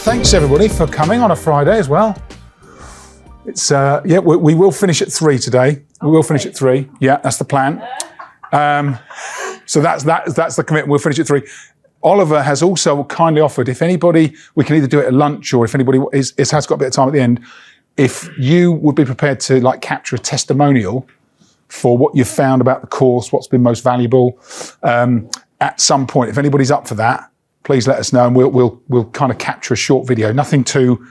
Thanks everybody for coming on a Friday as well. It's we will finish at 3 today. We will finish at 3. Yeah, that's the plan. So that's the commitment. We'll finish at 3. Oliver has also kindly offered, if anybody, we can either do it at lunch or if anybody has got a bit of time at the end, if you would be prepared to like capture a testimonial for what you've found about the course, what's been most valuable, at some point, if anybody's up for that, please let us know and we'll kind of capture a short video. Nothing too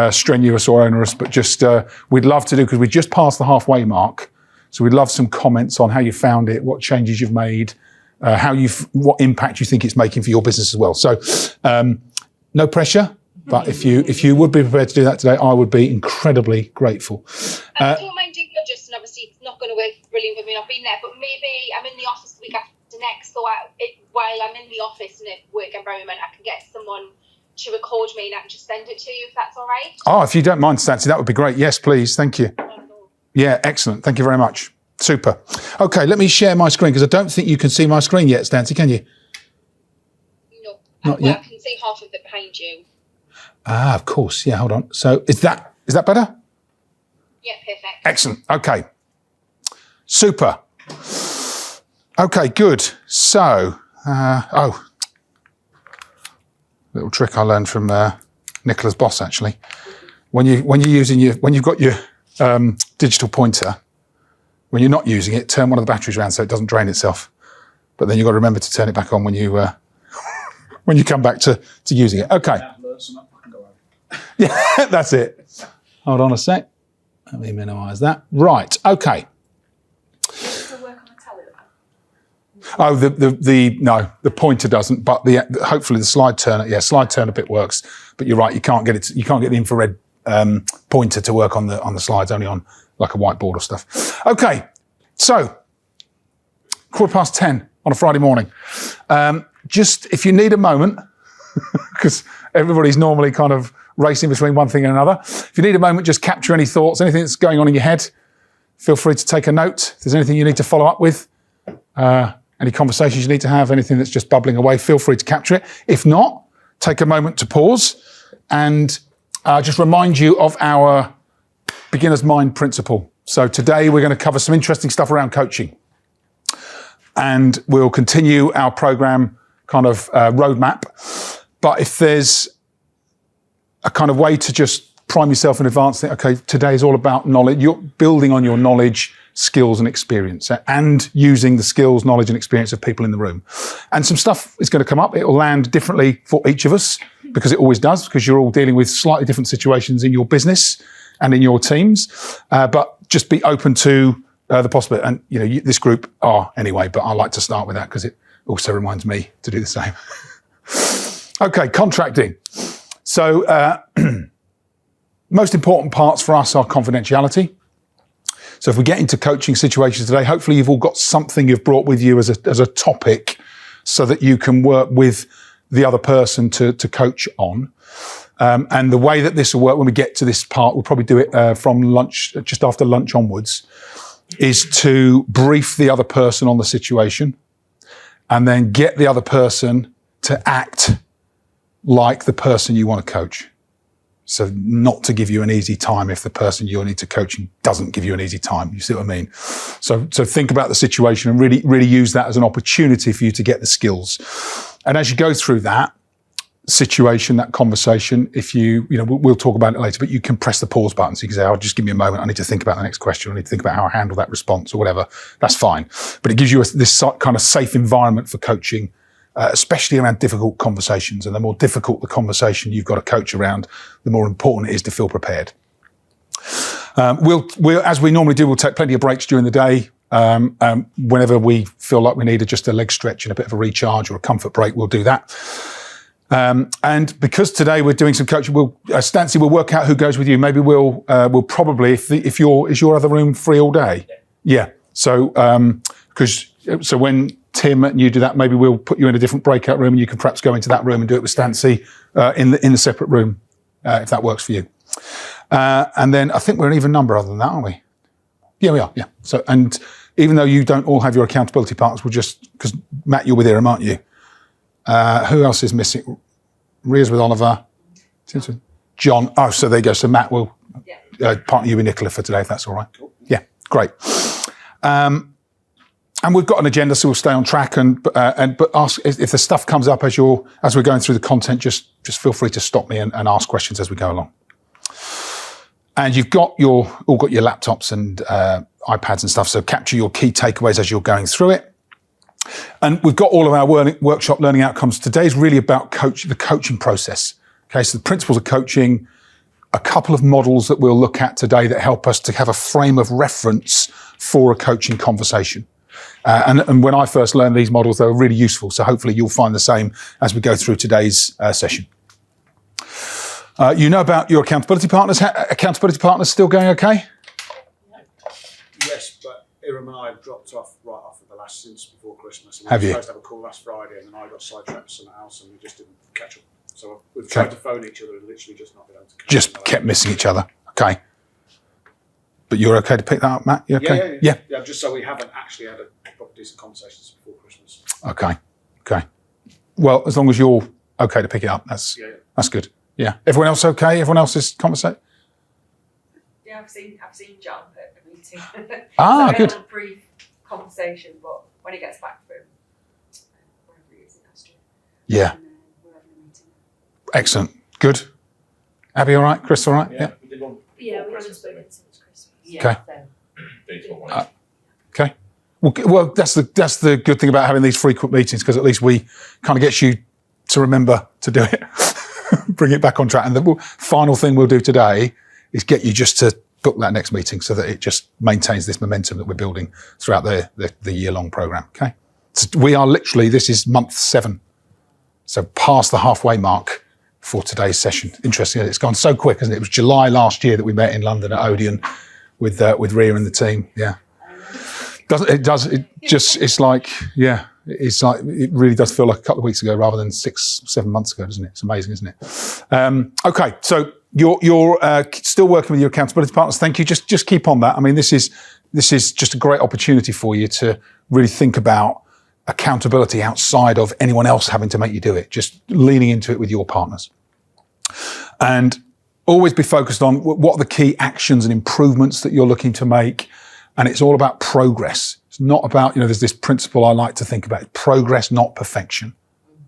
strenuous or onerous, but just we'd love to do, because we just passed the halfway mark. So we'd love some comments on how you found it, what changes you've made, what impact you think it's making for your business as well. So no pressure, but if you would be prepared to do that today, I would be incredibly grateful. I don't mind doing it, Justin. Obviously, it's not going to work brilliant for me. I've been there, but maybe I'm in the office the week after next. So while I'm in the office and at work environment, I can get someone to record me and I can just send it to you if that's all right. Oh, if you don't mind, Stancy, that would be great. Yes, please. Thank you. Yeah, excellent. Thank you very much. Super. Okay, let me share my screen because I don't think you can see my screen yet, Stancy, can you? No. Not yet. I can see half of it behind you. Ah, of course. Yeah, hold on. So is that better? Yeah, perfect. Excellent. Okay. Super. Okay, good. So, little trick I learned from Nicola's boss actually. When you've got your digital pointer, when you're not using it, turn one of the batteries around so it doesn't drain itself. But then you've got to remember to turn it back on when you when you come back to using it. Okay. Yeah, that's it. Hold on a sec. Let me minimise that. Right. Okay. Oh, the pointer doesn't, but hopefully the slide turner bit works. But you're right, you can't get the infrared pointer to work on the slides, only on like a whiteboard or stuff. Okay, so 10:15 on a Friday morning. Just if you need a moment, because everybody's normally kind of racing between one thing and another. If you need a moment, just capture any thoughts, anything that's going on in your head. Feel free to take a note. If there's anything you need to follow up with, any conversations you need to have, anything that's just bubbling away, feel free to capture it. If not, take a moment to pause and just remind you of our beginner's mind principle. So today we're going to cover some interesting stuff around coaching. And we'll continue our program kind of roadmap. But if there's a kind of way to just prime yourself in advance, think, okay, today is all about knowledge. You're building on your knowledge, skills and experience and using the skills, knowledge and experience of people in the room. And some stuff is going to come up. It will land differently for each of us because it always does, because you're all dealing with slightly different situations in your business and in your teams. But just be open to the possibility. And, you know, this group are anyway, but I like to start with that because it also reminds me to do the same. Okay, contracting. So most important parts for us are confidentiality. So if we get into coaching situations today, hopefully you've all got something you've brought with you as a topic so that you can work with the other person to coach on. And the way that this will work when we get to this part, we'll probably do it from lunch, just after lunch onwards, is to brief the other person on the situation and then get the other person to act like the person you want to coach. So not to give you an easy time if the person you'll need to coaching doesn't give you an easy time. You see what I mean? So think about the situation and really use that as an opportunity for you to get the skills. And as you go through that situation, that conversation, if we'll talk about it later, but you can press the pause button. So you can say, oh, just give me a moment. I need to think about the next question. I need to think about how I handle that response or whatever. That's fine. But it gives you this kind of safe environment for coaching, especially around difficult conversations. And the more difficult the conversation you've got to coach around, the more important it is to feel prepared. We'll, as we normally do, we'll take plenty of breaks during the day. Whenever we feel like we need just a leg stretch and a bit of a recharge or a comfort break, we'll do that. And because today we're doing some coaching, Stancy will work out who goes with you. Maybe we'll probably, is your other room free all day? Yeah. So when Tim and you do that, maybe we'll put you in a different breakout room and you can perhaps go into that room and do it with Stancy in the separate room, if that works for you. And then I think we're an even number other than that, aren't we? Yeah, we are. Yeah. So, and even though you don't all have your accountability partners, we'll just, because Matt, you're with Iram, aren't you? Who else is missing? Ria's with Oliver. John. Oh, so there you go. So Matt will partner you with Nicola for today, if that's all right. Cool. Yeah, great. And we've got an agenda, so we'll stay on track. But ask if the stuff comes up as we're going through the content. Just feel free to stop me and ask questions as we go along. And you've got all got your laptops and iPads and stuff. So capture your key takeaways as you're going through it. And we've got all of our workshop learning outcomes. Today's really about the coaching process. Okay, so the principles of coaching, a couple of models that we'll look at today that help us to have a frame of reference for a coaching conversation. And when I first learned these models, they were really useful. So hopefully you'll find the same as we go through today's session. You know about your accountability partners. Accountability partners still going okay? Yes, but Iram and I have dropped off right off of the last since before Christmas. And have you? We were supposed to have a call last Friday, and then I got sidetracked with something else, and we just didn't catch up. So we've tried to phone each other and literally just not been able to catch up. Just kept missing each other. Okay. But you're okay to pick that up, Matt? You okay? Yeah. Just so we haven't actually had a proper decent conversations before Christmas. Okay. Well, as long as you're okay to pick it up, that's good. Yeah. Everyone else okay? Everyone else is conversation? Yeah, I've seen John at the meeting. Ah, so good. We had a brief conversation, but when he gets back from wherever he is in Austria, yeah, we're having a meeting. Excellent. Good. Abby, all right? Chris, all right? Yeah. We did one. Yeah, we haven't spoken since Christmas. Okay. Okay. Well, that's the good thing about having these frequent meetings, because at least we kind of gets you to remember to do it, bring it back on track. And the final thing we'll do today is get you just to book that next meeting so that it just maintains this momentum that we're building throughout the year-long program. Okay. So we are literally, this is month 7. So past the halfway mark for today's session. Interesting. It's gone so quick, isn't it? It was July last year that we met in London at Odeon with Rhea and the team. Yeah. It's like it really does feel like a couple of weeks ago rather than 6-7 months ago, doesn't it? It's amazing, isn't it? Okay, so you're still working with your accountability partners. Thank you. Just keep on that. I mean, this is just a great opportunity for you to really think about accountability outside of anyone else having to make you do it. Just leaning into it with your partners, and always be focused on what are the key actions and improvements that you're looking to make. And it's all about progress. It's not about, there's this principle I like to think about, progress, not perfection,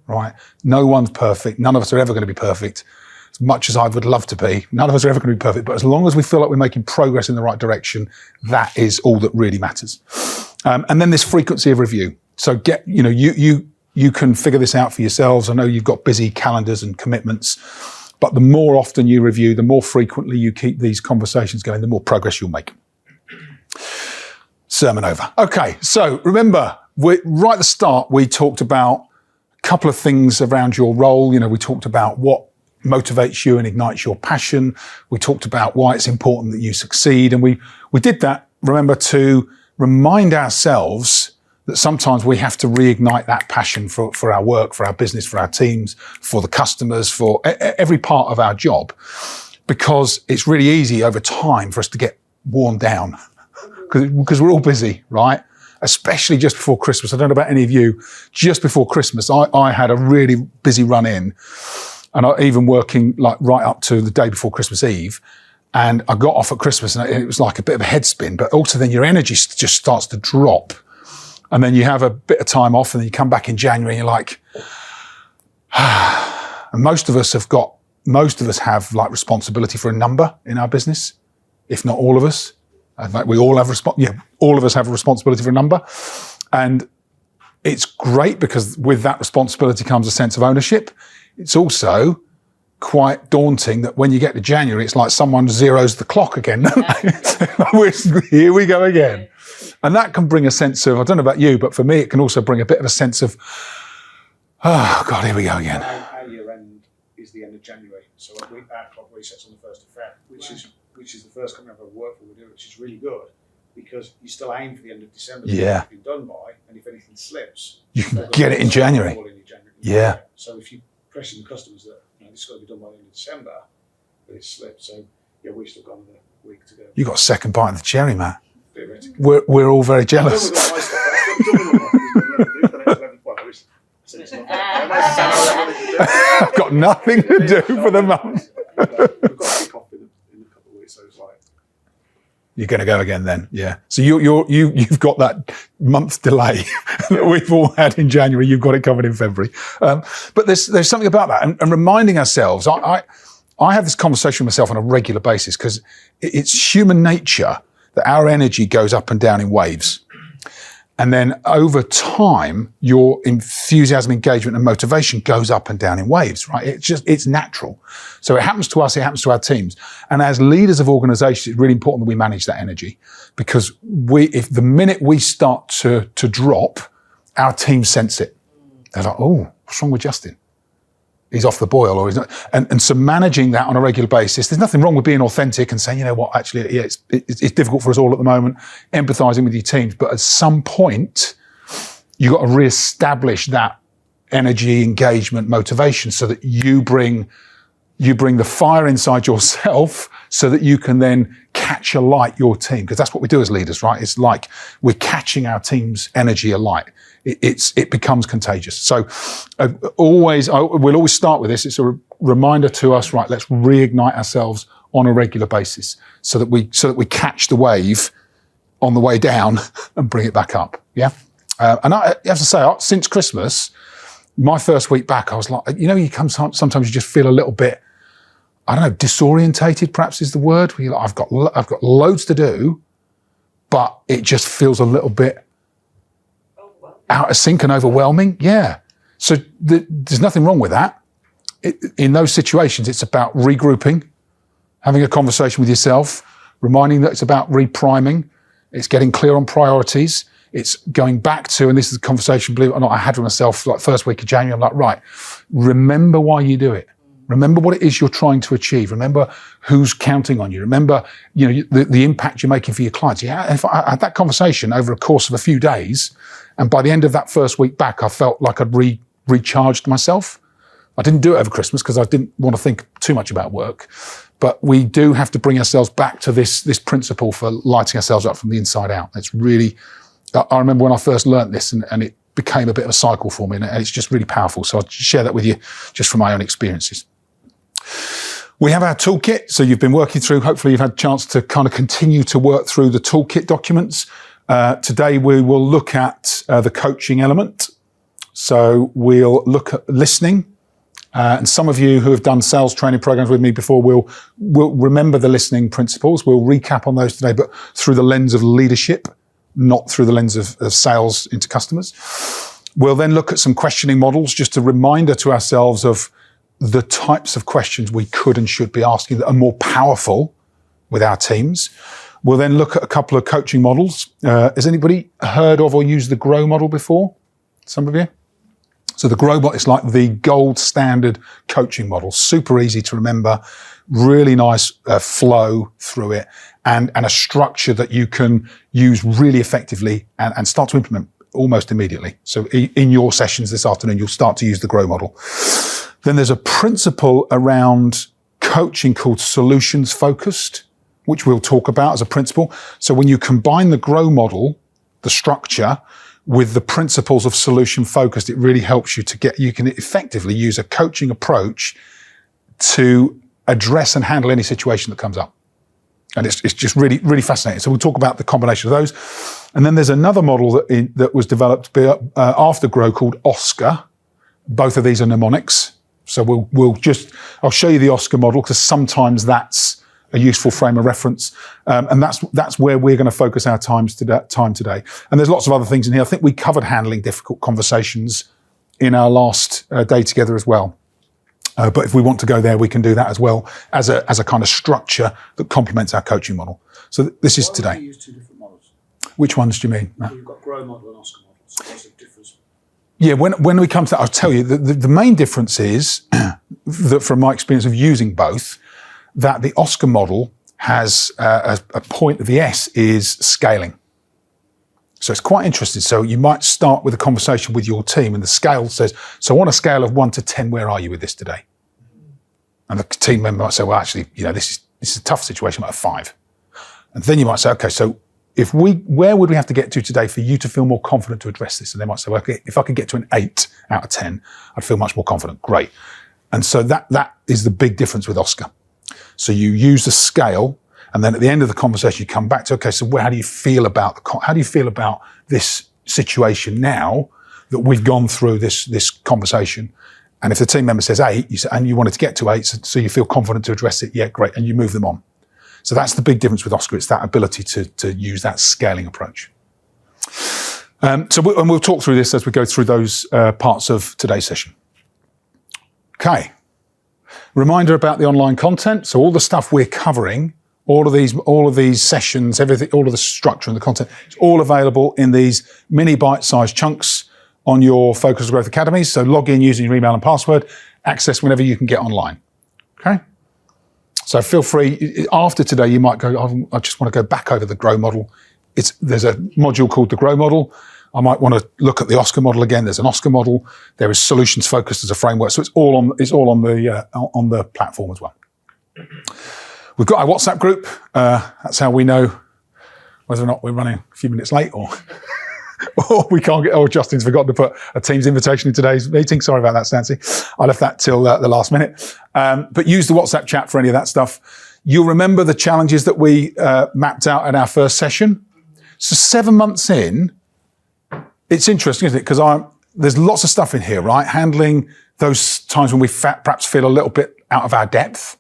right? No one's perfect. None of us are ever going to be perfect. As much as I would love to be, none of us are ever going to be perfect. But as long as we feel like we're making progress in the right direction, that is all that really matters. And then this frequency of review. So you can figure this out for yourselves. I know you've got busy calendars and commitments, but the more often you review, the more frequently you keep these conversations going, the more progress you'll make. Sermon over. Okay, so remember, right at the start, we talked about a couple of things around your role. We talked about what motivates you and ignites your passion. We talked about why it's important that you succeed. And we did that, remember, to remind ourselves that sometimes we have to reignite that passion for our work, for our business, for our teams, for the customers, for every part of our job, because it's really easy over time for us to get worn down. Because we're all busy, right? Especially just before Christmas. I don't know about any of you. Just before Christmas, I had a really busy run in, and I even working like right up to the day before Christmas Eve. And I got off at Christmas, and it was like a bit of a head spin. But also, then your energy just starts to drop, and then you have a bit of time off, and then you come back in January, and you're like, and most of us have like responsibility for a number in our business, if not all of us. In fact, we all have all of us have a responsibility for a number. And it's great because with that responsibility comes a sense of ownership. It's also quite daunting that when you get to January, it's like someone zeroes the clock again. Here we go again. And that can bring a sense of, I don't know about you, but for me, it can also bring a bit of a sense of, oh God, here we go again. Our year end is the end of January. So our clock resets on the 1st of Feb, which is the first company I've ever worked for, which is really good because you still aim for the end of December to get it done by, and if anything slips, you can get it in January. Yeah. So if you pressing the customers that this has got to be done by the end of December, but it slipped. So we've still got another week to go. You got a second bite of the cherry, Matt. Theoretically. We're all very jealous. I've got nothing to do for the month. We've got to kick off in a couple of weeks, so it's like. You're going to go again then, yeah. So you've got that month delay that we've all had in January. You've got it covered in February. But there's something about that, and reminding ourselves. I have this conversation with myself on a regular basis because it's human nature that our energy goes up and down in waves. And then over time, your enthusiasm, engagement, and motivation goes up and down in waves, right? It's natural. So it happens to us, it happens to our teams. And as leaders of organizations, it's really important that we manage that energy, because if the minute we start to drop, our teams sense it. They're like, oh, what's wrong with Justin? He's off the boil, or he's not. And so managing that on a regular basis, there's nothing wrong with being authentic and saying, you know what, actually, yeah, it's difficult for us all at the moment, empathizing with your teams. But at some point, you've got to reestablish that energy, engagement, motivation, so that you bring the fire inside yourself so that you can then catch alight your team. Because that's what we do as leaders, right? It's like we're catching our team's energy alight. It becomes contagious. So we'll always start with this. It's a reminder to us, right? Let's reignite ourselves on a regular basis so that we catch the wave on the way down and bring it back up. Yeah. And I have to say, since Christmas, my first week back, I was like, sometimes you just feel a little bit, I don't know, disorientated, perhaps is the word. Where you're like, I've got loads to do, but it just feels a little bit out of sync and overwhelming. Yeah. So there's nothing wrong with that. In those situations, it's about regrouping, having a conversation with yourself, reminding that it's about repriming. It's getting clear on priorities. It's going back to, and this is a conversation, believe it or not, I had with myself like first week of January. I'm like, right, remember why you do it. Remember what it is you're trying to achieve. Remember who's counting on you. Remember, the impact you're making for your clients. Yeah, if I had that conversation over a course of a few days, and by the end of that first week back, I felt like I'd recharged myself. I didn't do it over Christmas because I didn't want to think too much about work. But we do have to bring ourselves back to this principle for lighting ourselves up from the inside out. It's really, I remember when I first learned this, and it became a bit of a cycle for me, and it's just really powerful. So I'll share that with you just from my own experiences. We have our toolkit. So you've been working through, hopefully you've had a chance to kind of continue to work through the toolkit documents. Today we will look at the coaching element. So we'll look at listening. And some of you who have done sales training programs with me before will remember the listening principles. We'll recap on those today, but through the lens of leadership, not through the lens of sales into customers. We'll then look at some questioning models, just a reminder to ourselves of the types of questions we could and should be asking that are more powerful with our teams. We'll then look at a couple of coaching models. Has anybody heard of or used the GROW model before? Some of you? So the GROW model is like the gold standard coaching model, super easy to remember, really nice flow through it, and a structure that you can use really effectively and start to implement almost immediately. So in your sessions this afternoon, you'll start to use the GROW model. Then there's a principle around coaching called solutions focused, which we'll talk about as a principle. So when you combine the GROW model, the structure, with the principles of solution focused, it really helps you you can effectively use a coaching approach to address and handle any situation that comes up. And it's just really, really fascinating. So we'll talk about the combination of those. And then there's another model that was developed after GROW called OSKAR. Both of these are mnemonics. So I'll show you the OSKAR model because sometimes that's a useful frame of reference. And that's where we're going to focus our time today. And there's lots of other things in here. I think we covered handling difficult conversations in our last day together as well. But if we want to go there, we can do that as well as a kind of structure that complements our coaching model. So this is today. Why would you use two different models? Which ones do you mean, Matt? You've got GROW model and OSKAR model. So what's the difference? Yeah, when we come to that, I'll tell you, the main difference is that from my experience of using both, that the OSKAR model has a point of the S is scaling. So it's quite interesting. So you might start with a conversation with your team and the scale says, so on a scale of 1 to 10, where are you with this today? And the team member might say, well, actually, this is a tough situation, I'm at a 5. And then you might say, okay, so where would we have to get to today for you to feel more confident to address this? And they might say, well, okay, if I could get to an 8 out of 10, I'd feel much more confident. Great. And so that is the big difference with OSKAR. So you use the scale, and then at the end of the conversation, you come back to, okay, so how do you feel about this situation now that we've gone through this conversation? And if the team member says 8, and you wanted to get to 8, so you feel confident to address it, yeah, great, and you move them on. So that's the big difference with OSKAR. It's that ability to use that scaling approach. And we'll talk through this as we go through those parts of today's session. Okay. Reminder about the online content. So all the stuff we're covering, all of these sessions, everything, all of the structure and the content, it's all available in these mini bite-sized chunks on your Focus Growth Academies. So log in using your email and password, access whenever you can get online. Okay. So feel free, after today, you might go, I just want to go back over the GROW model. There's a module called the GROW model. I might want to look at the OSKAR model again. There's an OSKAR model. There is solutions focused as a framework. So it's all on the platform as well. We've got our WhatsApp group. That's how we know whether or not we're running a few minutes late or we can't get, Justin's forgotten to put a Teams invitation in today's meeting. Sorry about that, Stancy. I left that till the last minute. But use the WhatsApp chat for any of that stuff. You'll remember the challenges that we mapped out at our first session. So 7 months in, it's interesting, isn't it? Because there's lots of stuff in here, right? Handling those times when we perhaps feel a little bit out of our depth.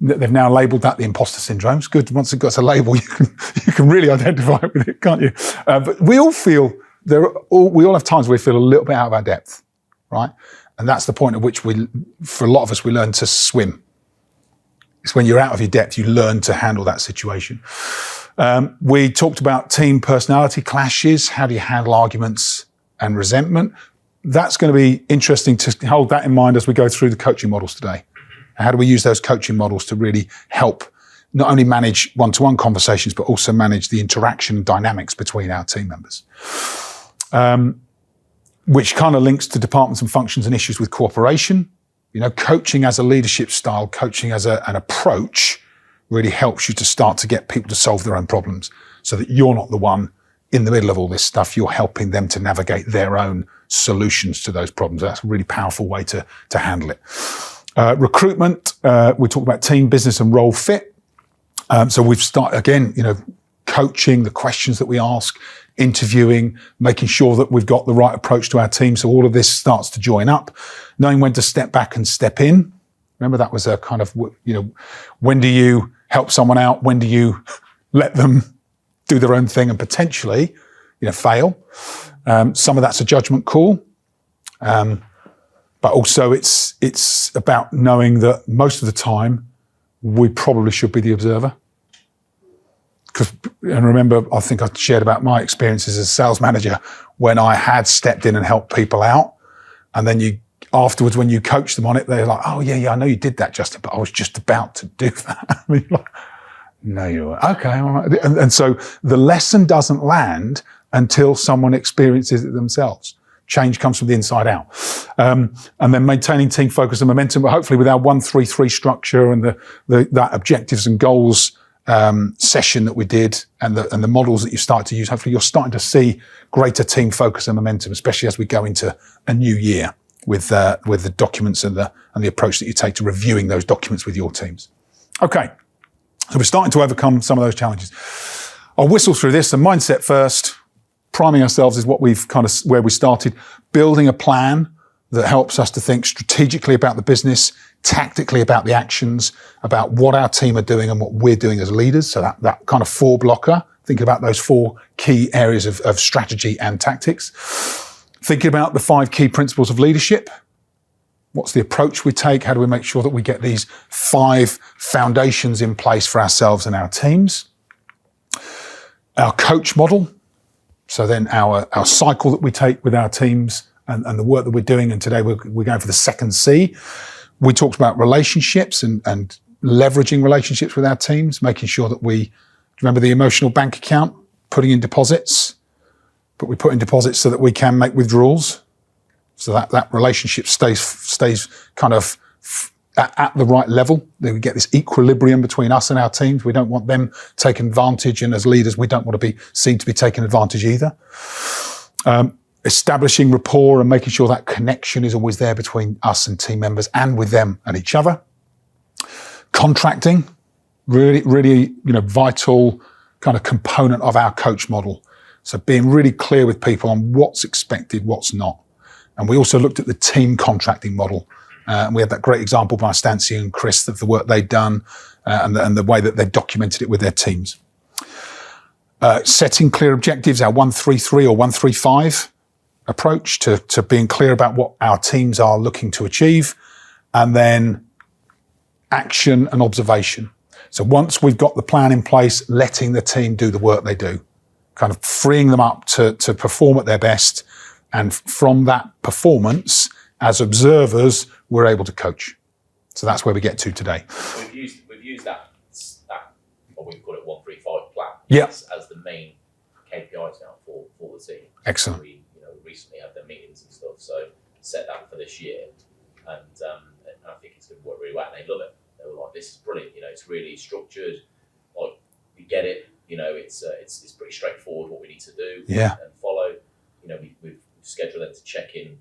They've now labelled that the imposter syndrome. It's good. Once it got a label, you can really identify with it, can't you? But we all have times where we feel a little bit out of our depth, right? And that's the point at which for a lot of us, we learn to swim. It's when you're out of your depth, you learn to handle that situation. We talked about team personality clashes. How do you handle arguments and resentment? That's going to be interesting to hold that in mind as we go through the coaching models today. How do we use those coaching models to really help not only manage one-to-one conversations, but also manage the interaction and dynamics between our team members? Which kind of links to departments and functions and issues with cooperation. You know, coaching as a leadership style, coaching as an approach really helps you to start to get people to solve their own problems so that you're not the one in the middle of all this stuff. You're helping them to navigate their own solutions to those problems. That's a really powerful way to handle it. Recruitment, we talk about team, business and role fit. So we've started, again, coaching, the questions that we ask, interviewing, making sure that we've got the right approach to our team. So all of this starts to join up, knowing when to step back and step in. Remember, that was a kind of, when do you help someone out? When do you let them do their own thing and potentially, fail? Some of that's a judgment call. But also it's about knowing that most of the time we probably should be the observer. And remember, I think I shared about my experiences as a sales manager when I had stepped in and helped people out. And then afterwards, when you coach them on it, they're like, oh yeah, I know you did that, Justin, but I was just about to do that. I mean, no, you weren't. Okay, all right. And so the lesson doesn't land until someone experiences it themselves. Change comes from the inside out. And then maintaining team focus and momentum, but hopefully with our 1-3-3 structure and that objectives and goals session that we did and the models that you start to use, hopefully you're starting to see greater team focus and momentum, especially as we go into a new year with the documents and the approach that you take to reviewing those documents with your teams. Okay, so we're starting to overcome some of those challenges. I'll whistle through this. The mindset first. Priming ourselves is what we've kind of where we started. Building a plan that helps us to think strategically about the business, tactically about the actions, about what our team are doing and what we're doing as leaders. So that kind of 4 blocker, thinking about those 4 key areas of strategy and tactics. Thinking about the 5 key principles of leadership. What's the approach we take? How do we make sure that we get these 5 foundations in place for ourselves and our teams? Our coach model. So then our cycle that we take with our teams and the work that we're doing, and today we're going for the second C. We talked about relationships and leveraging relationships with our teams, making sure that remember the emotional bank account, putting in deposits, but we put in deposits so that we can make withdrawals. So that relationship stays kind of at the right level. That we get this equilibrium between us and our teams. We don't want them taking advantage, and as leaders, we don't want to be seen to be taking advantage either. Establishing rapport and making sure that connection is always there between us and team members and with them and each other. Contracting, really, vital kind of component of our coach model. So being really clear with people on what's expected, what's not. And we also looked at the team contracting model. And we had that great example by Stancy and Chris of the work they'd done and the way that they've documented it with their teams. Setting clear objectives, our 1-3-3 or 1-3-5 approach to being clear about what our teams are looking to achieve. And then action and observation. So once we've got the plan in place, letting the team do the work they do, kind of freeing them up to perform at their best. And from that performance, as observers, we're able to coach. So that's where we get to today. We've used that what we call it 1-3-5 plan as the main KPIs now for the team. Excellent. We recently had the meetings and stuff, so set that for this year, and I think it's going to work really well. And they love it. They were like, "This is brilliant. It's really structured. Like we get it. It's pretty straightforward what we need to do and follow. We've scheduled them to check in.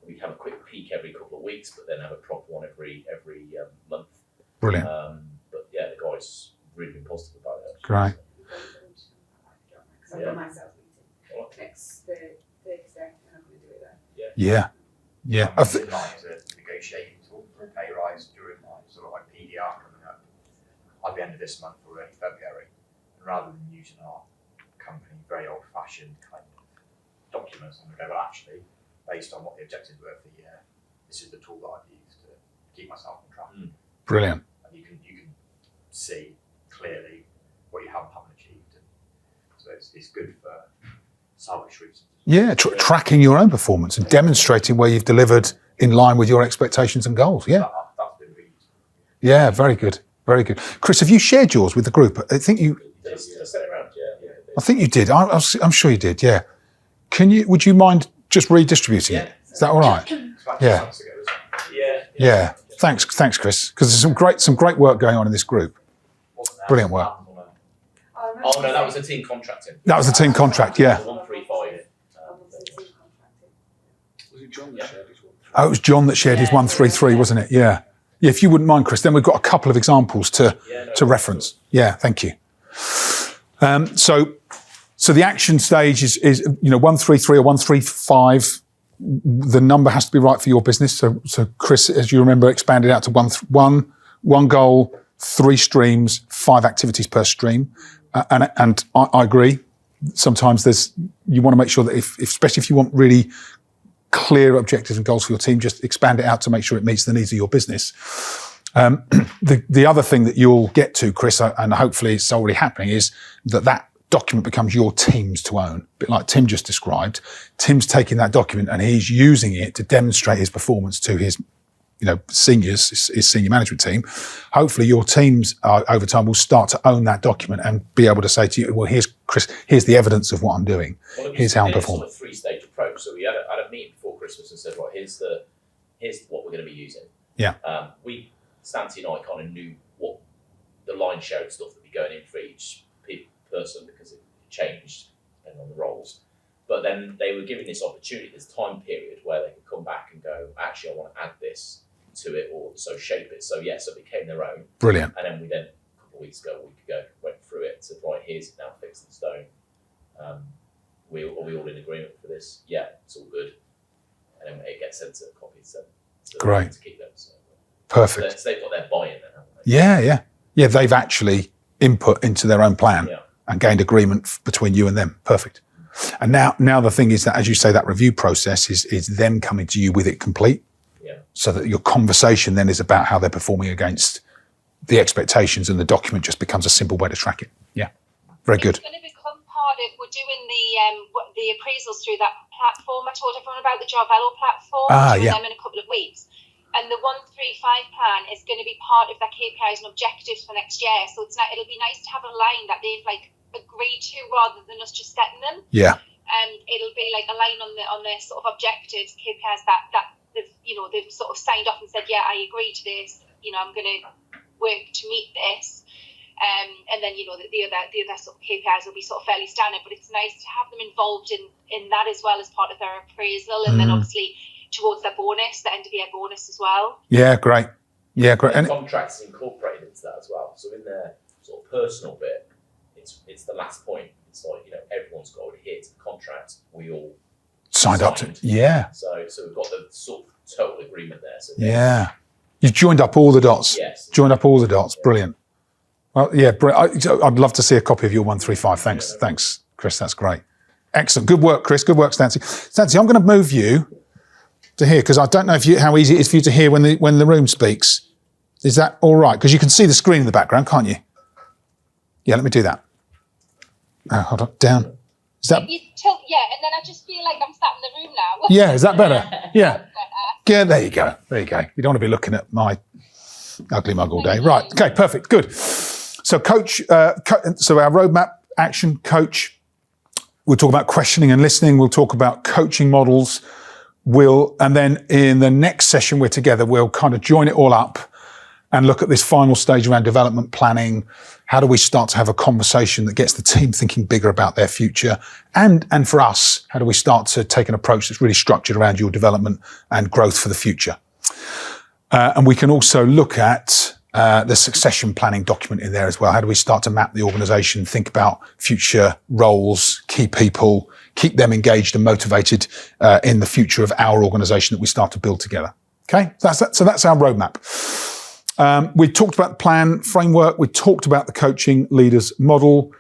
We have a quick peek every couple of weeks, but then have a proper one every month. Brilliant. But yeah, the guys really been positive about it. Great. I've got my sales meeting next Thursday, and I'm going to do it there. Yeah. I'm using mine as a negotiating tool for a pay rise during my sort of like PDR coming up at the end of this month or early February. And rather than using our company very old-fashioned kind of documents, I'm going to go, well, actually, based on what the objectives were for the year, this is the tool that I've used to keep myself on track. Brilliant. And you can see clearly what you haven't achieved. And so it's good for selfish reasons. Yeah, tracking your own performance and demonstrating where you've delivered in line with your expectations and goals. Yeah. That's been really useful. Yeah, very good. Very good. Chris, have you shared yours with the group? I think you Sent it around, I think you did. I'm sure you did, yeah. Would you mind just redistributing it? Is that all right? Yeah. Yeah. Thanks, Chris, because there's some great work going on in this group. Brilliant work. Oh no, that was a team contracting. That was the team contract, yeah. 1-3-5. Was it John that shared his one? Oh, it was John that shared his 1-3-3, wasn't it? Yeah. Yeah, if you wouldn't mind, Chris, then we've got a couple of examples to reference. Yeah, thank you. So the action stage is 1-3-3 or 1-3-5. The number has to be right for your business. So Chris, as you remember, expanded out to one goal, 3 streams, 5 activities per stream. And I agree. Sometimes you want to make sure that especially if you want really clear objectives and goals for your team, just expand it out to make sure it meets the needs of your business. The other thing that you'll get to, Chris, and hopefully it's already happening, is that document becomes your team's to own. A bit like Tim just described. Tim's taking that document and he's using it to demonstrate his performance to his seniors, his senior management team. Hopefully your teams over time will start to own that document and be able to say to you, well, here's Chris, here's the evidence of what I'm doing. Here's how I'm performing. It's a 3-stage approach. So we had a meeting before Christmas and said, right, here's what we're going to be using. Yeah. Santi and I kind of knew what the line sharing stuff that would be going in for each person because it changed depending on the roles. But then they were given this opportunity, this time period where they could come back and go, actually, I want to add this to it or so shape it. So it became their own. Brilliant. And then we a couple of weeks ago, went through it, said, right, here's it now fixed in stone. Are we all in agreement for this? Yeah, it's all good. And then it gets sent to copies Great. To keep them. So. Perfect. So they've got their buy-in then, haven't they? Yeah. They've actually input into their own plan and gained agreement between you and them. Perfect. And now the thing is that, as you say, that review process is them coming to you with it complete. Yeah. So that your conversation then is about how they're performing against the expectations, and the document just becomes a simple way to track it. Yeah. Very good. It's going to become part of, we're doing the appraisals through that platform. I told everyone about the Jarvello platform. We're doing them in a couple of weeks. And the 1-3-5 plan is going to be part of their KPIs and objectives for next year. So it'll be nice to have a line that they've agreed to rather than us just setting them. Yeah. It'll be like a line on their sort of objectives, KPIs that they've sort of signed off and said, yeah, I agree to this. I'm going to work to meet this. And then, the other sort of KPIs will be sort of fairly standard, but it's nice to have them involved in that as well as part of their appraisal. And then obviously towards their bonus, the end of year bonus as well. Yeah, great. Yeah, great. And contracts incorporated into that as well. So in their sort of personal bit, it's the last point. It's like, everyone's got to adhere to the contract. We all signed up to it. Yeah. So we've got the sort of total agreement there. So yeah. You've joined up all the dots. Yes. Joined up all the dots. Yeah. Brilliant. Well, yeah, I'd love to see a copy of your 135. Thanks, Chris. That's great. Excellent. Good work, Chris. Good work, Stancy. Stancy, I'm going to move you to here because I don't know how easy it is for you to hear when the room speaks. Is that all right? Because you can see the screen in the background, can't you? Yeah, let me do that. Hold on. Down. Is that? You tilt, and then I just feel like I'm sat in the room now. Yeah, is that better? Yeah. Yeah, there you go. There you go. You don't want to be looking at my ugly mug all day. Right. Okay, perfect. Good. So coach, so our roadmap, action, coach. We'll talk about questioning and listening. We'll talk about coaching models. And then in the next session we're together, we'll kind of join it all up and look at this final stage around development planning. How do we start to have a conversation that gets the team thinking bigger about their future? And for us, how do we start to take an approach that's really structured around your development and growth for the future? And we can also look at the succession planning document in there as well. How do we start to map the organisation, think about future roles, key people, keep them engaged and motivated in the future of our organisation that we start to build together? Okay, so that's our roadmap. We talked about the plan framework. We talked about the coaching leaders model.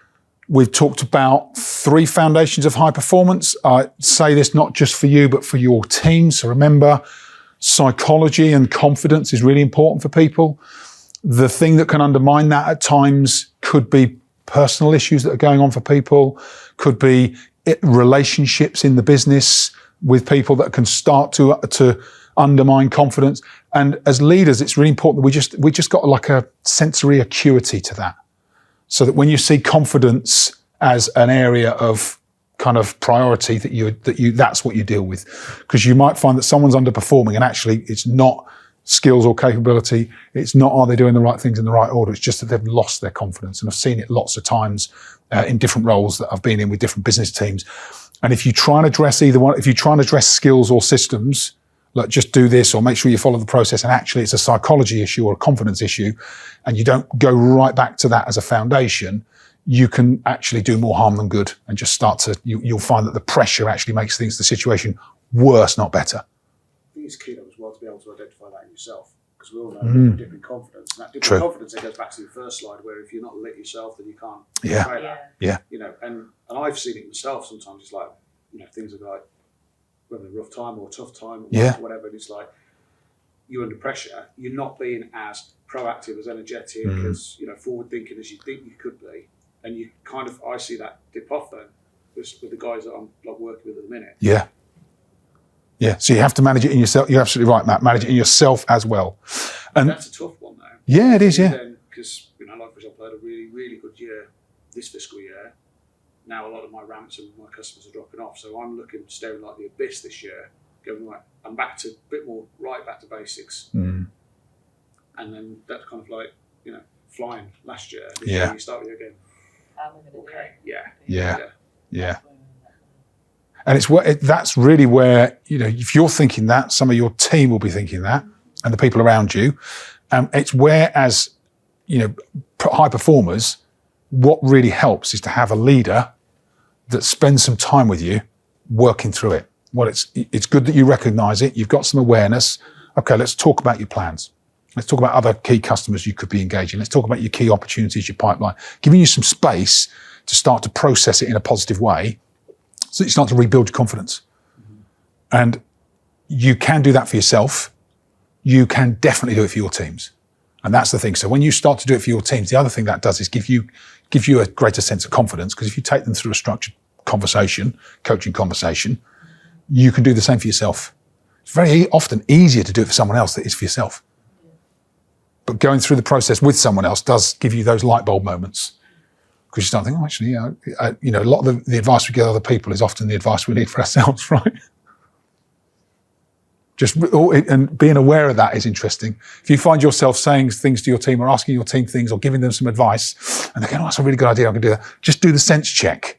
We've talked about 3 foundations of high performance. I say this not just for you, but for your team. So remember, psychology and confidence is really important for people. The thing that can undermine that at times could be personal issues that are going on for people, could be relationships in the business with people that can start to undermine confidence. And as leaders, it's really important that we just got like a sensory acuity to that. So that when you see confidence as an area of kind of priority, that's what you deal with. Because you might find that someone's underperforming and actually it's not skills or capability. It's not, are they doing the right things in the right order? It's just that they've lost their confidence. And I've seen it lots of times in different roles that I've been in with different business teams. And if you try and address either one, if you try and address skills or systems, like just do this or make sure you follow the process, and actually it's a psychology issue or a confidence issue, and you don't go right back to that as a foundation, you can actually do more harm than good and just start to, you'll find that the pressure actually makes the situation worse, not better. I think it's key though as well to be able to identify that in yourself, because we all know different confidence. And that different confidence that goes back to the first slide, where if you're not lit yourself, then you can't portray that. Yeah. And I've seen it myself sometimes. It's like, things are like, whether a rough time or a tough time or whatever, and it's like you're under pressure, you're not being as proactive, as energetic, as forward thinking as you think you could be, and you kind of, I see that dip off then with the guys that I'm like working with at the minute. Yeah, so you have to manage it in yourself. You're absolutely right, Matt. Manage it in yourself as well. And that's a tough one though. Yeah, it is. Yeah, because like for example, I had a really, really good year this fiscal year. Now a lot of my ramps and my customers are dropping off, so I'm staring like the abyss this year, going right, I'm back to a bit more right back to basics. And then that's kind of like, flying last year. This year you start with again. Okay. Yeah. And that's really where, if you're thinking that, some of your team will be thinking that, and the people around you. It's where, as high performers, what really helps is to have a leader that spends some time with you working through it. Well, it's good that you recognise it. You've got some awareness. Okay, let's talk about your plans. Let's talk about other key customers you could be engaging. Let's talk about your key opportunities, your pipeline, giving you some space to start to process it in a positive way so that you start to rebuild your confidence. And you can do that for yourself. You can definitely do it for your teams. And that's the thing. So when you start to do it for your teams, the other thing that does is give you a greater sense of confidence, because if you take them through a structured conversation, coaching conversation, you can do the same for yourself. It's very often easier to do it for someone else than it is for yourself. But going through the process with someone else does give you those light bulb moments, because you start thinking, actually, a lot of the advice we get other people is often the advice we need for ourselves, right? And being aware of that is interesting. If you find yourself saying things to your team or asking your team things or giving them some advice and they're going, oh, that's a really good idea, I can do that. Just do the sense check.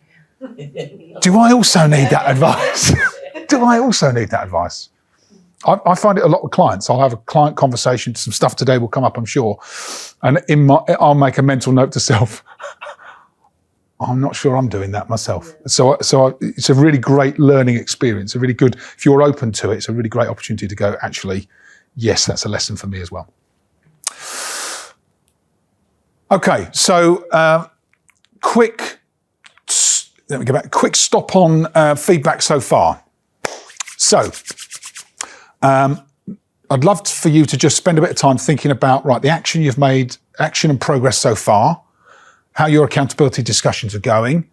Do I also need that advice? Do I also need that advice? I find it a lot with clients. I'll have a client conversation. Some stuff today will come up, I'm sure. And I'll make a mental note to self. I'm not sure I'm doing that myself. So it's a really great learning experience. A really good, if you're open to it, it's a really great opportunity to go, actually, yes, that's a lesson for me as well. Okay, so let me go back. Quick stop on feedback so far. So I'd love for you to just spend a bit of time thinking about, right, the action you've made, action and progress so far, how your accountability discussions are going,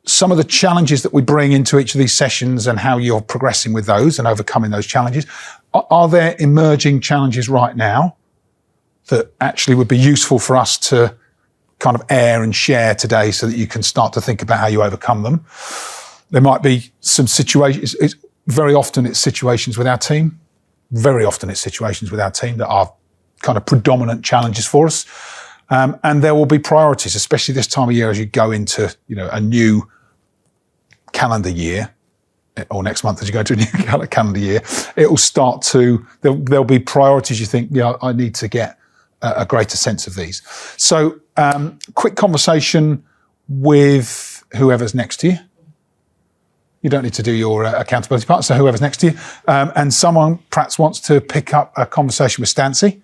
some of the challenges that we bring into each of these sessions and how you're progressing with those and overcoming those challenges. Are there emerging challenges right now that actually would be useful for us to kind of air and share today so that you can start to think about how you overcome them? There might be some situations, very often it's situations with our team. Very often it's situations with our team that are kind of predominant challenges for us. And there will be priorities, especially this time of year as you go into, a new calendar year, or next month as you go to a new calendar year. It will start to, there'll be priorities you think, I need to get a greater sense of these. So quick conversation with whoever's next to you. You don't need to do your accountability part, so whoever's next to you. And someone perhaps wants to pick up a conversation with Stancy.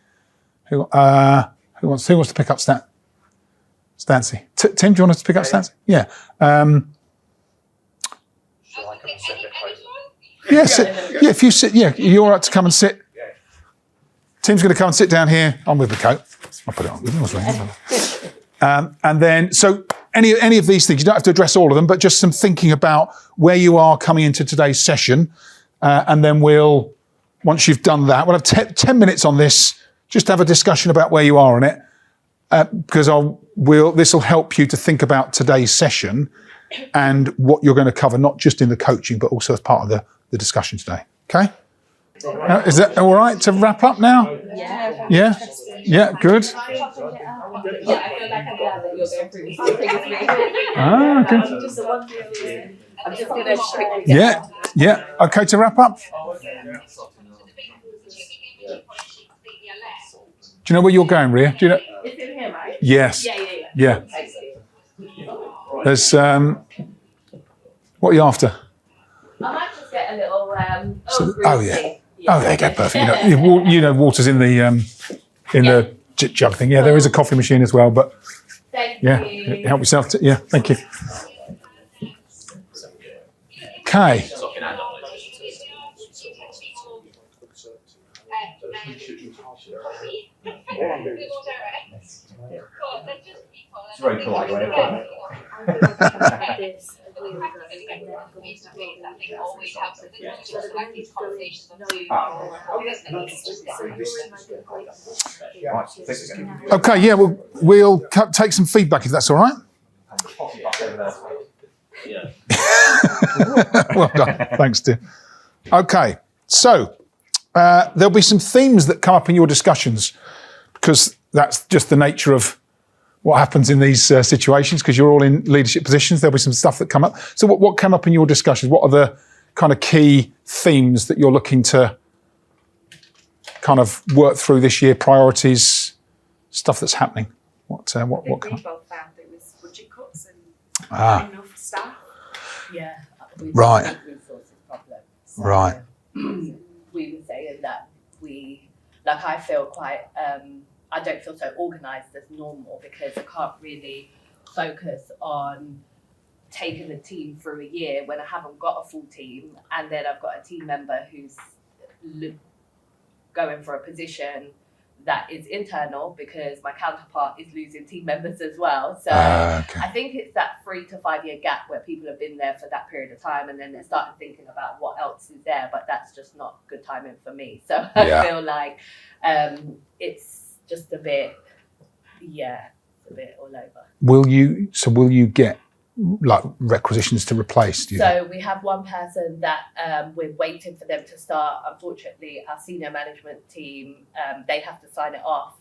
Who wants to pick up Stancy? Tim, do you want us to pick up Stancy? Yeah. If you sit, you're all right to come and sit. Tim's going to come and sit down here. I'm with the coat. I'll put it on. And then, so any of these things, you don't have to address all of them, but just some thinking about where you are coming into today's session. And then once you've done that, we'll have 10 minutes on this, just to have a discussion about where you are on it. Because this will help you to think about today's session and what you're going to cover, not just in the coaching, but also as part of the discussion today. Okay? Is that all right to wrap up now? Yeah. Yeah? Yeah, good. Yeah, I feel like I'm glad that you're going through this with me. Okay. Just the one thing. I'm just going to quickly Yeah. Okay, to wrap up? Do you know where you're going, Ria? Do you know? It's in here, right? Yes. Yeah. There's what are you after? I might just get a little yeah. Oh, there you go, perfect. Water's in the jug thing. Yeah, there is a coffee machine as well, but Thank you. Help yourself. Thank you. Okay. It's very polite way of putting it. Okay, we'll take some feedback if that's all right. Well done. Thanks, Tim. Okay, so there'll be some themes that come up in your discussions because that's just the nature of what happens in these situations because you're all in leadership positions. There'll be some stuff that come up. So what came up in your discussions? What are the kind of key themes that you're looking to kind of work through this year? Priorities, stuff that's happening. What came up? We both found it was budget cuts and not enough staff. Yeah. Right. Resources problem. So, Right. we were saying that I feel quite, I don't feel so organised as normal because I can't really focus on taking the team through a year when I haven't got a full team and then I've got a team member who's going for a position that is internal because my counterpart is losing team members as well. So Okay. I think it's that 3 to 5 year gap where people have been there for that period of time and then they're starting thinking about what else is there, but that's just not good timing for me. So I feel like it's just a bit all over. Will you like requisitions to replace? Do you think? So we have one person that we're waiting for them to start. Unfortunately, our senior management team, they have to sign it off.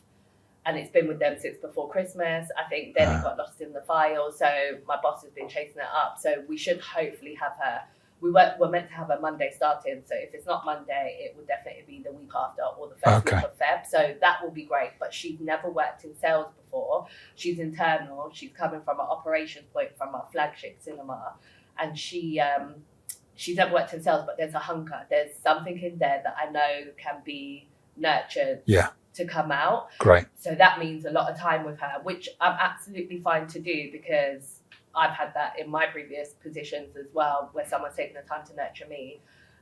And it's been with them since before Christmas. I think then it got lost in the file. So my boss has been chasing it up. So we should hopefully have her. We're meant to have a Monday starting. So if it's not Monday, it will definitely be the week after or the first week of Feb. So that will be great. But she's never worked in sales before. She's internal. She's coming from an operations point from our flagship cinema. And she's never worked in sales, but there's a hunger. There's something in there that I know can be nurtured. Yeah. To come out. Great. So that means a lot of time with her, which I'm absolutely fine to do because I've had that in my previous positions as well, where someone's taking the time to nurture me.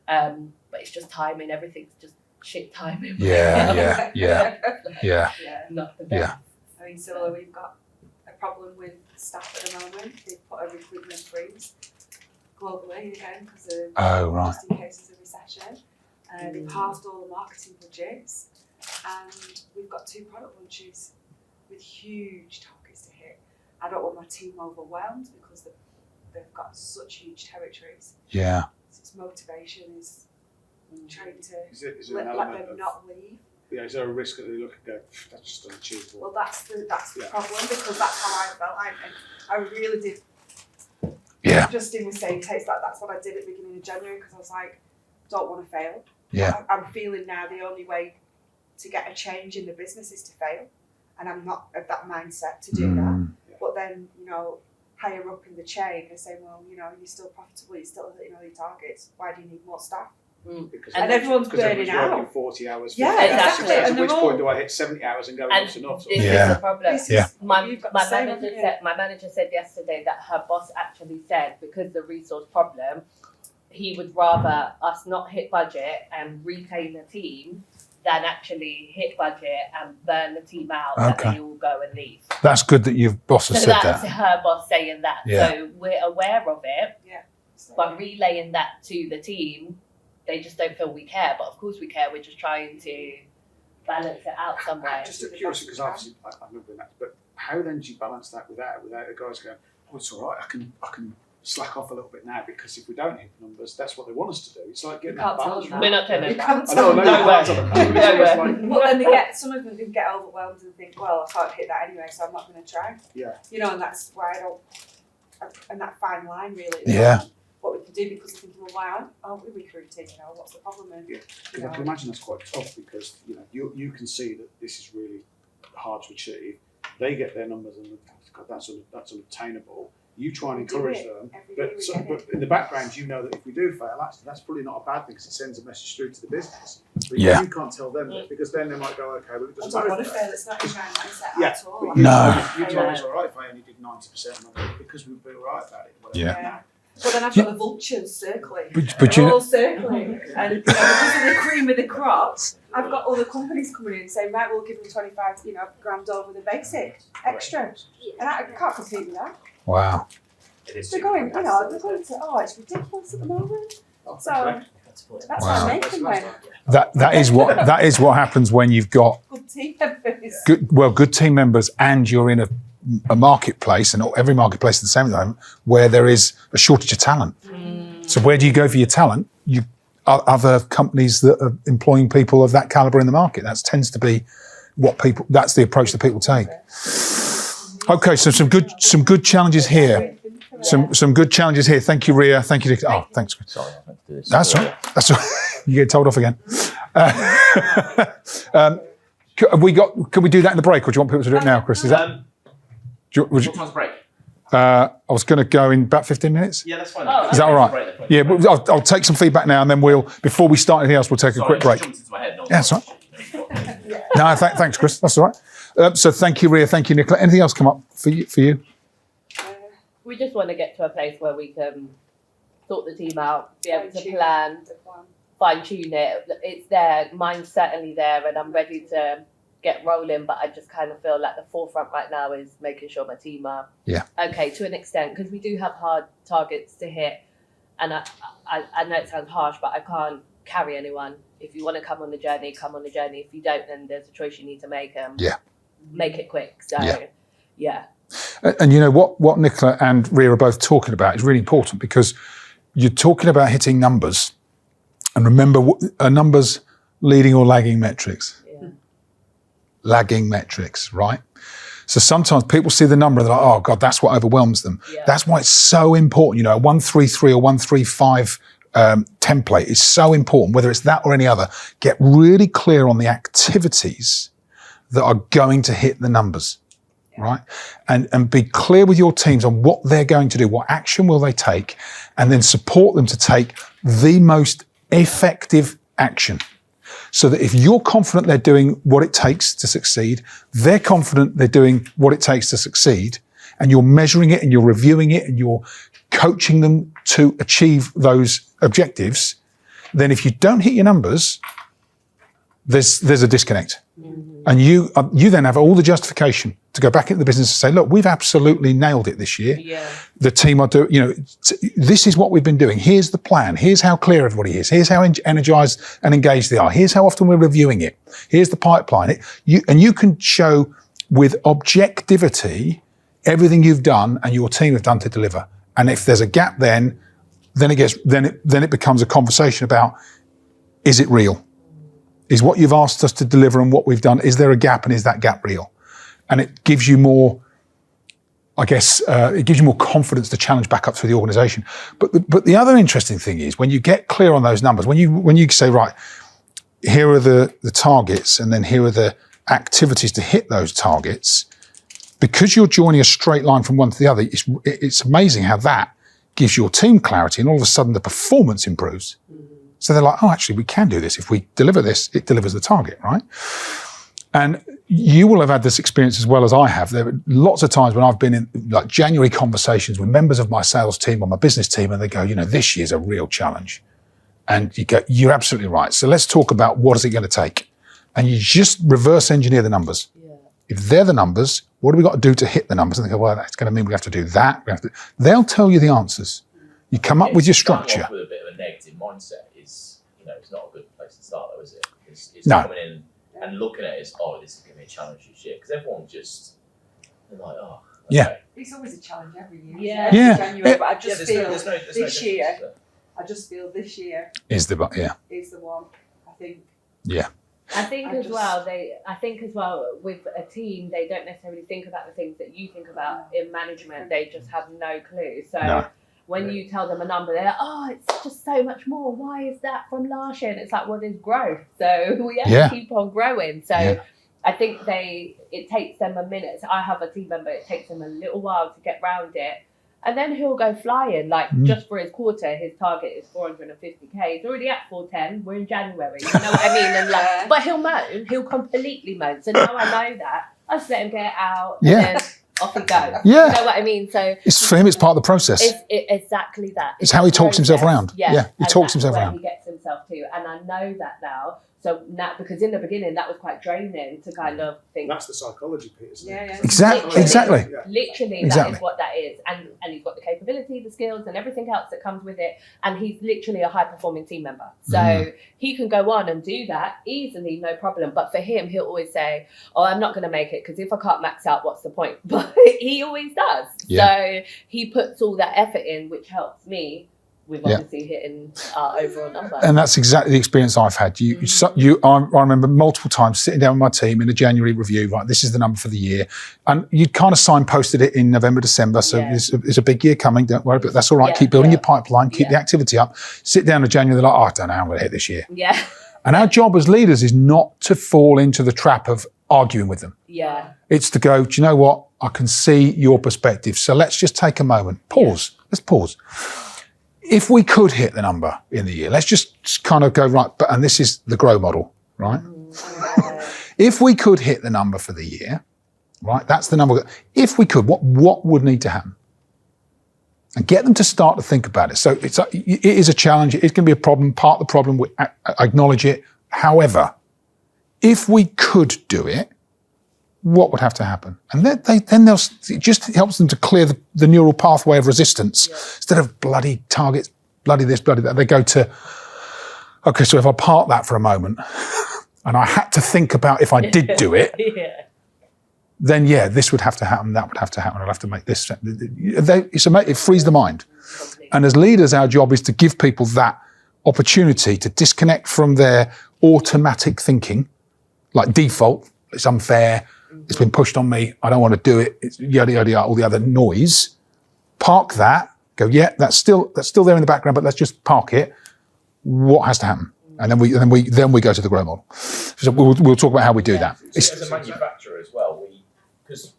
But it's just timing. Everything's just shit timing. Yeah. Not the best. Yeah. I mean, similar, we've got a problem with staff at the moment. They've put a recruitment freeze globally again because of just in case there's a recession. They've halved all the marketing budgets. And we've got 2 product launches with huge targets to hit. I don't want my team overwhelmed because they've got such huge territories. Yeah. So its motivation is trying to Is there let an them element of, not leave. yeah, is there a risk that they look and go, that's just unachievable? Well, that's the Yeah. problem because that's how I felt. I really did. Yeah. Justin was saying, that's what I did at the beginning of January because I was like, don't want to fail. Yeah. I'm feeling now the only way to get a change in the business is to fail, and I'm not of that mindset to do that. But then, higher up in the chain, they're saying, well, you're still profitable, you're still hitting all your targets. Why do you need more staff? Because And everyone's burning working out. 40 hours. Yeah, 50 hours, exactly. 60 hours. And At which they're point all- do I hit 70 hours and go, And that's enough? this Yeah. is the problem. This is- Yeah. you've got the same, haven't you? My manager said yesterday that her boss actually said because the resource problem, he would rather us not hit budget and retain the team than actually hit budget and burn the team out and they all go and leave. That's good that your boss has So said that's that. her boss saying that. Yeah. So we're aware of it, So, but relaying that to the team, they just don't feel we care. But of course we care. We're just trying to balance it out somewhere. Just a curiosity, because obviously I've never been that, but how then do you balance that without a guy's going, oh, it's all right, I can slack off a little bit now because if we don't hit the numbers, that's what they want us to do. It's like getting that can't tell balance. them We're not telling You them that. can't I tell know, them no, that. you can't tell them that. No It's way. like, But then some of them can get overwhelmed and think, well, I can't hit that anyway, so I'm not going to try. Yeah. And that's why and that fine line really. Yeah. What we can do because we're thinking, well, why aren't we recruiting? What's the problem? And, Yeah. Because I can imagine that's quite tough because you can see that this is really hard to achieve. They get their numbers and God, that's unobtainable. You try and We do encourage it. them, Every day we get but in the background, you know that if we do fail, actually, that's probably not a bad thing because it sends a message through to the business. But Yeah. you can't tell them that because then they might go, okay, well, it I doesn't don't matter. want to fail. It's not in my mindset Yeah. at all. But Like, No. You told us all right if I only did 90% because we'd be all right about it. Whatever. Yeah. But then I've got the vultures circling. But They're you all circling. And because of the cream of the crop, I've got other companies coming in saying, right, we'll give them 25 grand over the basic extra. And I can't compete with that. wow. It is They're super going, competitive, they're isn't going it? to, it's ridiculous at the moment. Oh, So okay. that's Wow. what I'm making when That is what happens when you've got good team members. good team members and you're in a marketplace, and every marketplace is the same at the moment, where there is a shortage of talent. So where do you go for your talent? You other companies that are employing people of that caliber in the market. That tends to be that's the approach that people take. Okay, so some good challenges here. Some good challenges here. Thank you, Ria. Thank you, Nick. Oh, thanks. Sorry, I meant to do this. That's all right. That's all right. You get told off again. Can we do that in the break, or do you want people to do it now, Chris? Is that? Would you, What time's break? I was going to go in about 15 minutes. Yeah, that's fine. Oh, Is that all right? Yeah, but I'll take some feedback now, and then before we start anything else, we'll take a quick break. Yeah, that's all right. No, thanks, Chris. That's all right. So thank you, Ria. Thank you, Nicola. Anything else come up for you? We just want to get to a place where we can sort the team out, be able to plan, fine tune it. It's there, mine's certainly there, and I'm ready to get rolling. But I just kind of feel like the forefront right now is making sure my team are okay to an extent, because we do have hard targets to hit. And I know it sounds harsh, but I can't carry anyone. If you want to come on the journey, come on the journey. If you don't, then there's a choice you need to make. Make it quick. So, yeah. And you know what Nicola and Ria are both talking about is really important, because you're talking about hitting numbers, and remember, are numbers leading or lagging metrics? Yeah. Lagging metrics, right? So sometimes people see the number and they're like, oh God, that's what overwhelms them. Yeah. That's why it's so important. You know, a 133 or 135 template is so important, whether it's that or any other. Get really clear on the activities that are going to hit the numbers, right? And be clear with your teams on what they're going to do, what action will they take, and then support them to take the most effective action. So that if you're confident they're doing what it takes to succeed, they're confident they're doing what it takes to succeed, and you're measuring it and you're reviewing it and you're coaching them to achieve those objectives, then if you don't hit your numbers, there's a disconnect. And you then have all the justification to go back into the business and say, look, we've absolutely nailed it this year. Yeah. The team are doing, this is what we've been doing. Here's the plan. Here's how clear everybody is. Here's how energized and engaged they are. Here's how often we're reviewing it. Here's the pipeline. You can show with objectivity everything you've done and your team have done to deliver. And if there's a gap, then it becomes a conversation about, is it real? Is what you've asked us to deliver and what we've done, is there a gap, and is that gap real? And it gives you more, I guess, it gives you more confidence to challenge back up through the organisation. But the other interesting thing is when you get clear on those numbers, when you say, right, here are the targets and then here are the activities to hit those targets, because you're joining a straight line from one to the other, it's amazing how that gives your team clarity, and all of a sudden the performance improves. So they're like, oh, actually, we can do this. If we deliver this, it delivers the target, right? And you will have had this experience as well as I have. There are lots of times when I've been in like January conversations with members of my sales team or my business team, and they go, this year's a real challenge. And you go, you're absolutely right. So let's talk about what is it going to take? And you just reverse engineer the numbers. Yeah. If they're the numbers, what do we got to do to hit the numbers? And they go, well, that's going to mean we have to do that. They'll tell you the answers. You come up with your structure. With a bit of a negative mindset is, it's not a good place to start, though, is it? It's no. Coming in and looking at it as, this is going to be a challenge this year, because everyone they're like, okay. Yeah. It's always a challenge every year. Yeah. January, but I just feel there's no this year. I just feel this year is the one. I think. Yeah. I think as well with a team, they don't necessarily think about the things that you think about in management. They just have no clue. So when you tell them a number, they're like, oh, it's just so much more. Why is that from last year? And it's like, well, there's growth. So we have to keep on growing. So I think it takes them a minute. So I have a team member, it takes them a little while to get round it. And then he'll go flying, just for his quarter, his target is 450k. He's already at 410. We're in January. You know what I mean? And but he'll moan. He'll completely moan. So now I know that. I just let him get it out. And then off he goes. Yeah. You know what I mean? So it's for him, it's part of the process. It's exactly that. It's how he talks himself around. Yeah. He talks himself around. He gets himself to. And I know that now. So now, because in the beginning that was quite draining to kind of think. That's the psychology bit, isn't it? Yeah. Exactly. Literally, that is what that is. And he's got the capability, the skills, and everything else that comes with it. And he's literally a high-performing team member. So he can go on and do that easily, no problem. But for him, he'll always say, oh, I'm not going to make it, because if I can't max out, what's the point? But he always does. Yeah. So he puts all that effort in, which helps me with obviously hitting our overall number. And that's exactly the experience I've had. I remember multiple times sitting down with my team in a January review, right, this is the number for the year. And you kind of signposted it in November, December. So it's a big year coming, don't worry, but that's all right. Keep building your pipeline, keep the activity up. Sit down in January, they're like, I don't know how I'm going to hit this year. Yeah. And our job as leaders is not to fall into the trap of arguing with them. Yeah. It's to go, do you know what? I can see your perspective. So let's just take a moment. Pause. Let's pause. If we could hit the number in the year, let's just kind of go, right, and this is the GROW model, right? If we could hit the number for the year, right, that's the number. If we could, what would need to happen? And get them to start to think about it. So it is a challenge. It's going to be a problem. Part of the problem, we acknowledge it. However, if we could do it, what would have to happen? And then it just helps them to clear the neural pathway of resistance. Instead of bloody targets, bloody this, bloody that, they go to, okay, so if I park that for a moment and I had to think about if I did do it, then yeah, this would have to happen, that would have to happen, I'd have to make this. It frees the mind. And as leaders, our job is to give people that opportunity to disconnect from their automatic thinking, like default, it's unfair, it's been pushed on me, I don't want to do it, it's yada, yada, yada, all the other noise. Park that, go, yeah, that's still there in the background, but let's just park it. What has to happen? And then we go to the grow model. So we'll talk about how we do that. As a manufacturer as well, because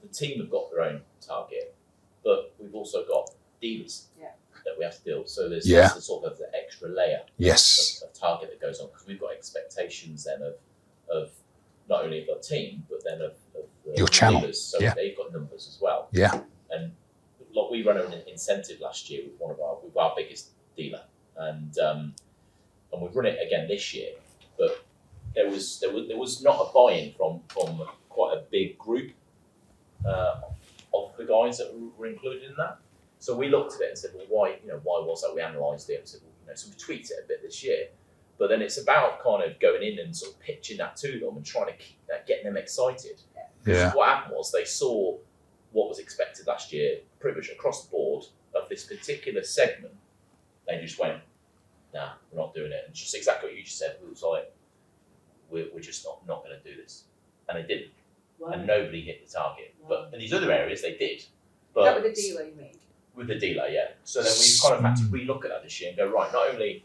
the team have got their own target, but we've also got dealers that we have to deal with. So there's the sort of the extra layer of target that goes on, because we've got expectations then of not only of our team, but then of your channel. Dealers. So they've got numbers as well. Yeah. And like we ran an incentive last year with with our biggest dealer, and we've run it again this year. But there was not a buy-in from quite a big group of the guys that were included in that. So we looked at it and said, well, why was that? We analysed it and said, well, so we tweaked it a bit this year. But then it's about kind of going in and sort of pitching that to them and trying to keep that, getting them excited. Yeah. What happened was they saw what was expected last year, pretty much across the board of this particular segment. They just went, nah, we're not doing it. And just exactly what you just said. It was like, we're just not going to do this. And they didn't. Wow. And nobody hit the target. Wow. But in these other areas, they did. But that with the dealer, you mean? With the dealer, yeah. So then we've kind of had to relook at that this year and go, right, not only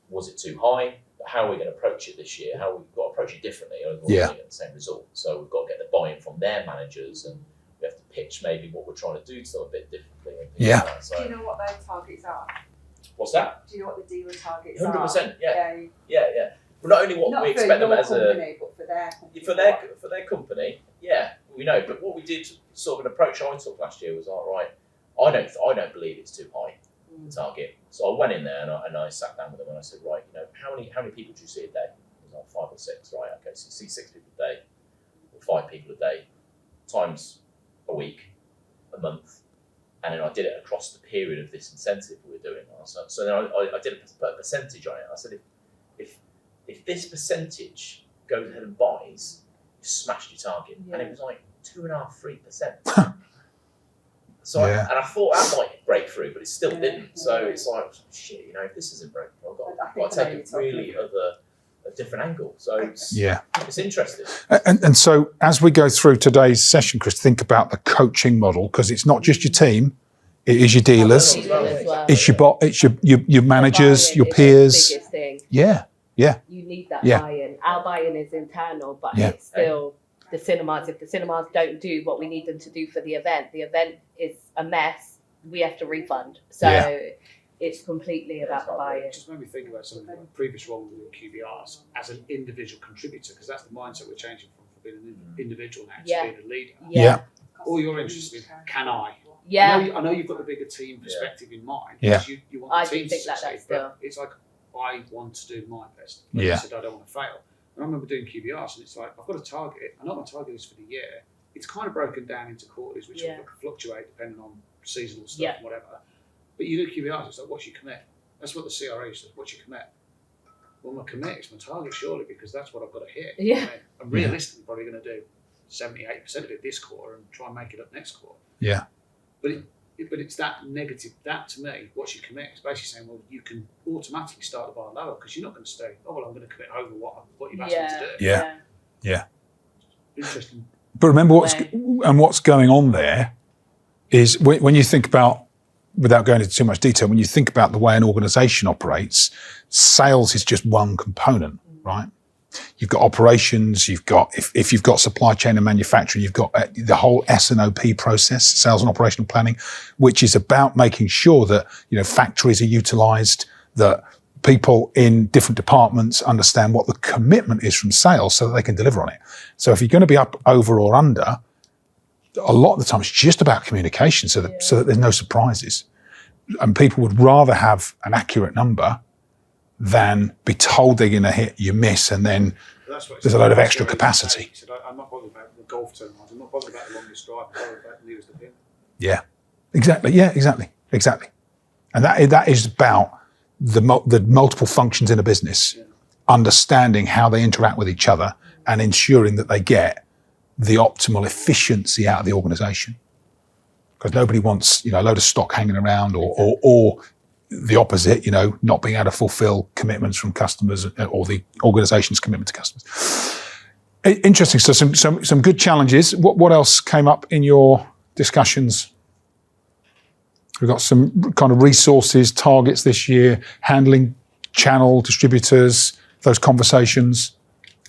was it too high, but how are we going to approach it this year? How we've got to approach it differently, or we're going to get the same result. So we've got to get the buy-in from their managers, and we have to pitch maybe what we're trying to do to them a bit differently. And things like that. So, do you know what their targets are? What's that? Do you know what the dealer targets 100%, are? 100%, yeah. But not only what we expect them as company, but for their company. For their company, yeah, we know. But what we did, sort of an approach I took last year was, all right, I don't believe it's too high, the target. So I went in there and I sat down with them and I said, right, how many people do you see a day? It was like 5 or 6, right? Okay, so you see 6 people a day, or 5 people a day, times a week, a month, and then I did it across the period of this incentive we were doing. So then I did a percentage on it. I said, if this percentage goes ahead and buys, you smashed your target, and it was like 2.5–3%. So and I thought that might break through, but it still didn't. So it's like, shit, if this isn't breaking, I've got to take a really a different angle. So it's interesting. And so as we go through today's session, Chris, think about the coaching model, because it's not just your team, it is your dealers, it's your managers, your peers. Biggest thing. Yeah. You need that buy-in. Our buy-in is internal, but it's still the cinemas. If the cinemas don't do what we need them to do for the event is a mess, we have to refund. So it's completely about the buy-in. It just made me think about some of the previous role in QBRs as an individual contributor, because that's the mindset we're changing from being an individual now to being a leader. Yeah. All you're interested in, can I? Yeah. I know you've got the bigger team perspective in mind. Yeah. You want the team to succeed, still. but it's like, I want to do my best. Like you said, I don't want to fail. And I remember doing QBRs, and it's like, I've got a target. I know my target is for the year. It's kind of broken down into quarters, which will fluctuate depending on seasonal stuff and whatever. But you do QBRs, it's like, what's your commit? That's what the CRA says, what's your commit? Well, my commit is my target, surely, because that's what I've got to hit. Yeah. I'm realistically probably going to do 78% of it this quarter and try and make it up next quarter. Yeah. But it's that negative. That to me, what's your commit? It's basically saying, well, you can automatically start the bar lower because you're not going to stay. Oh well, I'm going to commit over what you've asked me to do. Yeah. Interesting. But remember what's going on there is when you think about, without going into too much detail, when you think about the way an organisation operates, sales is just one component, right? You've got operations, you've got, if you've got supply chain and manufacturing, you've got the whole S&OP process, sales and operational planning, which is about making sure that, factories are utilised, that people in different departments understand what the commitment is from sales so that they can deliver on it. So if you're going to be up, over or under, a lot of the time it's just about communication so that there's no surprises. And people would rather have an accurate number than be told they're going to hit, you miss, and then there's a load of extra capacity. Said, I'm not bothered about the golf terminals. I'm not bothered about the longest drive. I'm bothered about the nearest of him. Yeah, exactly. Yeah, exactly. And that is about the multiple functions in a business, understanding how they interact with each other and ensuring that they get the optimal efficiency out of the organisation. Because nobody wants, a load of stock hanging around or the opposite, not being able to fulfil commitments from customers or the organisation's commitment to customers. Interesting. So some good challenges. What else came up in your discussions? We've got some kind of resources, targets this year, handling channel distributors, those conversations.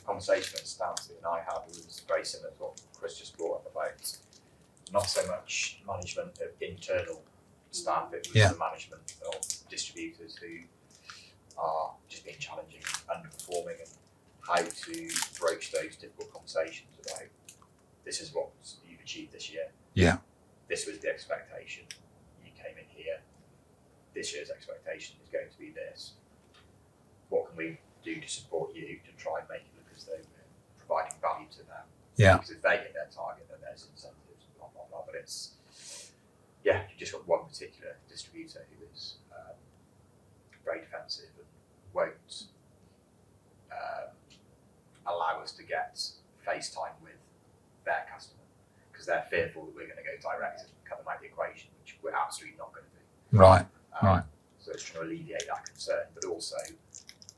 Conversation that Stanley and I had was very similar to what Chris just brought up about not so much management of internal staff, it was the management of distributors who are just being challenging and underperforming, and how to broach those difficult conversations about this is what you've achieved this year. Yeah. This was the expectation. You came in here. This year's expectation is going to be this. What can we do to support you to try and make it look as though we're providing value to them? Yeah. Because if they hit their target, then there's incentives and blah, blah, blah. But it's, you just got one particular distributor who is very defensive and won't allow us to get FaceTime with their customer because they're fearful that we're going to go direct and cut them out of the equation, which we're absolutely not going to do. Right. So it's trying to alleviate that concern, but also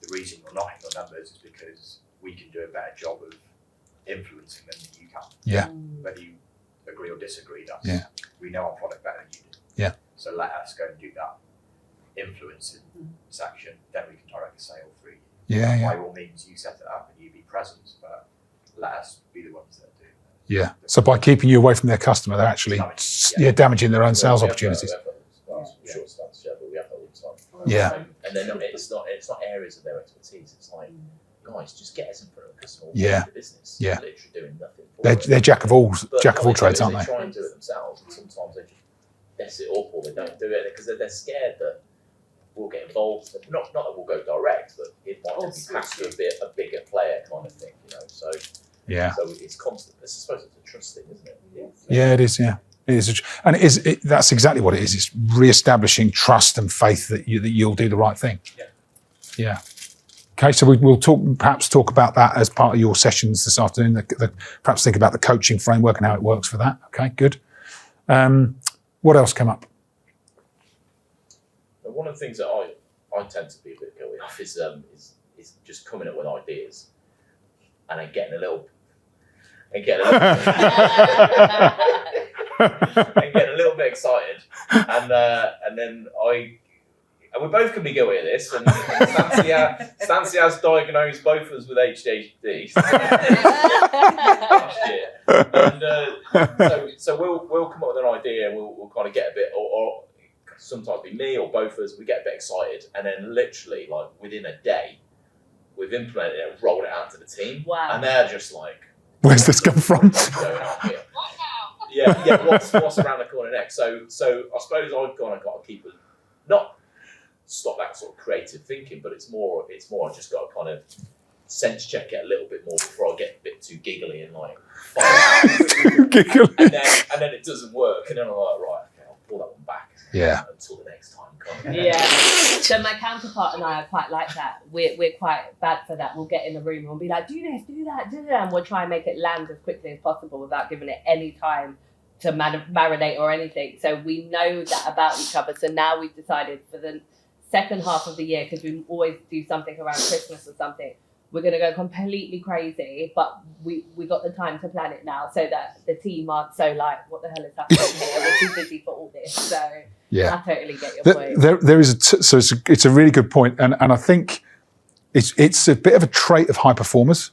the reason we're not hitting our numbers is because we can do a better job of influencing them than you can. Yeah. Whether you agree or disagree, that's we know our product better than you do. Yeah. So let us go and do that influencing section, then we can direct the sale through you. Yeah. By all means, you set it up and you be present, but let us be the ones that are doing it. Yeah. So by keeping you away from their customer, they're actually damaging their own sales opportunities. Short stunts, but we have that all the time. Yeah. And then it's not areas of their expertise. It's like, guys, just get us in front of the customer. Yeah. The business. Yeah. Literally doing nothing. For They're jack of all But trades, aren't They they? try and do it themselves, and sometimes they just mess it up or they don't do it because they're scared that we'll get involved. Not that we'll go direct, but it might be passed to a bigger player kind of thing, So Yeah. So it's constant. I suppose it's a trust thing, isn't it? Yeah, it is. Yeah, it is, and that's exactly what it is. It's re-establishing trust and faith that you'll do the right thing. Yeah. Okay, so we'll perhaps talk about that as part of your sessions this afternoon. Perhaps think about the coaching framework and how it works for that. Okay, good. What else came up? One of the things that I tend to be a bit guilty of is just coming up with ideas and then getting a little bit excited, and then we both can be guilty of this. And Stancy has diagnosed both of us with ADHD last year, and so we'll come up with an idea and we'll kind of get a bit, or sometimes be me or both of us. We get a bit excited, and then literally like within a day, we've implemented it and rolled it out to the team. Wow. And they're just like, Where's this come from? what's going on here? What now? Yeah. What's around the corner next? So I suppose I've kind of got to keep it, not stop that sort of creative thinking, but it's more I just got to kind of sense check it a little bit more before I get a bit too giggly and like Giggly. and then it doesn't work, and then I'm like, right, okay, I'll pull that one back. Yeah. Until the next time. Kind of. Yeah. So my counterpart and I are quite like that. We're quite bad for that. We'll get in the room and we'll be like, do this, do that, and we'll try and make it land as quickly as possible without giving it any time to marinate or anything. So we know that about each other. So now we've decided for the second half of the year, because we always do something around Christmas or something, we're going to go completely crazy, but we got the time to plan it now so that the team aren't so like, what the hell is happening here? We're too busy for all this. So I totally get your point. There is so it's a really good point, and I think it's a bit of a trait of high performers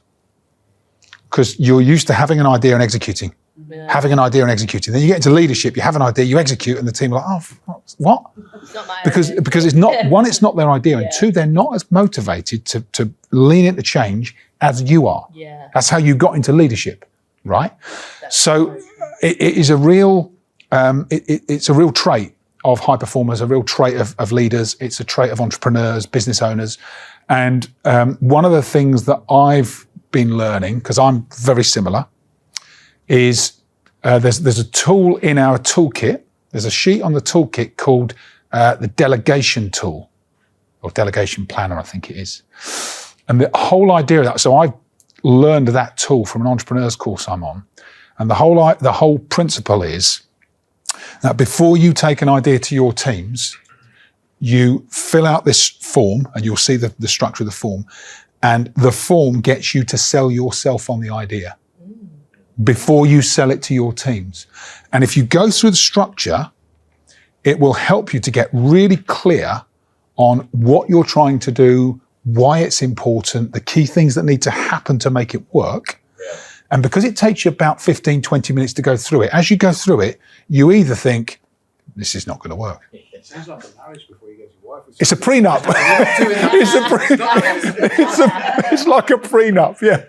because you're used to having an idea and executing. Yeah. Having an idea and executing. Then you get into leadership, you have an idea, you execute, and the team are like, oh, what? It's not my because idea. it's not, one, it's not their idea, and two, they're not as motivated to lean into change as you are. Yeah. That's how you got into leadership, right? So it is a real, it's a real trait of high performers, a real trait of leaders. It's a trait of entrepreneurs, business owners. And one of the things that I've been learning, because I'm very similar, is there's a tool in our toolkit. There's a sheet on the toolkit called the delegation tool, or delegation planner, I think it is. And the whole idea of that, so learned that tool from an entrepreneur's course I'm on. And the whole principle is that before you take an idea to your teams, you fill out this form, and you'll see the structure of the form, and the form gets you to sell yourself on the idea before you sell it to your teams. And if you go through the structure, it will help you to get really clear on what you're trying to do, why it's important, the key things that need to happen to make it work. And because it takes you about 15, 20 minutes to go through it, as you go through it, you either think, this is not going to work. It sounds like a marriage before you get your wife. It's a prenup. It's like a prenup, yeah.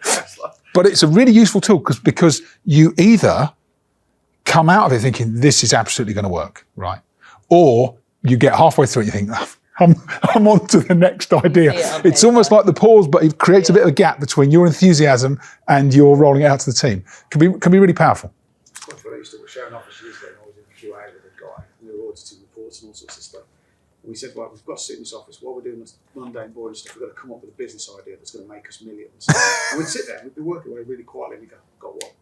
But it's a really useful tool because you either come out of it thinking, this is absolutely going to work, right? Or you get halfway through it and you think, I'm on to the next idea. It's almost like the pause, but it creates a bit of a gap between your enthusiasm and your rolling it out to the team. Can be really powerful. Quite funny, I used to share an office years ago, and I was in QA with a guy, and we were auditing reports and all sorts of stuff. And we said, right, we've got to sit in this office, while we're doing this mundane, boring stuff, we've got to come up with a business idea that's going to make us millions. And we'd sit there, and we'd be working away really quietly, and we'd go, got what?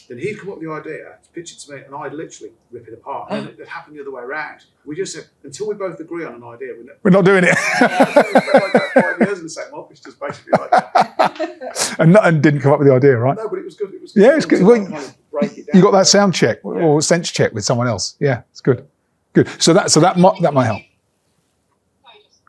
Then he'd come up with the idea, pitch it to me, and I'd literally rip it apart. And it happened the other way around. We just said, until we both agree on an idea, we're not doing it. Like that 5 years in the same office, just basically like that. and didn't come up with the idea, right? No, but it was good. It's good. Well, kind of break it down. You got that sound check or sense check with someone else. Yeah, it's good. Good. So that might help.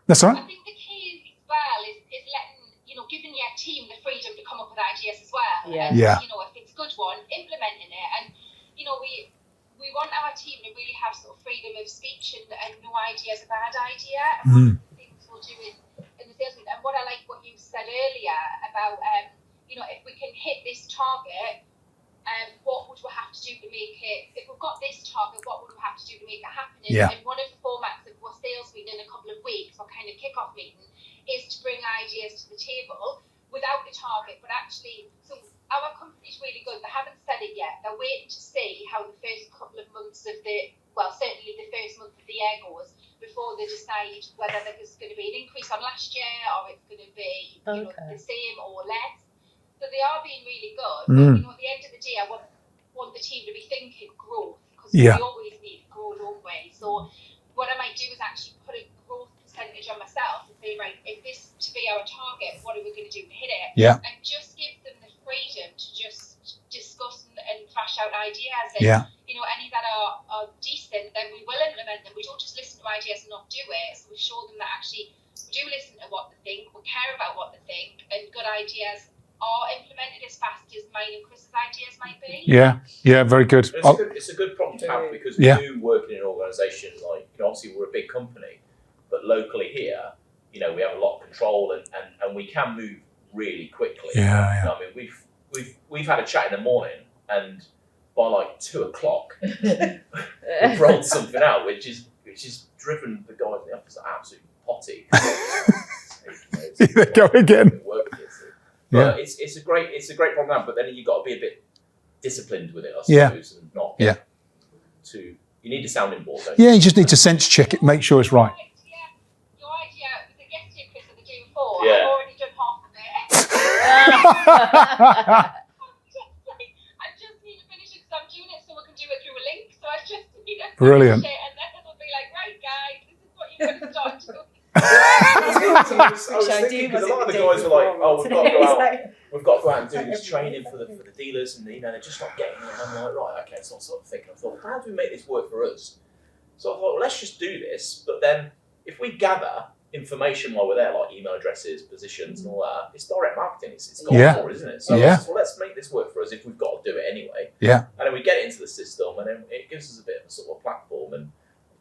That's all right. I think the key as well is letting, giving your team the freedom to come up with ideas as well. Yeah. And, Yeah. if it's a good one, implementing it. And, we want our team to really have sort of freedom of speech and no idea is a bad idea. And one of the things we'll do in the sales meeting, and what I like what you said earlier about, if we can hit this target, what would we have to do to make it, if we've got this target, what would we have to do to make it happen? Yeah. And one of the formats of our sales meeting in a couple of weeks, our kind of kick-off meeting, is to bring ideas to the table without the target, but actually, so our company's really good. They haven't said it yet. They're waiting to see how the first couple of months of certainly the first month of the year goes before they decide whether there's going to be an increase on last year or it's going to be the same or less. So they are being really good. But, at the end of the day, I want the team to be thinking growth because we always need to grow, don't we? So what I might do is actually put a growth percentage on myself and say, right, if this to be our target, what are we going to do to hit it? Yeah. And just give them the freedom to just discuss and thrash out ideas. And, any that are decent, then we will implement them. We don't just listen to ideas and not do it. So we show them that actually we do listen to what they think, we care about what they think, and good ideas are implemented as fast as mine and Chris's ideas might be. Yeah, very good. It's a good problem to have because we do work in an organisation like, obviously we're a big company, but locally here, we have a lot of control and we can move really quickly. Yeah. I mean, we've had a chat in the morning and by like 2:00 we've rolled something out, which is driven the guys in the office are absolutely potty. There you go again. But it's a great problem, but then you've got to be a bit disciplined with it, I suppose, and not you need a sounding board, don't you? Yeah, you just need to sense check it, make sure it's right. Your idea was it yesterday, Chris, or the day before? Yeah. I've already done half of it. I just need to finish it because I'm doing it so we can do it through a link. So I just need to Brilliant. finish it, and then it'll be like, right, guys, this is what you're going to start doing. I was thinking because a lot of the guys were like, "Oh, we've got to go out and do this training for the dealers," and they're just not getting it. And I'm like, "Right, okay." So I'm sort of thinking, I thought, how do we make this work for us? So I thought, well, let's just do this. But then, if we gather information while we're there, like email addresses, positions, and all that, it's direct marketing. It's gone for, isn't it? So let's make this work for us if we've got to do it anyway. Yeah. And then we get it into the system, and then it gives us a bit of a sort of platform and.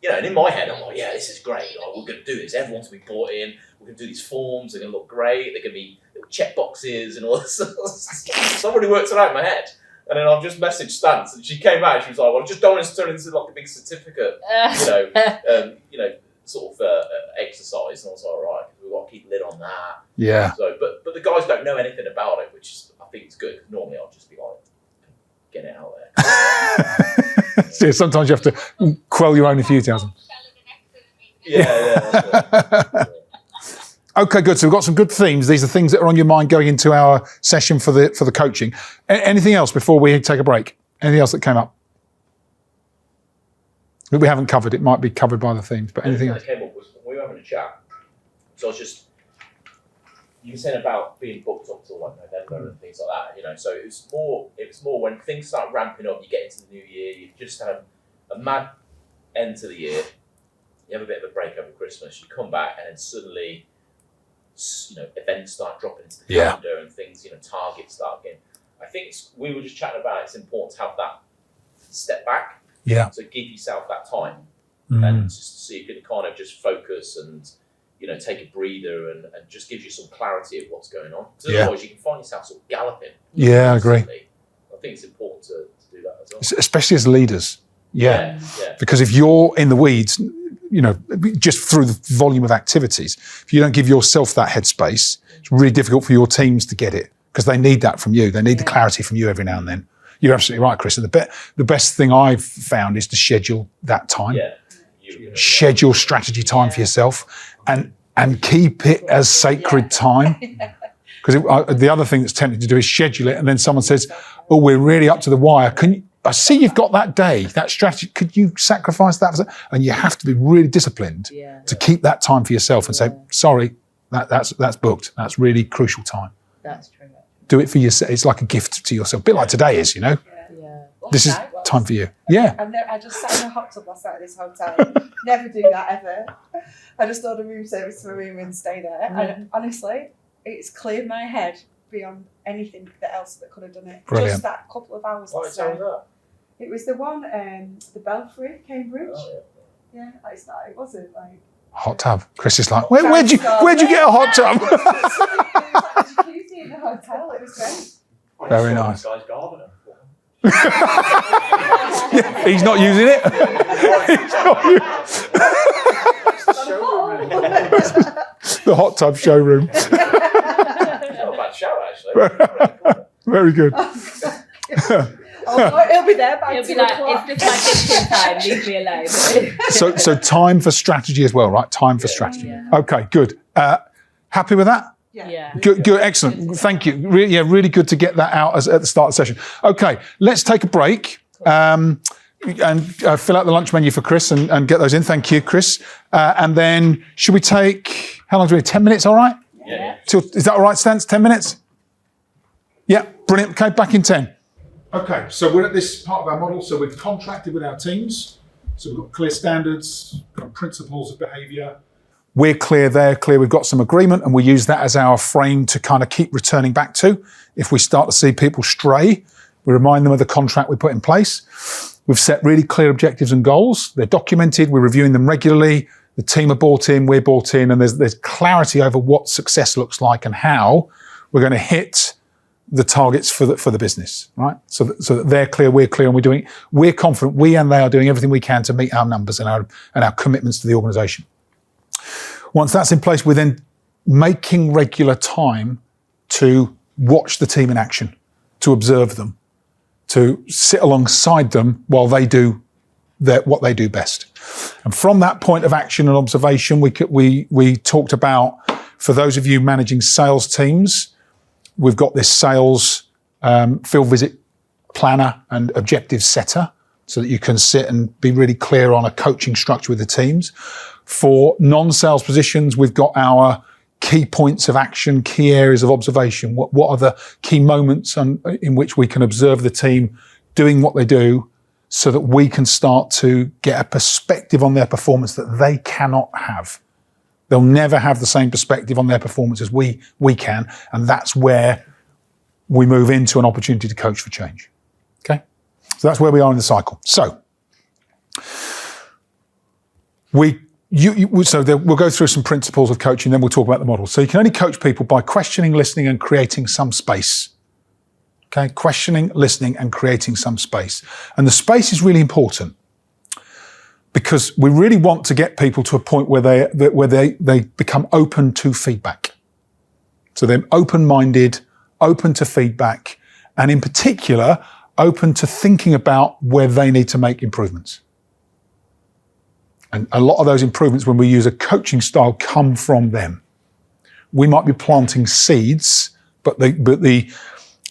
And in my head, I'm like, yeah, this is great. Like, we're going to do this. Everyone's going to be bought in. We're going to do these forms. They're going to look great. They're going to be little check boxes and all this. Somebody worked it out in my head. And then I've just messaged Stance, and she came out and she was like, well, I just don't want to turn into like a big certificate, sort of exercise. And I was like, all right, we've got to keep a lid on that. Yeah. So, but the guys don't know anything about it, which is, I think is good. Because normally I'll just be like, get it out there. So sometimes you have to quell your own enthusiasm. Yeah. Okay, good. So we've got some good themes. These are things that are on your mind going into our session for the coaching. Anything else before we take a break? Anything else that came up? That we haven't covered. It might be covered by the themes, but anything else? That came up was when we were having a chat. So I was just, you were saying about being booked up till like November and things like that, you know. So it was more when things start ramping up, you get into the new year, you just had a mad end to the year, you have a bit of a break over Christmas, you come back and then suddenly, you know, events start dropping into the calendar and things, you know, targets start getting. I think we were just chatting about it's important to have that step back. Yeah. So give yourself that time and just so you can kind of just focus and, you know, take a breather and just gives you some clarity of what's going on. Because otherwise you can find yourself sort of galloping. Yeah, I agree. I think it's important to do that as well. Especially as leaders. Yeah. Because if you're in the weeds, you know, just through the volume of activities, if you don't give yourself that headspace, it's really difficult for your teams to get it because they need that from you. They need the clarity from you every now and then. You're absolutely right, Chris. And the best thing I've found is to schedule that time. Yeah. Schedule strategy time for yourself and keep it as sacred time. Because the other thing that's tempting to do is schedule it and then someone says, oh, we're really up to the wire. I see you've got that day, that strategy. Could you sacrifice that? And you have to be really disciplined to keep that time for yourself and say, sorry, that's booked. That's really crucial time. That's true. Do it for yourself. It's like a gift to yourself. A bit like today is, you know. This is time for you. Yeah. And I just sat in a hot tub last night at this hotel. Never do that ever. I just ordered room service to my room and stay there. And honestly, it's cleared my head beyond anything else that could have done it. Brilliant. Just that couple of hours. What hotel was that? It was the one, the Belfry, Cambridge. Oh, yeah, it's not. It wasn't like hot tub. Chris is like, where'd you get a hot tub? It was a jacuzzi in the hotel. It was great. Very nice. Guy's gardener. Yeah, he's not using it. He's not the hot tub showroom. Not a bad shout, actually. Very good. It'll be there by It'll be 2 like, o'clock. it's just my kitchen time, leave me alone. So time for strategy as well, right? Time for strategy. Yeah. Okay, good. Happy with that? Yeah. Good, excellent. Thank you. Really good to get that out at the start of the session. Okay, let's take a break and fill out the lunch menu for Chris and get those in. Thank you, Chris. And then should we take, how long do we need? 10 minutes, all right? Yeah. Is that all right, Stance? 10 minutes? Yeah, brilliant. Okay, back in 10. Okay, so we're at this part of our model. So we've contracted with our teams. So we've got clear standards, got principles of behaviour. We're clear, they're clear, we've got some agreement, and we use that as our frame to kind of keep returning back to. If we start to see people stray, we remind them of the contract we put in place. We've set really clear objectives and goals. They're documented, we're reviewing them regularly. The team are bought in, we're bought in, and there's clarity over what success looks like and how we're going to hit the targets for the business, right? So that they're clear, we're clear, and we're confident, we and they are doing everything we can to meet our numbers and our commitments to the organisation. Once that's in place, we're then making regular time to watch the team in action, to observe them, to sit alongside them while they do what they do best. And from that point of action and observation, we talked about, for those of you managing sales teams, we've got this sales field visit planner and objective setter so that you can sit and be really clear on a coaching structure with the teams. For non-sales positions, we've got our key points of action, key areas of observation. What are the key moments in which we can observe the team doing what they do so that we can start to get a perspective on their performance that they cannot have. They'll never have the same perspective on their performance as we can, and that's where we move into an opportunity to coach for change. Okay? So that's where we are in the cycle. So we'll go through some principles of coaching, then we'll talk about the model. So you can only coach people by questioning, listening, and creating some space. Okay? Questioning, listening, and creating some space. And the space is really important because we really want to get people to a point where they become open to feedback. So they're open-minded, open to feedback, and in particular, open to thinking about where they need to make improvements. And a lot of those improvements, when we use a coaching style, come from them. We might be planting seeds, but the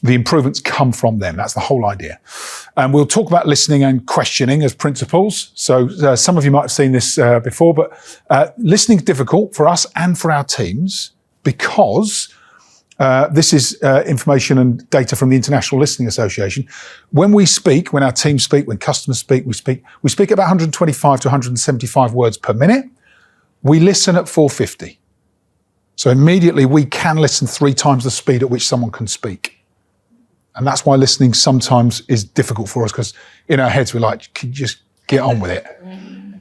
improvements come from them. That's the whole idea. And we'll talk about listening and questioning as principles. So some of you might have seen this before, but listening is difficult for us and for our teams because this is information and data from the International Listening Association. When we speak, when our teams speak, when customers speak, we speak about 125 to 175 words per minute. We listen at 450. So immediately we can listen 3 times the speed at which someone can speak. And that's why listening sometimes is difficult for us, because in our heads we're like, can you just get on with it?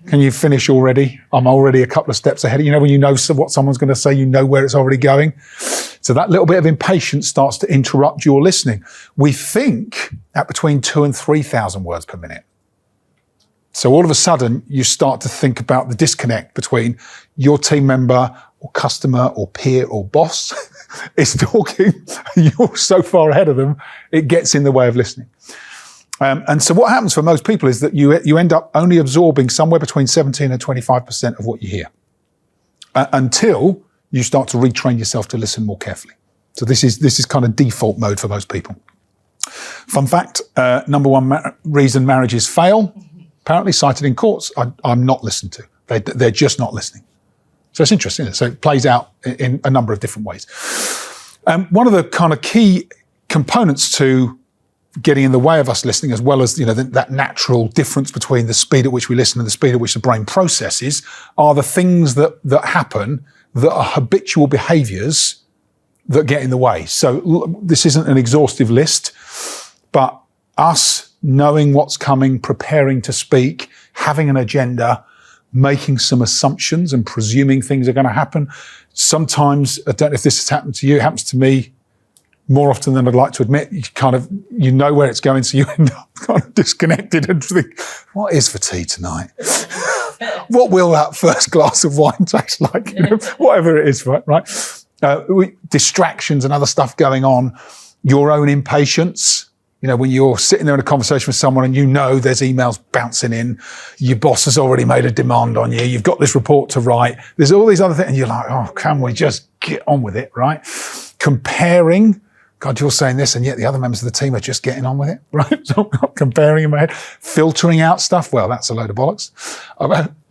Can you finish already? I'm already a couple of steps ahead. You know, when you know what someone's going to say, you know where it's already going. So that little bit of impatience starts to interrupt your listening. We think at between 2,000 and 3,000 words per minute. So all of a sudden you start to think about the disconnect between your team member or customer or peer or boss is talking, and you're so far ahead of them, it gets in the way of listening. And so what happens for most people is that you end up only absorbing somewhere between 17 and 25% of what you hear until you start to retrain yourself to listen more carefully. So this is kind of default mode for most people. Fun fact, number one reason marriages fail, apparently cited in courts, I'm not listened to. They're just not listening. So it's interesting, isn't it? So it plays out in a number of different ways. One of the kind of key components to getting in the way of us listening, as well as that natural difference between the speed at which we listen and the speed at which the brain processes, are the things that happen that are habitual behaviours that get in the way. So this isn't an exhaustive list, but us knowing what's coming, preparing to speak, having an agenda, making some assumptions and presuming things are going to happen. Sometimes, I don't know if this has happened to you, it happens to me more often than I'd like to admit. You know where it's going, so you end up kind of disconnected and think, what is for tea tonight? What will that first glass of wine taste like? Whatever it is, right? Distractions and other stuff going on, your own impatience. When you're sitting there in a conversation with someone and there's emails bouncing in, your boss has already made a demand on you, you've got this report to write, there's all these other things, and you're like, oh, can we just get on with it, right? Comparing, God, you're saying this, and yet the other members of the team are just getting on with it, right? So I'm not comparing in my head. Filtering out stuff, well, that's a load of bollocks.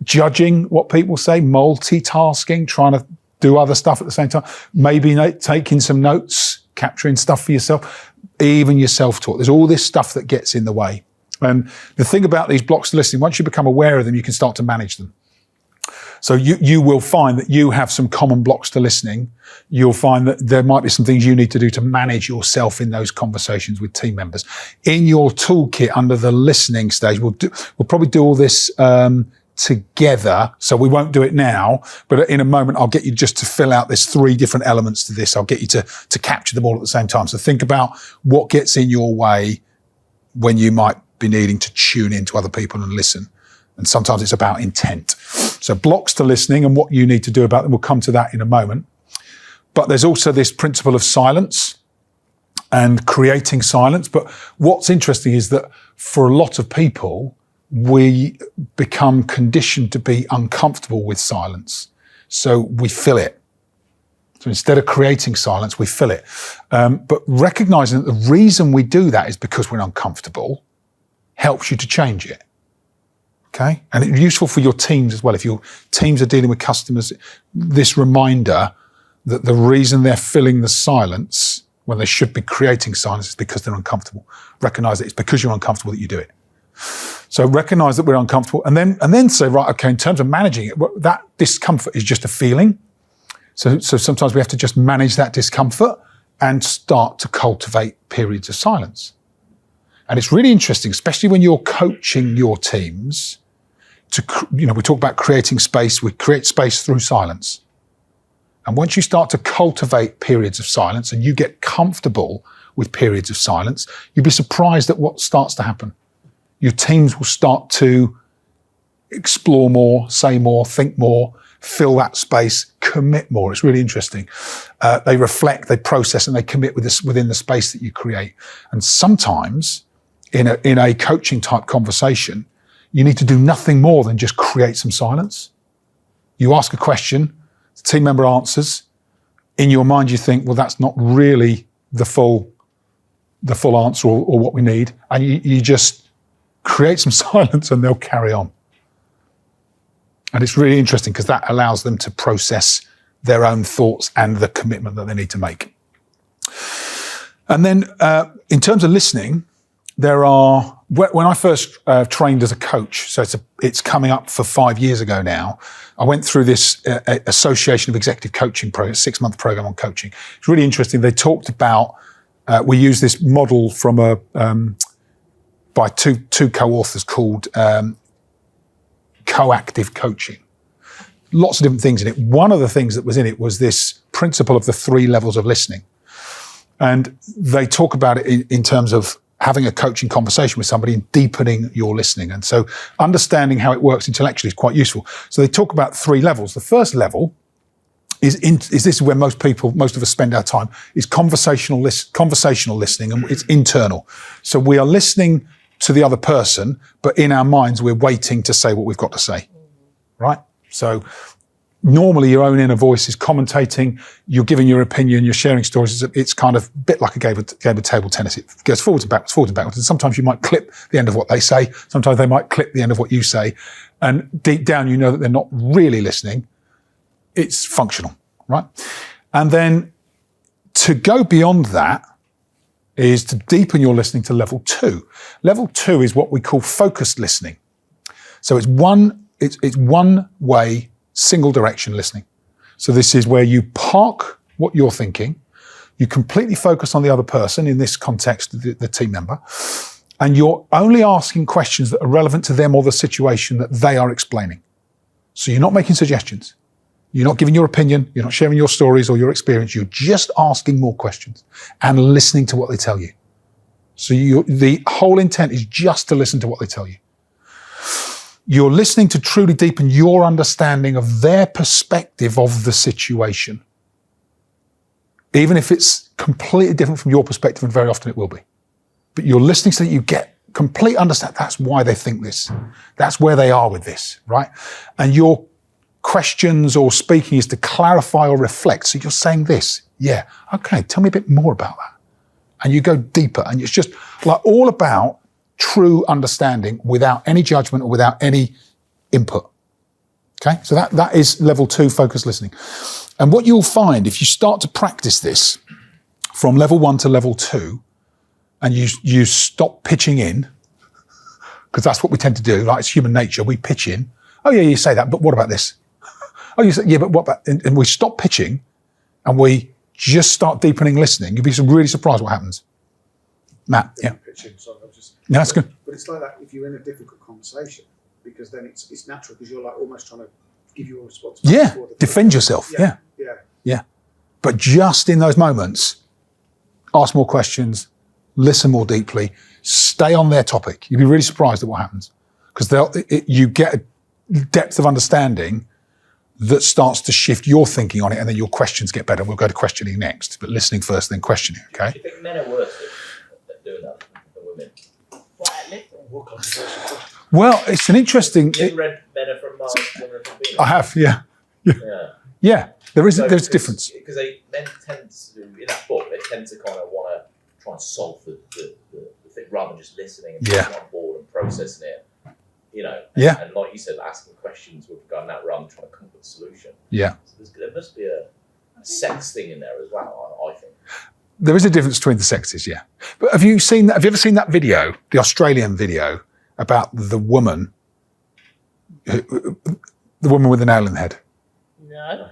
Judging what people say, multitasking, trying to do other stuff at the same time, maybe taking some notes, capturing stuff for yourself, even your self-talk. There's all this stuff that gets in the way. And the thing about these blocks to listening, once you become aware of them, you can start to manage them. So you will find that you have some common blocks to listening. You'll find that there might be some things you need to do to manage yourself in those conversations with team members. In your toolkit under the listening stage, we'll probably do all this together, so we won't do it now, but in a moment I'll get you just to fill out this 3 different elements to this. I'll get you to capture them all at the same time. So think about what gets in your way when you might be needing to tune into other people and listen. And sometimes it's about intent. So blocks to listening and what you need to do about them. We'll come to that in a moment. But there's also this principle of silence and creating silence. But what's interesting is that for a lot of people, we become conditioned to be uncomfortable with silence. So we fill it. So instead of creating silence, we fill it. But recognizing that the reason we do that is because we're uncomfortable helps you to change it. Okay? And it's useful for your teams as well. If your teams are dealing with customers, this reminder that the reason they're filling the silence when they should be creating silence is because they're uncomfortable. Recognize that it's because you're uncomfortable that you do it. So recognize that we're uncomfortable and then say, right, okay, in terms of managing it, that discomfort is just a feeling. So sometimes we have to just manage that discomfort and start to cultivate periods of silence. And it's really interesting, especially when you're coaching your teams we talk about creating space. We create space through silence. And once you start to cultivate periods of silence and you get comfortable with periods of silence, you'll be surprised at what starts to happen. Your teams will start to explore more, say more, think more, fill that space, commit more. It's really interesting. They reflect, they process, and they commit within the space that you create. And sometimes in a coaching type conversation, you need to do nothing more than just create some silence. You ask a question, the team member answers, in your mind you think, well, that's not really the full answer or what we need, and you just create some silence and they'll carry on. And it's really interesting because that allows them to process their own thoughts and the commitment that they need to make. And then in terms of listening, there are, when I first trained as a coach, so it's coming up for 5 years ago now, I went through this Association of Executive Coaching program, 6-month program on coaching. It's really interesting. They talked about, we use this model from by two co-authors called coactive coaching. Lots of different things in it. One of the things that was in it was this principle of the 3 levels of listening. And they talk about it in terms of having a coaching conversation with somebody and deepening your listening. And so understanding how it works intellectually is quite useful. So they talk about 3 levels. The first level is this is where most of us spend our time, is conversational listening, and it's internal. So we are listening to the other person, but in our minds, we're waiting to say what we've got to say, right? So normally your own inner voice is commentating, you're giving your opinion, you're sharing stories. It's kind of a bit like a game of table tennis. It goes forwards and backwards. And sometimes you might clip the end of what they say. Sometimes they might clip the end of what you say. And deep down, you know that they're not really listening. It's functional, right? And then to go beyond that is to deepen your listening to level 2. Level 2 is what we call focused listening. So it's one way, single direction listening. So this is where you park what you're thinking, you completely focus on the other person, in this context, the team member, and you're only asking questions that are relevant to them or the situation that they are explaining. So you're not making suggestions. You're not giving your opinion. You're not sharing your stories or your experience. You're just asking more questions and listening to what they tell you. So the whole intent is just to listen to what they tell you. You're listening to truly deepen your understanding of their perspective of the situation. Even if it's completely different from your perspective, and very often it will be. But you're listening so that you get complete understanding. That's why they think this. That's where they are with this, right? And your questions or speaking is to clarify or reflect. So you're saying this. Yeah. Okay. Tell me a bit more about that. And you go deeper. And it's just like all about true understanding without any judgment or without any input. Okay. So that is level 2 focused listening. And what you'll find if you start to practice this from level 1 to level 2, and you stop pitching in, because that's what we tend to do. Like, it's human nature. We pitch in. Oh yeah, you say that, but what about this? Oh, you say, yeah, but what about, and we stop pitching and we just start deepening listening. You'll be really surprised what happens. Matt, yeah. Pitching, sorry, I was just, No, that's good. But it's like that if you're in a difficult conversation, because then it's natural, because you're like almost trying to give your response. Yeah, defend yourself. Yeah. But just in those moments, ask more questions, listen more deeply, stay on their topic. You'll be really surprised at what happens, because you get a depth of understanding that starts to shift your thinking on it, and then your questions get better. We'll go to questioning next, but listening first, then questioning, okay? Do you think men are worse at doing that than women? What conversation? Well, it's an interesting... You've read Men Are From Mars, Women Are From Venus. I have, yeah. Yeah, there's a difference. Because men tend to, in that book, they tend to kind of want to try and solve the thing rather than just listening and being on board and processing it. You know, and like you said, asking questions with going that rather than trying to come up with a solution. Yeah. So there must be a sex thing in there as well, I think. There is a difference between the sexes, yeah. But have you ever seen that video, the Australian video, about the woman with the nail in the head? No.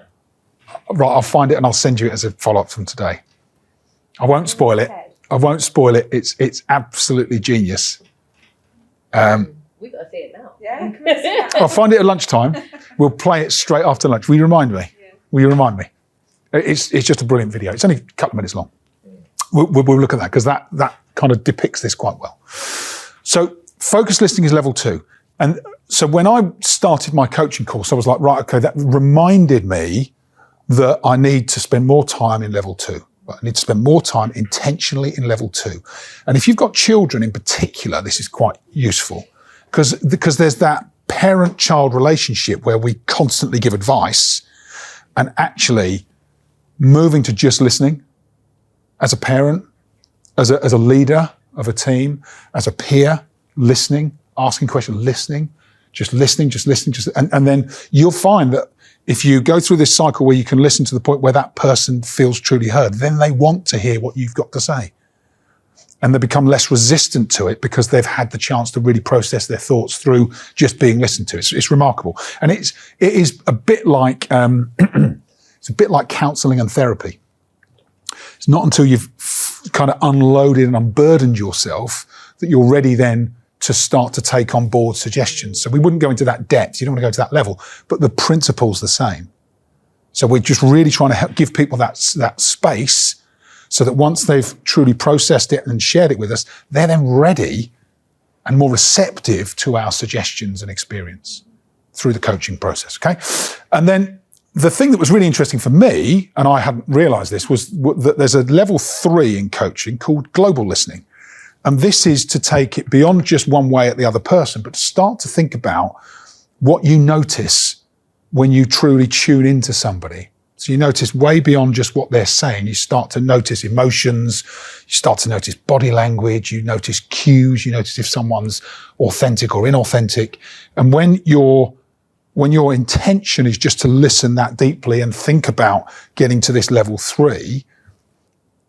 Right, I'll find it and I'll send you it as a follow-up from today. I won't spoil it. It's absolutely genius. We got to see it now. Yeah, can we see that? I'll find it at lunchtime. We'll play it straight after lunch. Will you remind me? Yeah. Will you remind me? It's just a brilliant video. It's only a couple of minutes long. We'll look at that, because that kind of depicts this quite well. So focused listening is level 2. And so when I started my coaching course, I was like, right, okay, that reminded me that I need to spend more time in level 2. I need to spend more time intentionally in level 2. And if you've got children in particular, this is quite useful, because there's that parent-child relationship where we constantly give advice, and actually moving to just listening as a parent, as a leader of a team, as a peer, listening, asking questions, listening, and then you'll find that if you go through this cycle where you can listen to the point where that person feels truly heard, then they want to hear what you've got to say. And they become less resistant to it because they've had the chance to really process their thoughts through just being listened to. It's remarkable. And it is a bit like, it's a bit like counselling and therapy. It's not until you've kind of unloaded and unburdened yourself that you're ready then to start to take on board suggestions. So we wouldn't go into that depth. You don't want to go to that level, but the principle's the same. So we're just really trying to help give people that space so that once they've truly processed it and shared it with us, they're then ready and more receptive to our suggestions and experience through the coaching process, okay? And then the thing that was really interesting for me, and I hadn't realised this, was that there's a level 3 in coaching called global listening. And this is to take it beyond just one way at the other person, but to start to think about what you notice when you truly tune into somebody. So you notice way beyond just what they're saying. You start to notice emotions, you start to notice body language, you notice cues, you notice if someone's authentic or inauthentic. And when your intention is just to listen that deeply and think about getting to this level 3,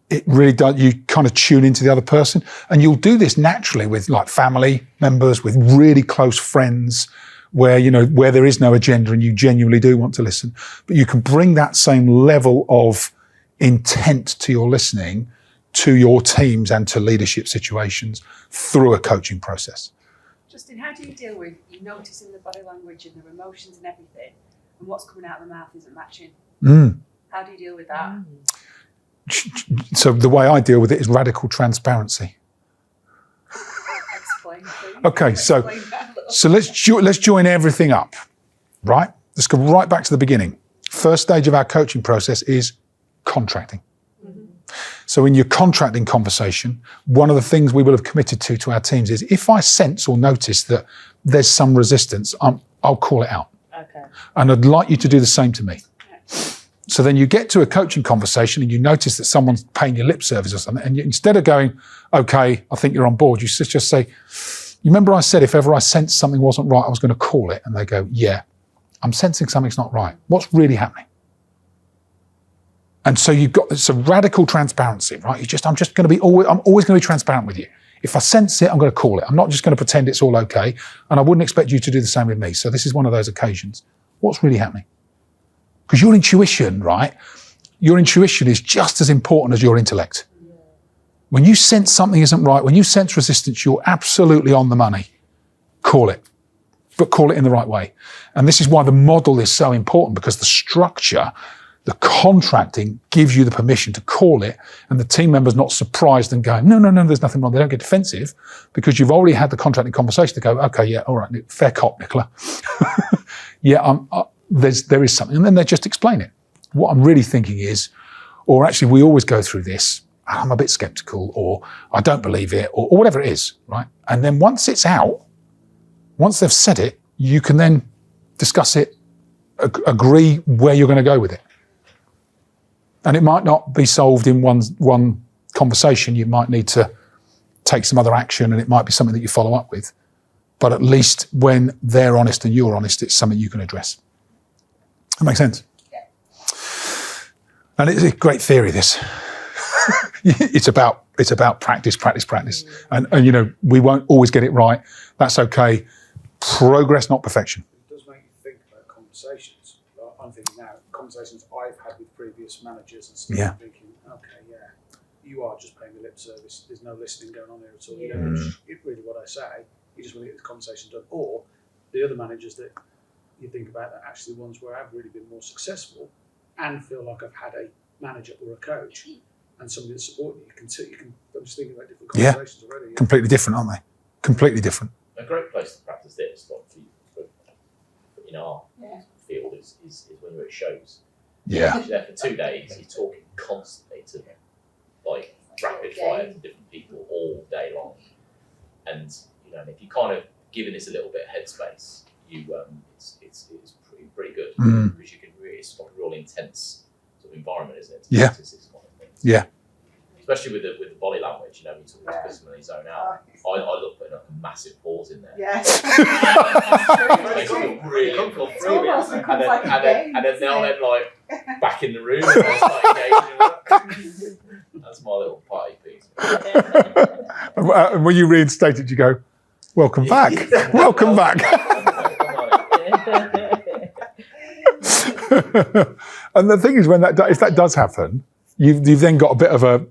it really does, you kind of tune into the other person. And you'll do this naturally with like family members, with really close friends, where there is no agenda and you genuinely do want to listen. But you can bring that same level of intent to your listening to your teams and to leadership situations through a coaching process. Justin, how do you deal with you noticing the body language and their emotions and everything, and what's coming out of the mouth isn't matching? How do you deal with that? So the way I deal with it is radical transparency. Explain, please. Okay, so let's join everything up, right? Let's go right back to the beginning. First stage of our coaching process is contracting. So in your contracting conversation, one of the things we will have committed to our teams is if I sense or notice that there's some resistance, I'll call it out. Okay. And I'd like you to do the same to me. So then you get to a coaching conversation and you notice that someone's paying you lip service or something, and instead of going, okay, I think you're on board, you just say, you remember I said if ever I sensed something wasn't right, I was going to call it? And they go, yeah, I'm sensing something's not right. What's really happening? And so you've got this radical transparency, right? I'm always going to be transparent with you. If I sense it, I'm going to call it. I'm not just going to pretend it's all okay. And I wouldn't expect you to do the same with me. So this is one of those occasions. What's really happening? Because your intuition, right? Your intuition is just as important as your intellect. When you sense something isn't right, when you sense resistance, you're absolutely on the money. Call it, but call it in the right way. And this is why the model is so important, because the structure, the contracting gives you the permission to call it, and the team member's not surprised and going, no, there's nothing wrong. They don't get defensive because you've already had the contracting conversation to go, okay, yeah, all right, fair cop, Nicola. Yeah, there is something. And then they just explain it. What I'm really thinking is, or actually we always go through this, I'm a bit skeptical, or I don't believe it, or whatever it is, right? And then once it's out, once they've said it, you can then discuss it, agree where you're going to go with it. And it might not be solved in one conversation. You might need to take some other action, and it might be something that you follow up with. But at least when they're honest and you're honest, it's something you can address. That makes sense? Yeah. And it's a great theory, this. It's about practice. And we won't always get it right. That's okay. Progress, not perfection. It does make you think about conversations. I'm thinking now, conversations I've had with previous managers and stuff. Yeah. I'm thinking, okay, yeah, you are just paying the lip service. There's no listening going on here at all. Yeah. You don't know really what I say. You just want to get the conversation done. Or the other managers that you think about that actually the ones where I've really been more successful and feel like I've had a manager or a coach and somebody that's supporting you. I'm just thinking about different conversations already. Yeah. Completely different, aren't they? Completely different. A great place to practice this, in our field, is when you're at shows. Yeah. You're there for 2 days, you're talking constantly to like rapid fire to different people all day long. And if you kind of giving this a little bit of headspace, it's pretty good because you can really, it's like a real intense sort of environment, isn't it? Yeah. This kind of thing. Yeah. Especially with the body language, you know, when you talk to customer and they zone out. I love putting like a massive pause in there. Yes. It makes me feel really comfortable. And then now I'm like back in the room and I start engaging. That's my little party piece. And when you reinstated, you go, welcome back. Welcome back. And the thing is, if that does happen, you've then got a bit of a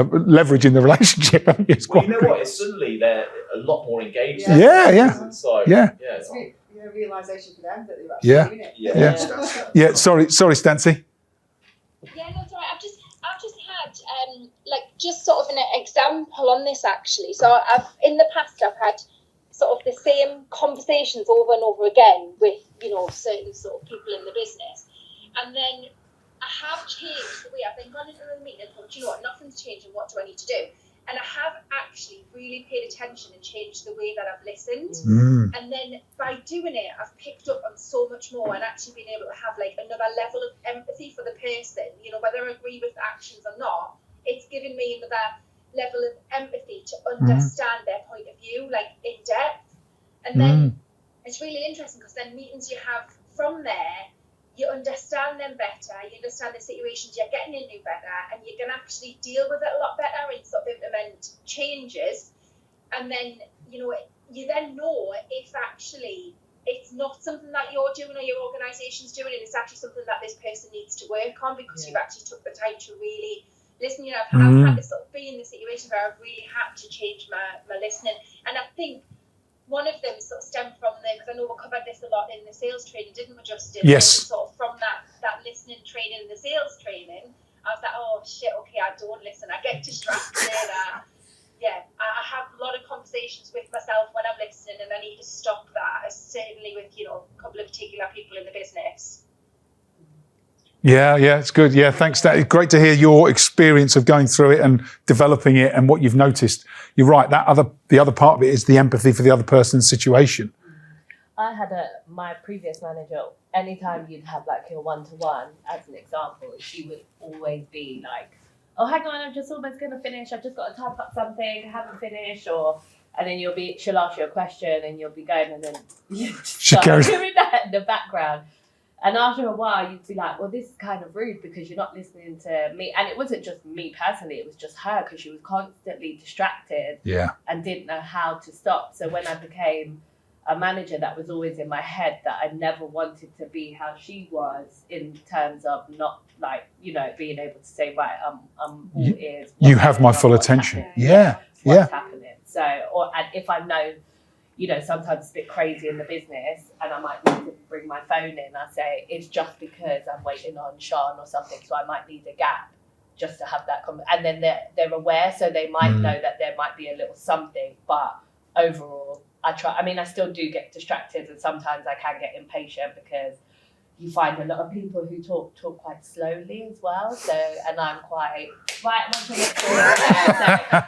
leverage in the relationship. It's well, you know what? It's suddenly they're a lot more engaged. Yeah. So, It's a realisation for them that they're actually doing it. Yeah. Sorry, Stancy. Yeah, no, it's all right. I've just had just sort of an example on this actually. So in the past I've had sort of the same conversations over and over again with certain sort of people in the business, and then I have changed the way I've been gone into a meeting and thought, you know what, nothing's changing, what do I need to do? And I have actually really paid attention and changed the way that I've listened. And then by doing it, I've picked up on so much more and actually been able to have like another level of empathy for the person, whether I agree with the actions or not. It's given me another level of empathy to understand their point of view, like in depth. And then it's really interesting because then meetings you have from there, you understand them better, you understand the situations you're getting into better, and you can actually deal with it a lot better and sort of implement changes. And then, you then know if actually it's not something that you're doing or your organisation's doing, and it's actually something that this person needs to work on because you've actually took the time to really listen. I've had to sort of be in the situation where I've really had to change my listening. And I think one of them sort of stemmed from because I know we covered this a lot in the sales training, didn't we, Justin? Yes. Sort of from that listening training and the sales training, I was like, oh shit, okay, I don't listen. I get distracted. I have a lot of conversations with myself when I'm listening, and I need to stop that. Certainly with a couple of particular people in the business. Yeah, it's good. Yeah, thanks. It's great to hear your experience of going through it and developing it and what you've noticed. You're right. The other part of it is the empathy for the other person's situation. I had my previous manager. Anytime you'd have like your one-to-one, as an example, she would always be like, "Oh, hang on, I'm just almost going to finish. I've just got to type up something. I haven't finished." And then she'll ask you a question, and you'll be going, and then you just start doing that in the background. And after a while, you'd be like, well, this is kind of rude because you're not listening to me. And it wasn't just me personally, it was just her because she was constantly distracted and didn't know how to stop. So when I became a manager, that was always in my head that I never wanted to be how she was in terms of not like, being able to say, right, I'm all ears. You have my full attention. What's happening? So, and if I know, sometimes it's a bit crazy in the business and I might need to bring my phone in. I say, it's just because I'm waiting on Sean or something, so I might need a gap just to have that and then they're aware, so they might know that there might be a little something, but overall, I still do get distracted and sometimes I can get impatient because you find a lot of people who talk quite slowly as well. So, and I'm quite, right, I'm on to so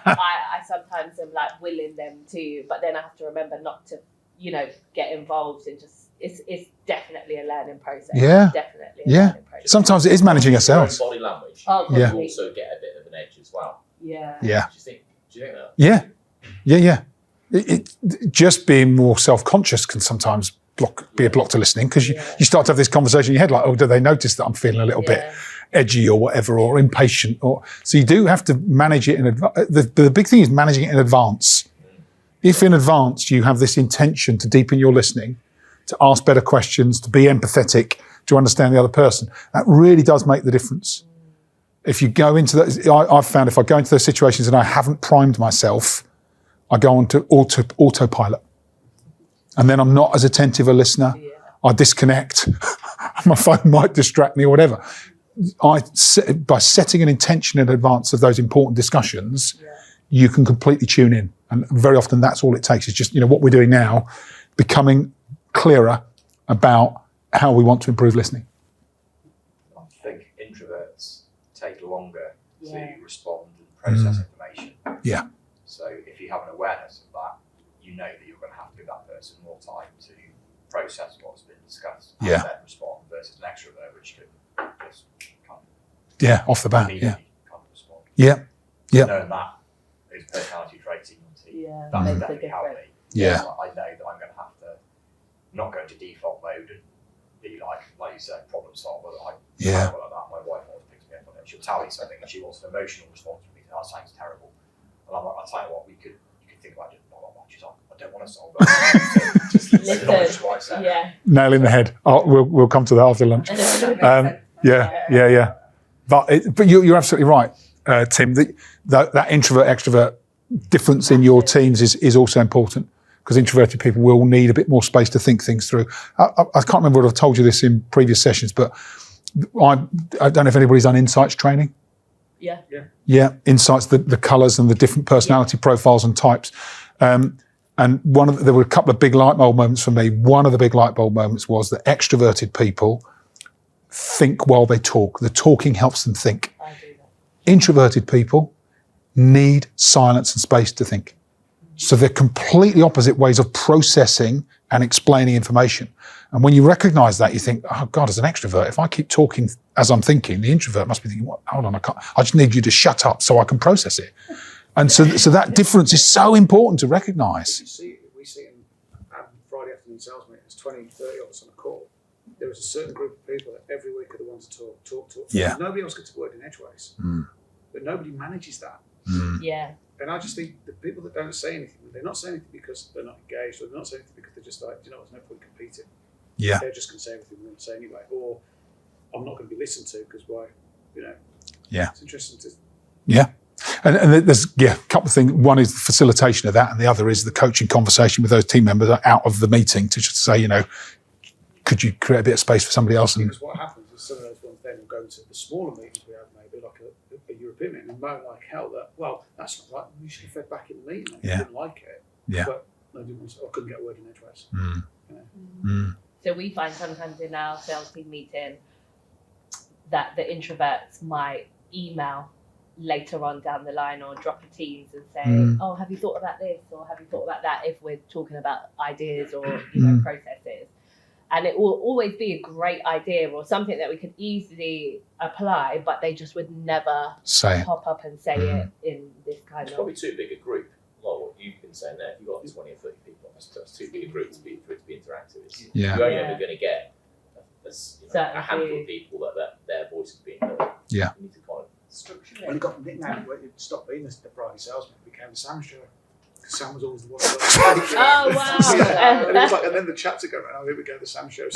I sometimes am like willing them to, but then I have to remember not to, get involved in just, it's definitely a learning process. Yeah. Definitely a learning process. Sometimes it is managing ourselves. Body language. Oh, you also get a bit of an edge as well. Yeah. Do you think that? Yeah. It just being more self-conscious can sometimes be a block to listening because you start to have this conversation in your head like, oh, do they notice that I'm feeling a little bit edgy or whatever, or impatient? So you do have to manage it in advance. The big thing is managing it in advance. If in advance you have this intention to deepen your listening, to ask better questions, to be empathetic, to understand the other person, that really does make the difference. If you go into that, I've found if I go into those situations and I haven't primed myself, I go on to autopilot. And then I'm not as attentive a listener. I disconnect. My phone might distract me or whatever. By setting an intention in advance of those important discussions, you can completely tune in. And very often that's all it takes is just, what we're doing now, becoming clearer about how we want to improve listening. I think introverts take longer to respond and process information. Yeah. So if you have an awareness of that, you know that you're going to have to give that person more time to process what's been discussed and then respond versus an extrovert which can just Yeah, off the bat. immediately Yeah. kind of respond. Yeah. Yeah. Knowing that those personality traits in your team, Yeah, that's makes a definitely helped difference. me. Yeah. So I know that I'm going to have to not go into default mode and be like you said, problem solver. Yeah. Like that. My wife always picks me up on it. She'll tell me something and she wants an emotional response from me. That sounds terrible. And I'm like, I'll tell you what, you could think about it. Blah, blah, blah. She's like, I don't want to solve that. just Listen. what I said. Yeah. Nail in the head. We'll come to that after lunch. Yeah. But you're absolutely right, Tim. That introvert extrovert difference in your teams is also important, because introverted people will need a bit more space to think things through. I can't remember what I've told you this in previous sessions, but I don't know if anybody's done insights training. Yeah, insights, the colours and the different personality profiles and types. And there were a couple of big light bulb moments for me. One of the big light bulb moments was that extroverted people think while they talk. The talking helps them think. I do that. Introverted people need silence and space to think. So they're completely opposite ways of processing and explaining information. And when you recognise that, you think, oh God, as an extrovert, if I keep talking as I'm thinking, the introvert must be thinking, what? Hold on, I just need you to shut up so I can process it. And so that difference is so important to recognise. We see it in Friday afternoon sales meeting. There's 20, 30 of us on a call. There is a certain group of people that every week are the ones to talk. Yeah. Nobody else gets a word in edgeways. But nobody manages that. Yeah. And I just think the people that don't say anything, they're not saying anything because they're not engaged, or they're not saying anything because they're just like, there's no point competing. Yeah. They're just going to say everything they're going to say anyway. Or I'm not going to be listened to because why, Yeah. It's interesting to... Yeah. And there's a couple of things. One is the facilitation of that, and the other is the coaching conversation with those team members out of the meeting to just say, could you create a bit of space for somebody else? Because what happens is some of those ones then will go to the smaller meetings we have, maybe like a European meeting, and moan like hell that, well, that's not right, you should have fed back in the meeting. I didn't like it. Yeah. But I couldn't get a word in edgeways. So we find sometimes in our sales team meeting that the introverts might email later on down the line or drop a Teams and say, oh, have you thought about this or have you thought about that, if we're talking about ideas or processes. And it will always be a great idea or something that we could easily apply, but they just would never pop up and say it in this kind It's of... probably too big a group. Like what you've been saying there, if you've got 20 or 30 people, that's too big a group for it to be interactive. Yeah. You're only ever going to get a handful of people that their voice is being heard. Yeah. You need to kind of structure When it. it got nicknamed, it stopped being the Friday salesman, it became the Sam show. Because Sam was always the one. Oh, wow. And it was like, and then the chats are going, oh, here we go, the Sam show. It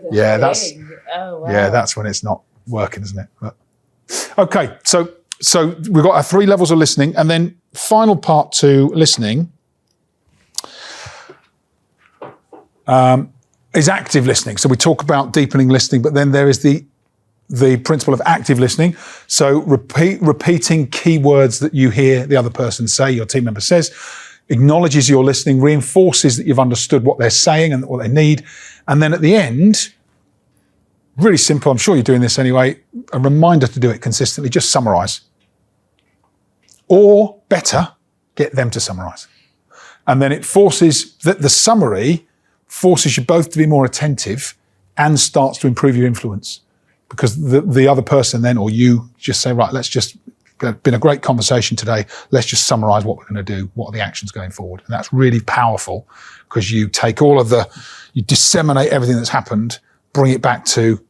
was a that's thing. Oh, wow. Yeah, that's when it's not working, isn't it? But, okay, so we've got our 3 levels of listening, and then final part to listening is active listening. So we talk about deepening listening, but then there is the principle of active listening. So repeating keywords that you hear the other person say, your team member says, acknowledges your listening, reinforces that you've understood what they're saying and what they need. And then at the end, really simple, I'm sure you're doing this anyway, a reminder to do it consistently, just summarise. Or better, get them to summarise. And then it forces, the summary forces you both to be more attentive and starts to improve your influence. Because the other person then, or you, just say, right, been a great conversation today, let's just summarise what we're going to do, what are the actions going forward. And that's really powerful, because you take you disseminate everything that's happened, bring it back to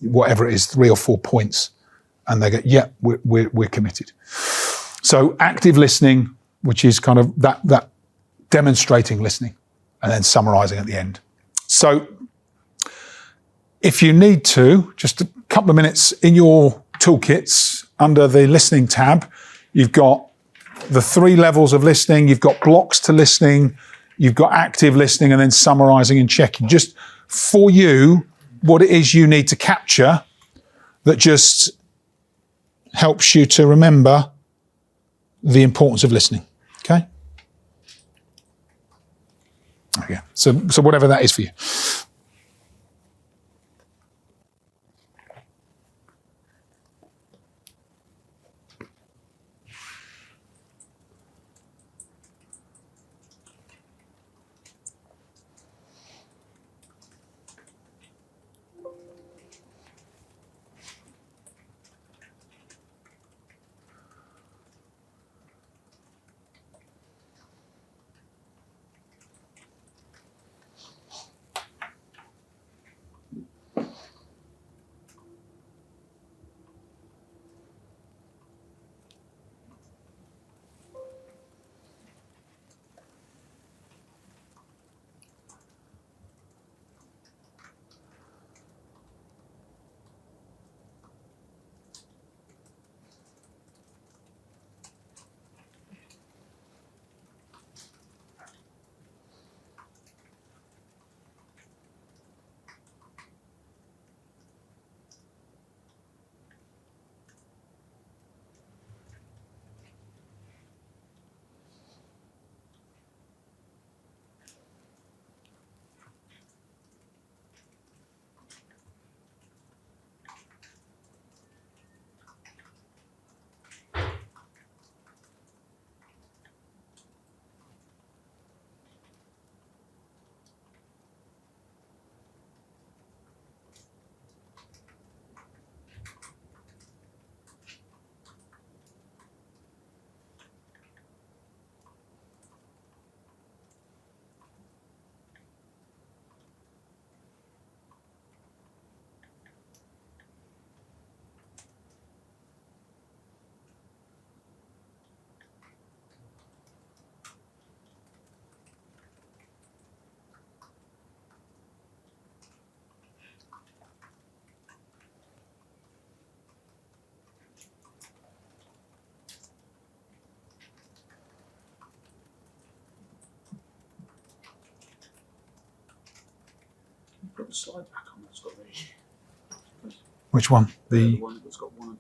whatever it is, 3 or 4 points, and they go, yeah, we're committed. So active listening, which is kind of that demonstrating listening, and then summarising at the end. So if you need to, just a couple of minutes in your toolkits under the listening tab, you've got the 3 levels of listening, you've got blocks to listening, you've got active listening, and then summarising and checking. Just for you, what it is you need to capture that just helps you to remember the importance of listening. Okay? Okay. So whatever that is for you. the slide back on. That's got the Which one? The one that's got one.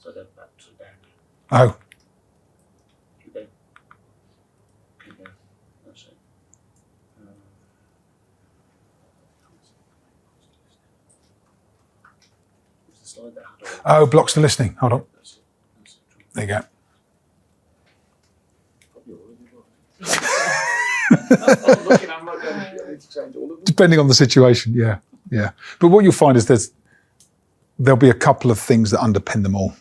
So they're back to down. oh, Keep going. Keep going. That's it. It's the slide that had all. blocks to listening. Hold on. That's it. That's it. There you go. Probably all of you. I'm looking. I'm not going to need to change all of them. Depending on the situation, yeah. But what you'll find is there'll be a couple of things that underpin them all.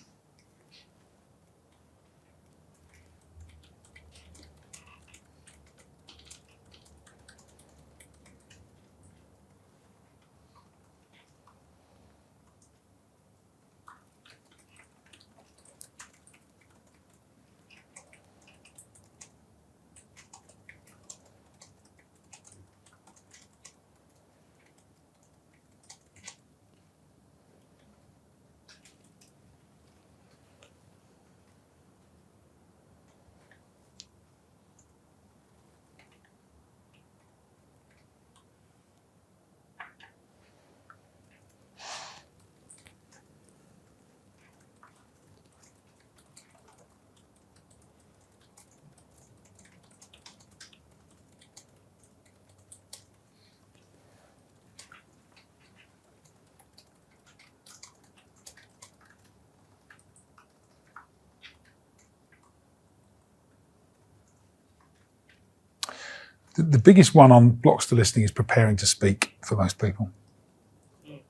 The biggest one on blocks to listening is preparing to speak for most people.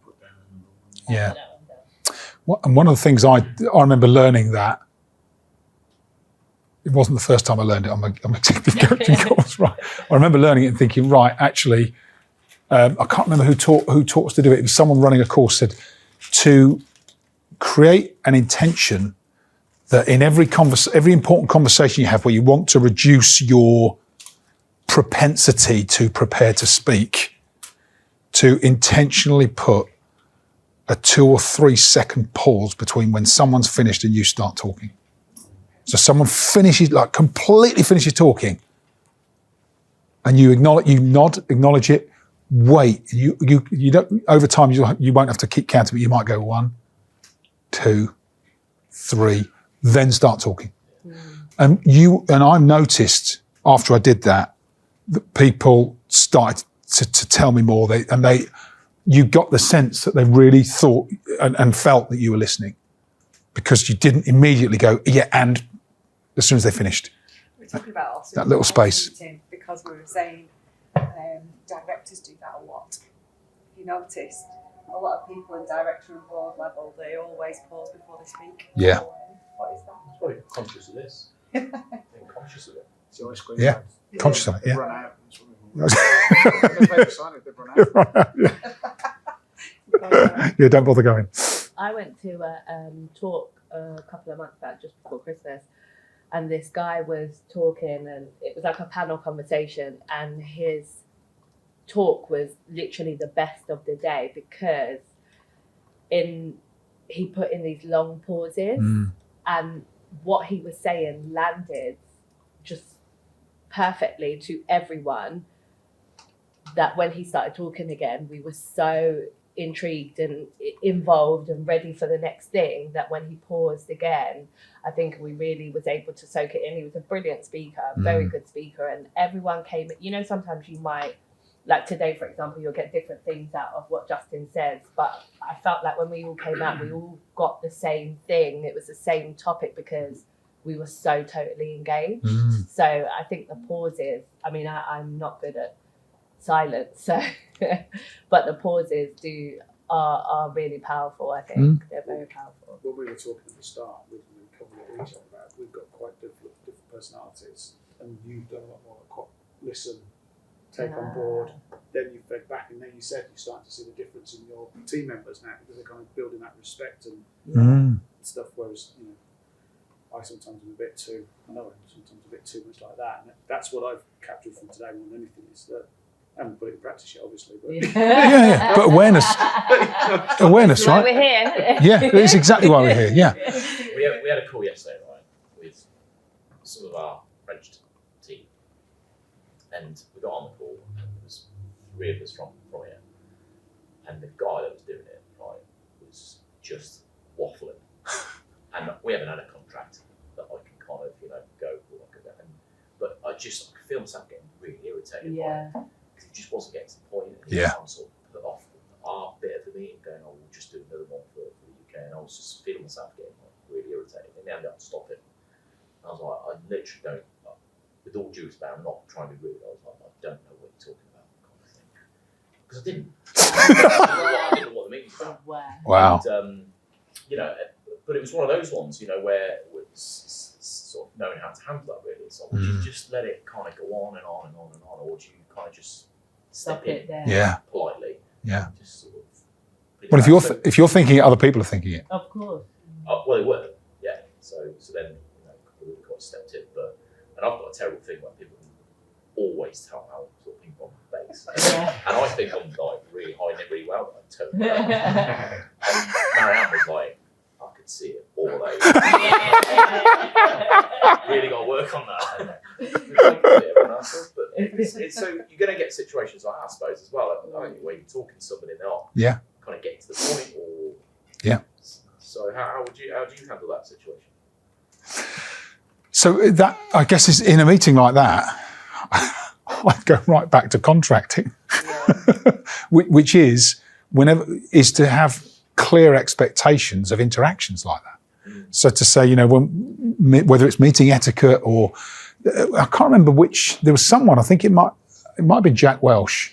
Put down number one. Yeah. And one of the things I remember learning that, it wasn't the first time I learned it on my executive coaching course, right? I remember learning it and thinking, right, actually, I can't remember who taught us to do it. It was someone running a course said to create an intention that in every important conversation you have where you want to reduce your propensity to prepare to speak, to intentionally put a 2 or 3 second pause between when someone's finished and you start talking. So someone finishes, like completely finishes talking, and you acknowledge it, wait. You don't, over time you won't have to keep counting, but you might go 1, 2, 3, then start talking. And I've noticed after I did that people started to tell me more. You got the sense that they really thought and felt that you were listening, because you didn't immediately go, yeah, and as soon as they finished. We're talking about also that little space. Because we were saying directors do that a lot. If you noticed, a lot of people in director and board level, they always pause before they speak. Yeah. What is that? I'm probably conscious of this. Being conscious of it. It's the ice cream. Yeah. cones. Conscious of it, They've yeah. run out. That's what they've made a sign if they've run out. Yeah, don't bother going. I went to a talk a couple of months back, just before Christmas, and this guy was talking, and it was like a panel conversation, and his talk was literally the best of the day because he put in these long pauses, and what he was saying landed just perfectly to everyone, that when he started talking again, we were so intrigued and involved and ready for the next thing that when he paused again, I think we really was able to soak it in. He was a brilliant speaker, very good speaker, and everyone came. Sometimes you might, like today, for example, you'll get different things out of what Justin says, but I felt like when we all came out, we all got the same thing. It was the same topic because we were so totally engaged. So I think the pauses, I'm not good at silence, so but the pauses are really powerful. I think they're very powerful. When we were talking at the start, we covered what we talked about. We've got quite different personalities, and you've done a lot more listen, take on board. Then you fed back, and then you said you're starting to see the difference in your team members now because they're kind of building that respect and stuff. Whereas I sometimes am a bit too, sometimes a bit too much like that. And that's what I've captured from today more than anything is that I haven't put it in practice yet, obviously. But Yeah. But awareness, That's why right? we're here. Yeah, it's exactly why we're here. Yeah. We had a call yesterday, right, with some of our French and the guy that was doing it was just waffling. And we haven't had a contract that I can kind of, go. But I could feel myself getting really irritated by it. Because it just wasn't getting to the point. And he was sort of put off our bit of the meeting, going, we'll just do another one for the UK. And I was just feeling myself getting really irritated. And then I had to stop it. And I was like, I literally don't, with all due respect, I'm not trying to be rude. I was like, I don't know what you're talking about, kind of thing. Because I didn't. I didn't know what the meeting was about. Wow. And, but it was one of those ones, where it was sort of knowing how to handle that really. So would you just let it kind of go on and on and on and on, or would you kind of just step in there politely? Yeah. Just sort of. Well, if you're thinking it, other people are thinking it. Of course. Well, they were. Yeah. So then we quite stepped in, and I've got a terrible thing where people always tell how sort of ping pong base, and I think I'm really hiding it really well, but I totally don't. And Marianne was like, I could see it all over. Really got to work on that. But it's so you're going to get situations like that, I suppose, as well, where you're talking to somebody and they're not kind of getting to the point, or So how do you handle that situation? So that, I guess, is in a meeting like that, I'd go right back to contracting, which is to have clear expectations of interactions like that. So to say, whether it's meeting etiquette or I can't remember there was someone, I think it might have been Jack Welsh,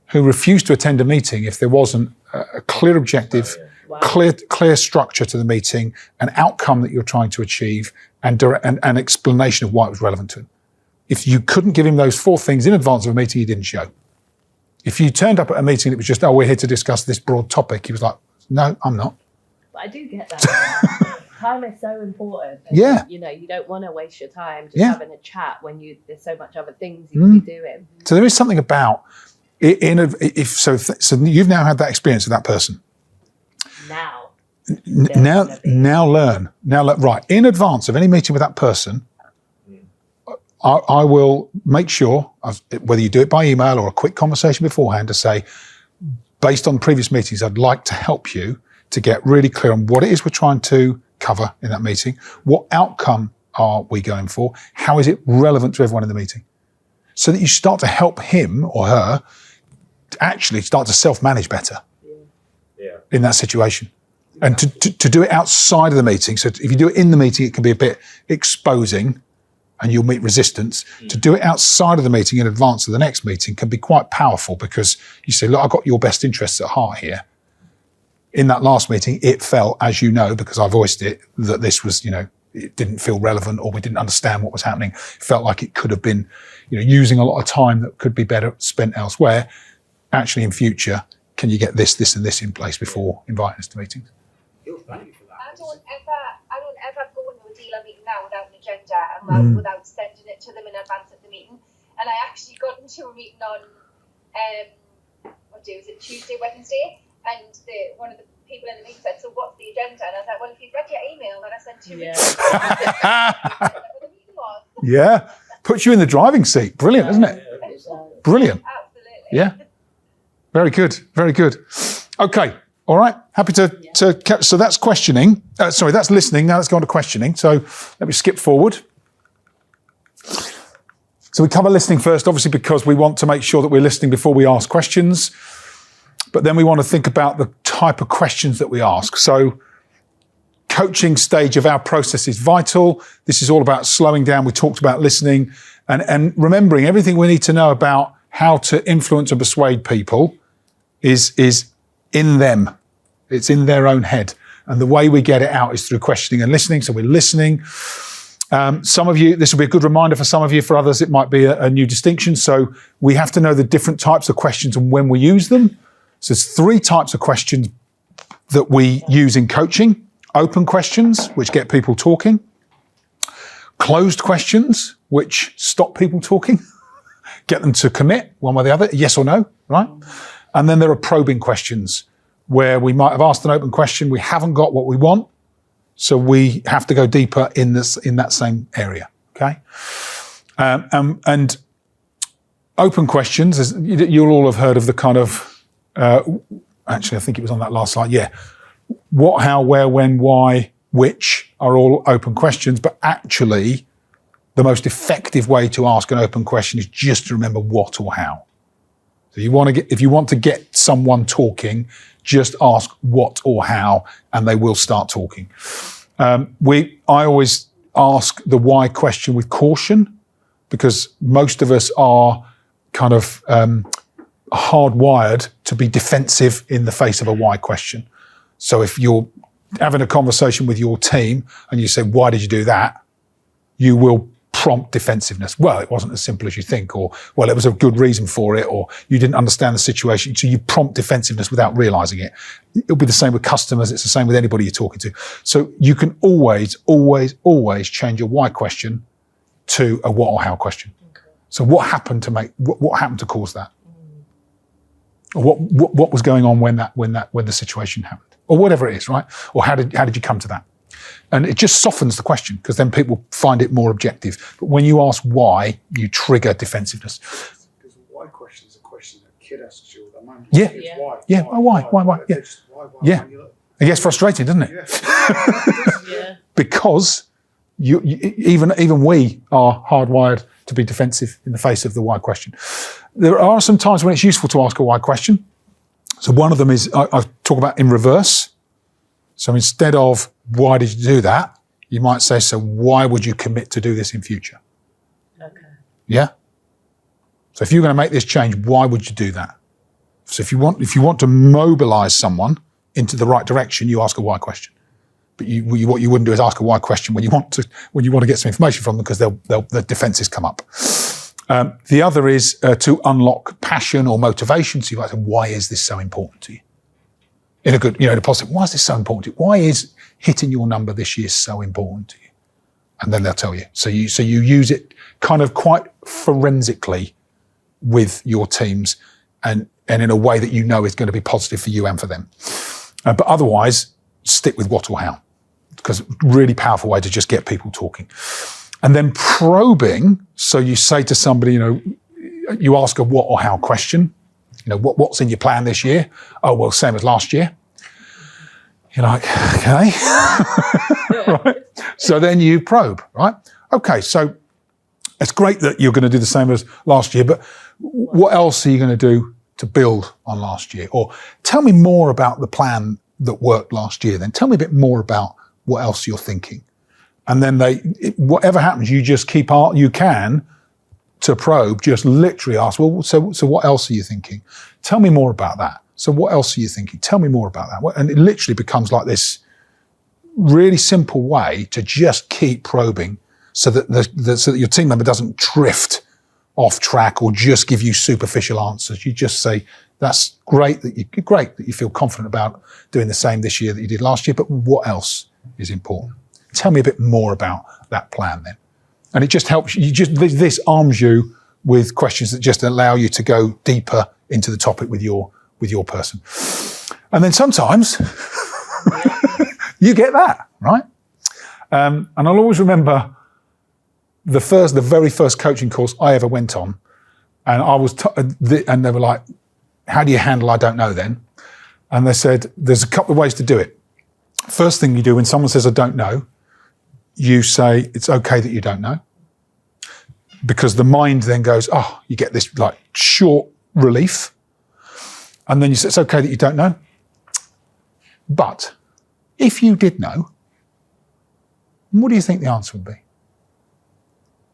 who refused to attend a meeting if there wasn't a clear objective, clear structure to the meeting, an outcome that you're trying to achieve, and an explanation of why it was relevant to him. If you couldn't give him those 4 things in advance of a meeting, he didn't show. If you turned up at a meeting and it was just, we're here to discuss this broad topic, he was like, no, I'm not. But I do get that. Time is so important. And you don't want to waste your time just having a chat when there's so much other things you can be doing. So there is something about so you've now had that experience with that person. Now learn. Right, in advance of any meeting with that person, I will make sure, whether you do it by email or a quick conversation beforehand, to say, based on previous meetings, I'd like to help you to get really clear on what it is we're trying to cover in that meeting. What outcome are we going for? How is it relevant to everyone in the meeting? So that you start to help him or her to actually start to self-manage better in that situation. And to do it outside of the meeting. So if you do it in the meeting, it can be a bit exposing and you'll meet resistance. To do it outside of the meeting in advance of the next meeting can be quite powerful, because you say, look, I've got your best interests at heart here. In that last meeting, it felt, as you know, because I voiced it, that this was, it didn't feel relevant, or we didn't understand what was happening. It felt like it could have been, using a lot of time that could be better spent elsewhere. Actually, in future, can you get this and this in place before inviting us to meetings? I don't ever go into a dealer meeting now without an agenda and without sending it to them in advance of the meeting. And I actually got into a meeting on what day was it? Tuesday, Wednesday, and one of the people in the meeting said, "So what's the agenda?" And I was like, "Well, if you've read your email that I sent to you, the meeting was." Yeah, puts you in the driving seat. Brilliant, isn't it? Brilliant. Absolutely. Yeah. Very good. Very good. Okay. All right. Happy to so that's questioning. Sorry, that's listening. Now let's go on to questioning. So let me skip forward. So we cover listening first, obviously, because we want to make sure that we're listening before we ask questions. But then we want to think about the type of questions that we ask. So coaching stage of our process is vital. This is all about slowing down. We talked about listening and remembering everything we need to know about how to influence and persuade people is in them. It's in their own head. And the way we get it out is through questioning and listening. So we're listening. Some of you, this will be a good reminder for some of you. For others, it might be a new distinction. So we have to know the different types of questions and when we use them. So there's 3 types of questions that we use in coaching. Open questions, which get people talking. Closed questions, which stop people talking. Get them to commit one way or the other, yes or no, right? And then there are probing questions, where we might have asked an open question, we haven't got what we want, so we have to go deeper in that same area, okay? And open questions, you'll all have heard of the kind of actually, I think it was on that last slide. Yeah. What, how, where, when, why, which are all open questions, but actually the most effective way to ask an open question is just to remember what or how. So if you want to get someone talking, just ask what or how, and they will start talking. I always ask the why question with caution, because most of us are kind of hardwired to be defensive in the face of a why question. So if you're having a conversation with your team and you say, why did you do that? You will prompt defensiveness. Well, it wasn't as simple as you think, or, well, it was a good reason for it, or you didn't understand the situation. So you prompt defensiveness without realizing it. It'll be the same with customers. It's the same with anybody you're talking to. So you can always change your why question to a what or how question. Okay. So what happened to cause that? Or what was going on when the situation happened? Or whatever it is, right? Or how did you come to that? And it just softens the question, because then people find it more objective. But when you ask why, you trigger defensiveness. Because the why question is a question that a kid asks you all the time. Yeah. Why? Yeah. Why? Yeah. Yeah. It gets frustrating, doesn't it? Yeah. Because even we are hardwired to be defensive in the face of the why question. There are some times when it's useful to ask a why question. So one of them is, I talk about in reverse. So instead of, why did you do that? You might say, so why would you commit to do this in future? Okay. Yeah? So if you're going to make this change, why would you do that? So if you want to mobilize someone into the right direction, you ask a why question. But what you wouldn't do is ask a why question when you want to get some information from them, because the defenses come up. The other is to unlock passion or motivation. So you might say, why is this so important to you? In a good, in a positive, why is this so important to you? Why is hitting your number this year so important to you? And then they'll tell you. So you use it kind of quite forensically with your teams, and in a way that you know is going to be positive for you and for them. But otherwise, stick with what or how, because really powerful way to just get people talking. And then probing. So you say to somebody, you ask a what or how question. What's in your plan this year? Oh, well, same as last year. You're like, okay. Right. So then you probe, right? Okay, so it's great that you're going to do the same as last year, but what else are you going to do to build on last year? Or tell me more about the plan that worked last year. Then tell me a bit more about what else you're thinking. And then whatever happens, you just keep you can to probe, just literally ask, well, so what else are you thinking? Tell me more about that. So what else are you thinking? Tell me more about that. And it literally becomes like this really simple way to just keep probing, so that your team member doesn't drift off track or just give you superficial answers. You just say, that's great that you feel confident about doing the same this year that you did last year, but what else is important? Tell me a bit more about that plan then. And it just helps this arms you with questions that just allow you to go deeper into the topic with your person. And then sometimes you get that, right? And I'll always remember the very first coaching course I ever went on, and and they were like, how do you handle I don't know then? And they said, there's a couple of ways to do it. First thing you do when someone says I don't know, you say, it's okay that you don't know. Because the mind then goes, oh, you get this like short relief. And then you say, it's okay that you don't know. But if you did know, what do you think the answer would be?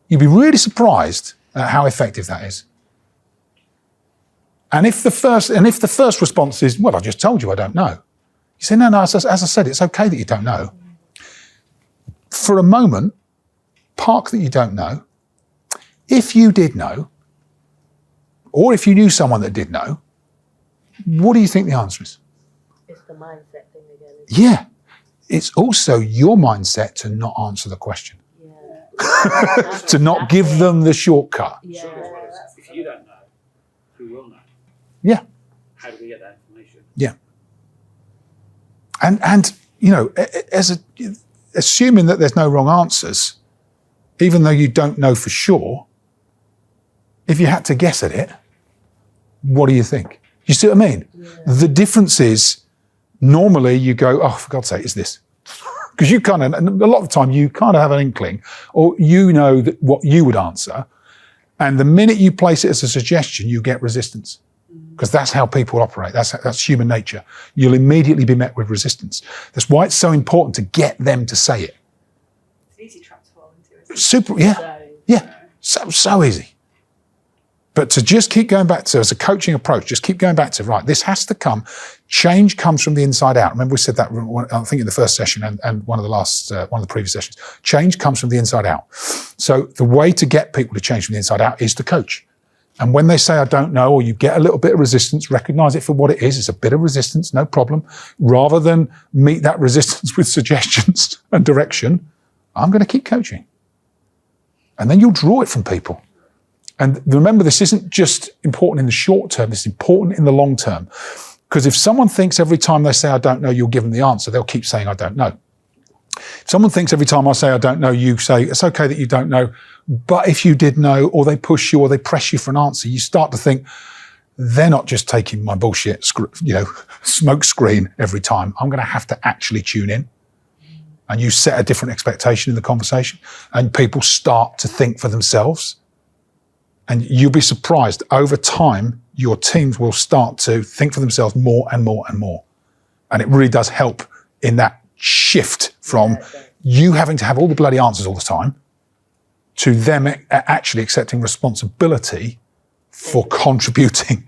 You'd be really surprised at how effective that is. And if the first response is, well, I just told you I don't know. You say, no, as I said, it's okay that you don't know. For a moment, park that you don't know. If you did know, or if you knew someone that did know, what do you think the answer is? It's the mindset thing again. Yeah. It's also your mindset to not answer the question. Yeah. To not give them the shortcut. Yeah. If you don't know, who will know? Yeah. How do we get that information? Yeah. And assuming that there's no wrong answers, even though you don't know for sure, if you had to guess at it, what do you think? You see what I mean? Yeah. The difference is, normally you go, oh, for God's sake, it's this. Because you kind of, a lot of the time, you kind of have an inkling, or you know that what you would answer. And the minute you place it as a suggestion, you get resistance. Because that's how people operate. That's human nature. You'll immediately be met with resistance. That's why it's so important to get them to say it. It's an easy trap to fall into, isn't it? Super, so easy. But to just keep going back to, as a coaching approach, just keep going back to, right, this has to come. Change comes from the inside out. Remember we said that, I think in the first session and one of the previous sessions. Change comes from the inside out. So the way to get people to change from the inside out is to coach. And when they say, I don't know, or you get a little bit of resistance, recognize it for what it is. It's a bit of resistance, no problem. Rather than meet that resistance with suggestions and direction, I'm going to keep coaching. And then you'll draw it from people. And remember, this isn't just important in the short term, it's important in the long term. Because if someone thinks every time they say, I don't know, you'll give them the answer, they'll keep saying, I don't know. If someone thinks every time I say, I don't know, you say, it's okay that you don't know, but if you did know, or they push you, or they press you for an answer, you start to think, they're not just taking my bullshit, smoke screen every time. I'm going to have to actually tune in. And you set a different expectation in the conversation, and people start to think for themselves. And you'll be surprised, over time, your teams will start to think for themselves more and more and more. And it really does help in that shift from you having to have all the bloody answers all the time to them actually accepting responsibility for contributing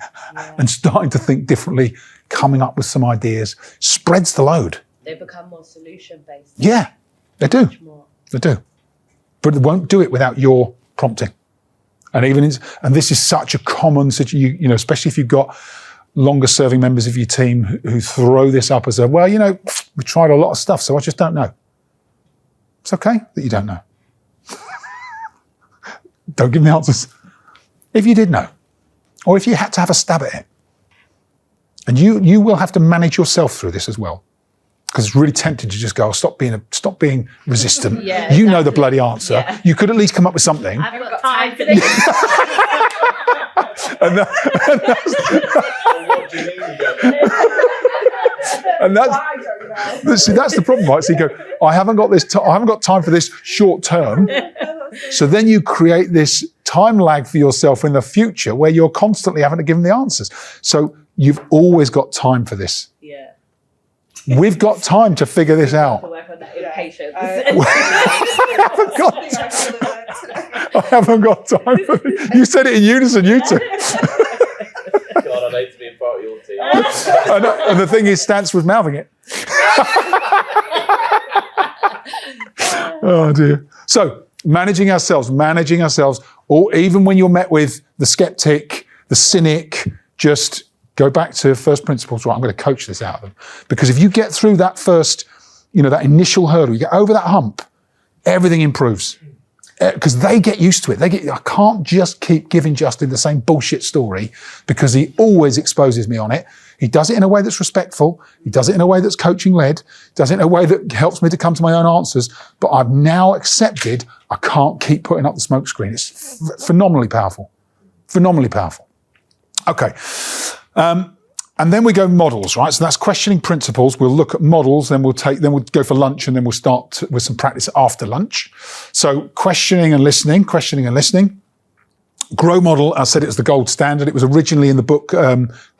and starting to think differently, coming up with some ideas, spreads the load. They become more solution-based. Yeah, they do. Much more. They do. But they won't do it without your prompting. And this is such a common situation, you know, especially if you've got longer serving members of your team who throw this up as well, you know, we tried a lot of stuff, so I just don't know. It's okay that you don't know. Don't give me answers. If you did know, or if you had to have a stab at it, and you will have to manage yourself through this as well. Because it's really tempting to just go, stop being resistant. Yeah, you know the bloody answer. Yeah. You could at least come up with something. I haven't got time for this. That's the problem, right? So you go, I haven't got time for this short term. So then you create this time lag for yourself in the future where you're constantly having to give them the answers. So you've always got time for this. Yeah. We've got time to figure this out. To work on that impatience. I haven't got time for this. You said it in unison, you two. God, I need to be a part of your team. And the thing is, Stance was mouthing it. Oh dear. So managing ourselves, or even when you're met with the skeptic, the cynic, just go back to first principles. Right, I'm going to coach this out of them. Because if you get through that first, that initial hurdle, you get over that hump, everything improves. Because they get used to it. I can't just keep giving Justin the same bullshit story because he always exposes me on it. He does it in a way that's respectful. He does it in a way that's coaching-led. Does it in a way that helps me to come to my own answers. But I've now accepted I can't keep putting up the smoke screen. It's phenomenally powerful. Phenomenally powerful. Okay. And then we go models, right? So that's questioning principles. We'll look at models, then we'll go for lunch, and then we'll start with some practice after lunch. So questioning and listening. Grow model, I said it was the gold standard. It was originally in the book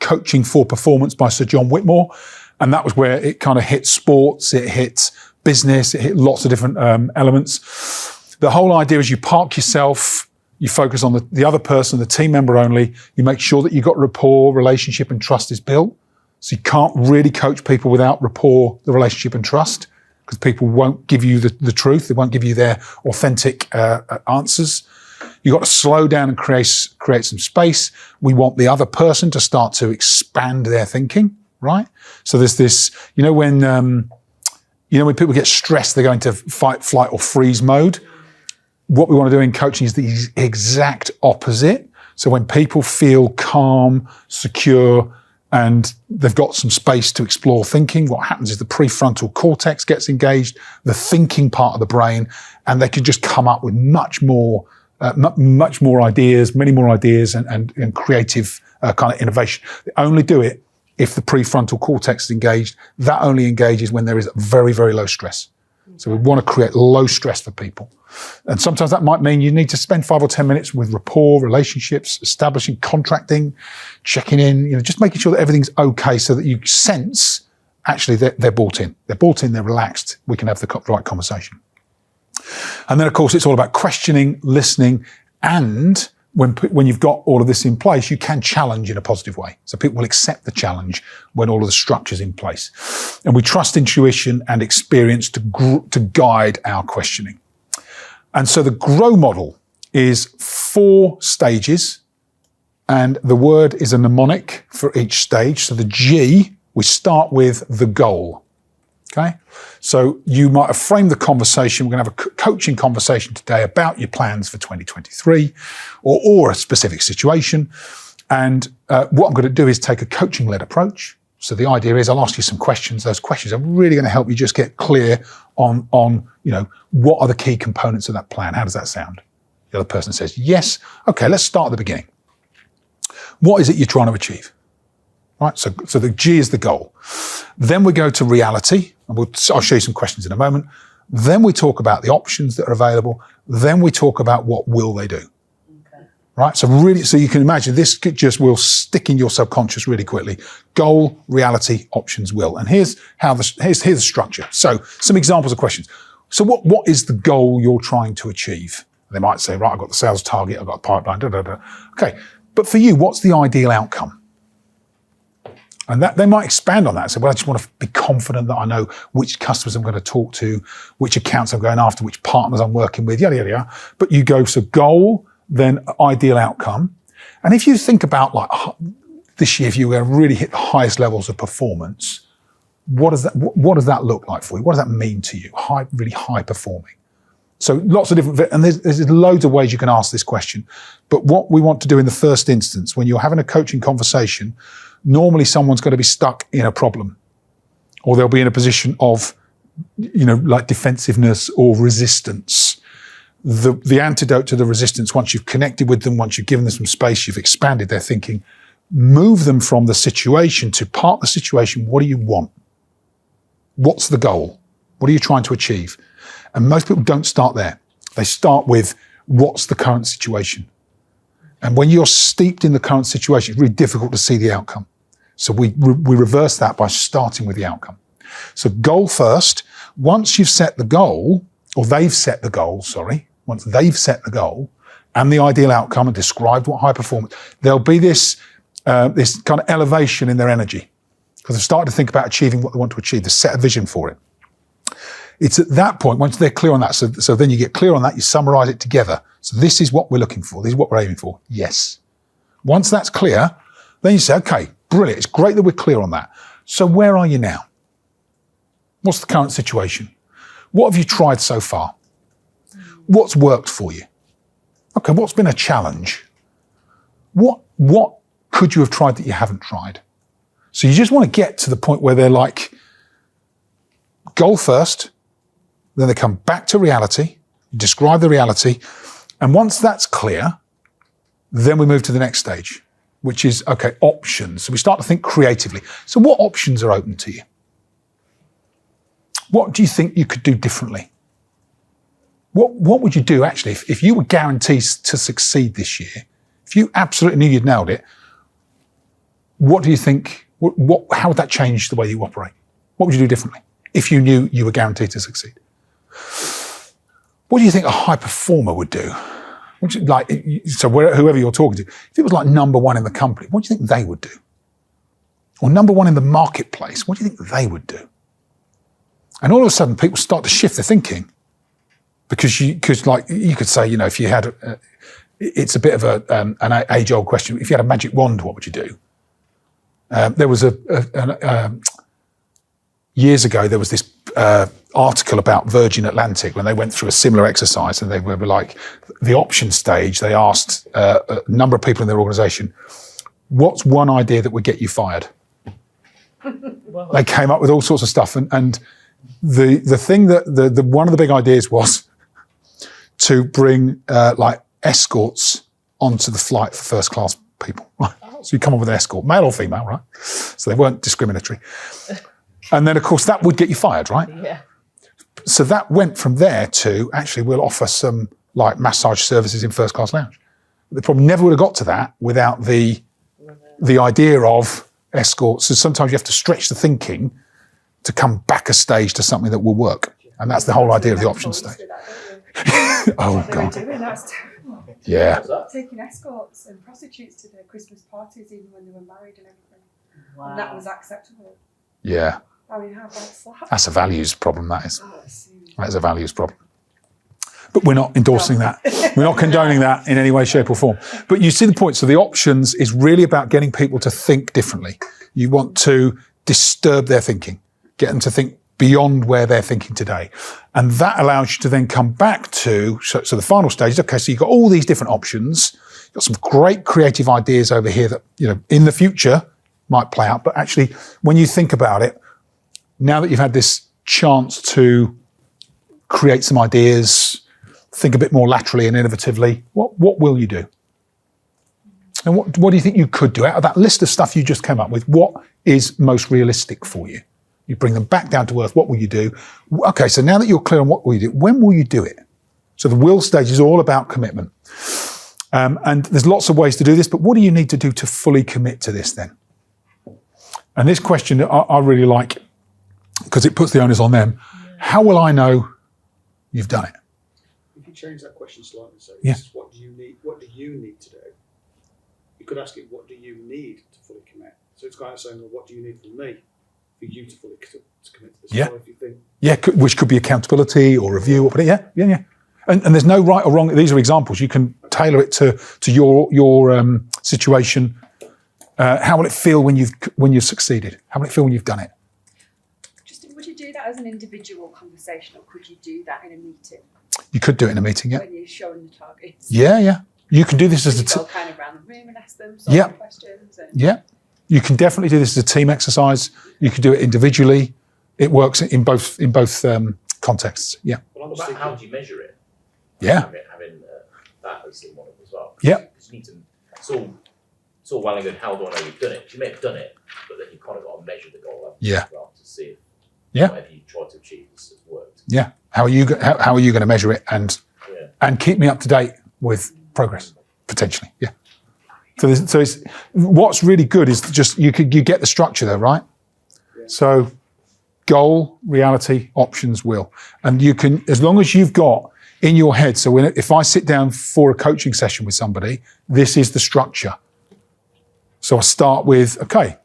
Coaching for Performance by Sir John Whitmore. And that was where it kind of hit sports, it hit business, it hit lots of different elements. The whole idea is you park yourself, you focus on the other person, the team member only. You make sure that you've got rapport, relationship, and trust is built. So you can't really coach people without rapport, the relationship, and trust, because people won't give you the truth. They won't give you their authentic answers. You've got to slow down and create some space. We want the other person to start to expand their thinking, right? So there's this, when people get stressed, they go into fight, flight, or freeze mode. What we want to do in coaching is the exact opposite. So when people feel calm, secure, and they've got some space to explore thinking, what happens is the prefrontal cortex gets engaged, the thinking part of the brain, and they can just come up with much more much more ideas, many more ideas and creative kind of innovation. They only do it if the prefrontal cortex is engaged. That only engages when there is very, very low stress. So we want to create low stress for people. And sometimes that might mean you need to spend 5 or 10 minutes with rapport, relationships, establishing, contracting, checking in, just making sure that everything's okay so that you sense actually they're bought in. They're bought in, they're relaxed. We can have the right conversation. And then, of course, it's all about questioning, listening, and when you've got all of this in place, you can challenge in a positive way. So people will accept the challenge when all of the structure's in place. And we trust intuition and experience to guide our questioning. And so the GROW model is 4 stages, and the word is a mnemonic for each stage. So the G, we start with the goal. Okay, so you might have framed the conversation. We're going to have a coaching conversation today about your plans for 2023 or a specific situation. And what I'm going to do is take a coaching-led approach. So the idea is I'll ask you some questions. Those questions are really going to help you just get clear on what are the key components of that plan? How does that sound? The other person says, yes. Okay, let's start at the beginning. What is it you're trying to achieve? Right, so the G is the goal. Then we go to reality, and I'll show you some questions in a moment. Then we talk about the options that are available. Then we talk about what will they do. Okay. Right, so you can imagine this will stick in your subconscious really quickly. Goal, reality, options, will. And here's the structure. So some examples of questions. So what is the goal you're trying to achieve? They might say, right, I've got the sales target, I've got a pipeline, da, da, da. Okay, but for you, what's the ideal outcome? And that they might expand on that. So, well, I just want to be confident that I know which customers I'm going to talk to, which accounts I'm going after, which partners I'm working with, yada, yada, yada. But you go, so goal, then ideal outcome. And if you think about like this year, if you were going to really hit the highest levels of performance, what does that look like for you? What does that mean to you? Really high performing. So lots of different, and there's loads of ways you can ask this question. But what we want to do in the first instance, when you're having a coaching conversation, normally someone's going to be stuck in a problem, or they'll be in a position of, like defensiveness or resistance. The antidote to the resistance, once you've connected with them, once you've given them some space, you've expanded their thinking, move them from the situation to part of the situation. What do you want? What's the goal? What are you trying to achieve? And most people don't start there. They start with what's the current situation? And when you're steeped in the current situation, it's really difficult to see the outcome. So we reverse that by starting with the outcome. So goal first. Once you've set the goal, or they've set the goal, once they've set the goal and the ideal outcome and described what high performance, there'll be this kind of elevation in their energy because they've started to think about achieving what they want to achieve. They've set a vision for it. It's at that point, once they're clear on that, so then you get clear on that, you summarize it together. So this is what we're looking for. This is what we're aiming for. Yes. Once that's clear, then you say, okay, brilliant. It's great that we're clear on that. So where are you now? What's the current situation? What have you tried so far? What's worked for you? Okay, what's been a challenge? What could you have tried that you haven't tried? So you just want to get to the point where they're like, goal first, then they come back to reality, describe the reality, and once that's clear, then we move to the next stage, which is, okay, options. So we start to think creatively. So what options are open to you? What do you think you could do differently? What would you do actually if you were guaranteed to succeed this year? If you absolutely knew you'd nailed it, what do you think, how would that change the way you operate? What would you do differently if you knew you were guaranteed to succeed? What do you think a high performer would do? Whoever you're talking to, if it was like number one in the company, what do you think they would do? Or number one in the marketplace, what do you think they would do? And all of a sudden, people start to shift their thinking because you could say, if you had, it's a bit of an age-old question. If you had a magic wand, what would you do? There was years ago, there was this article about Virgin Atlantic when they went through a similar exercise, and they were like, the option stage, they asked a number of people in their organization, what's one idea that would get you fired? Wow. They came up with all sorts of stuff. And the thing that one of the big ideas was to bring escorts onto the flight for first class people. Right? So you come on with an escort, male or female, right? So they weren't discriminatory. And then, of course, that would get you fired, right? Yeah. So that went from there to, actually, we'll offer some like massage services in first class lounge. They probably never would have got to that without the idea of escorts. So sometimes you have to stretch the thinking to come back a stage to something that will work. And that's the whole idea of the option stage. Oh, They were God. doing that's terrible. Yeah. What's that? Taking escorts and prostitutes to their Christmas parties, even when they were married and everything. Wow. And that was acceptable. Yeah. I mean, how bad's that? That's a values problem, that is. Oh, that's serious. That is a values problem. But we're not endorsing that. We're not condoning that in any way, shape or form. But you see the point. So the options is really about getting people to think differently. You want to disturb their thinking, get them to think beyond where they're thinking today. And that allows you to then come back to, so the final stage is, okay, so you've got all these different options. You've got some great creative ideas over here that, in the future might play out. But actually, when you think about it, now that you've had this chance to create some ideas, think a bit more laterally and innovatively, what will you do? And what do you think you could do out of that list of stuff you just came up with? What is most realistic for you? You bring them back down to earth. What will you do? Okay, so now that you're clear on what will you do, when will you do it? So the will stage is all about commitment. And there's lots of ways to do this, but what do you need to do to fully commit to this then? And this question I really like because it puts the onus on them. How will I know you've done it? If you change that question slightly, so Yeah. this is what do you need? What do you need to do? You could ask it, what do you need to fully commit? So it's kind of saying, well, what do you need from me for you to fully to commit to this? Yeah. Or if you think, Which could be accountability or review or whatever. Yeah. And there's no right or wrong. These are examples. You can tailor it to your situation. How will it feel when you've succeeded? How will it feel when you've done it? Just, would you do that as an individual conversation, or could you do that in a meeting You could do it in a meeting. Yeah. when you're showing the targets? Yeah. You can do this as You a go kind of around the room and ask them Yeah. questions. And yeah. You can definitely do this as a team exercise. You can do it individually. It works in both contexts. Yeah. well, I'm What just about how thinking, do you measure it? Yeah. Having that as in one of them as well. Yeah. Because you need to. It's all well and good. How do I know you've done it? You may have done it, but then you've kind of got to measure the goal. haven't you, Yeah. as well, to see if Yeah. whatever you tried to achieve has worked. Yeah. How are you going to measure it and keep me up to date with progress potentially? Yeah. So it's, what's really good is just you get the structure there, right? Yeah. So goal, reality, options, will, and you can, as long as you've got in your head. So if I sit down for a coaching session with somebody, this is the structure. So I start with, okay,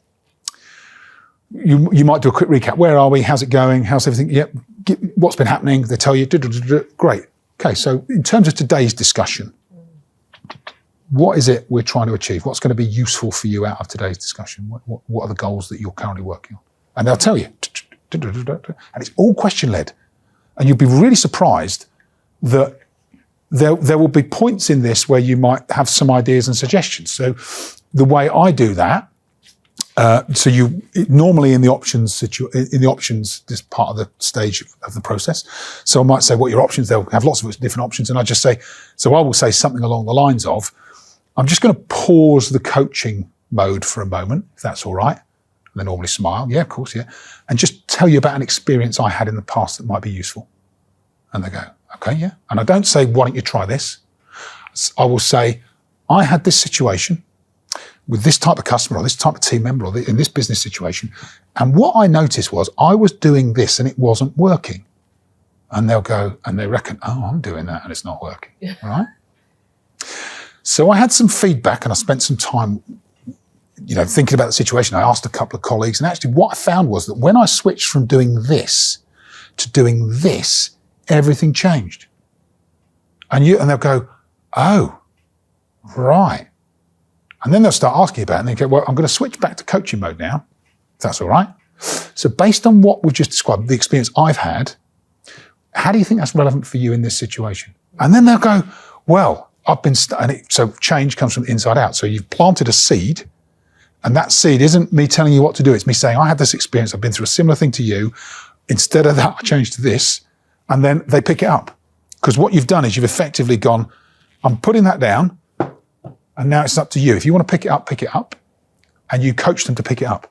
you might do a quick recap. Where are we? How's it going? How's everything? Yep. What's been happening? They tell you. Great. Okay. So in terms of today's discussion, what is it we're trying to achieve? What's going to be useful for you out of today's discussion? What are the goals that you're currently working on? And they'll tell you. And it's all question-led. And you'll be really surprised that there will be points in this where you might have some ideas and suggestions. So the way I do that, so you normally in the options, this part of the stage of the process. So I might say, what are your options? They'll have lots of different options. And I just say, so I will say something along the lines of, I'm just going to pause the coaching mode for a moment, if that's all right. And they normally smile. Yeah, of course, yeah. And just tell you about an experience I had in the past that might be useful. And they go, okay, yeah. And I don't say, why don't you try this? I will say, I had this situation with this type of customer or this type of team member or in this business situation. And what I noticed was I was doing this and it wasn't working. And they'll go, and they reckon, oh, I'm doing that and it's not working, right? So I had some feedback and I spent some time, thinking about the situation. I asked a couple of colleagues, and actually what I found was that when I switched from doing this to doing this, everything changed. And they'll go, oh, right. And then they'll start asking about it and they go, well, I'm going to switch back to coaching mode now, if that's all right. So based on what we've just described, the experience I've had, how do you think that's relevant for you in this situation? And then they'll go, well, so change comes from the inside out. So you've planted a seed, and that seed isn't me telling you what to do. It's me saying, I had this experience. I've been through a similar thing to you. Instead of that, I changed to this. And then they pick it up. Because what you've done is you've effectively gone, I'm putting that down, and now it's up to you. If you want to pick it up, and you coach them to pick it up.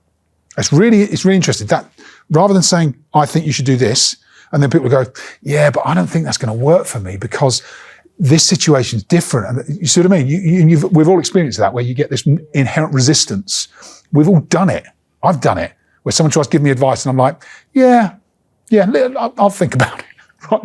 It's really interesting that rather than saying, I think you should do this, and then people go, yeah, but I don't think that's going to work for me because this situation is different. And you see what I mean? We've all experienced that, where you get this inherent resistance. We've all done it. I've done it, where someone tries to give me advice and I'm like, yeah, I'll think about it. Right?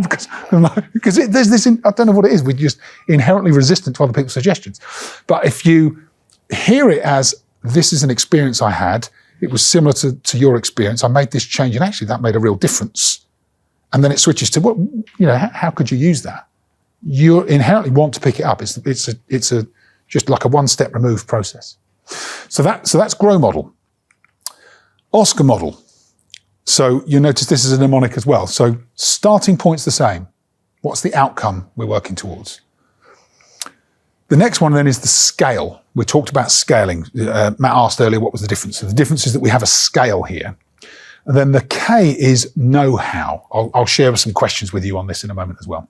Because there's this, I don't know what it is. We're just inherently resistant to other people's suggestions. But if you hear it as, this is an experience I had, it was similar to your experience, I made this change, and actually that made a real difference. And then it switches to, what, how could you use that? You inherently want to pick it up. It's just like a one-step removed process. So that's GROW model. OSKAR model. So you notice this is a mnemonic as well. So starting point's the same. What's the outcome we're working towards? The next one then is the scale. We talked about scaling. Matt asked earlier what was the difference. So the difference is that we have a scale here. And then the K is know-how. I'll share some questions with you on this in a moment as well.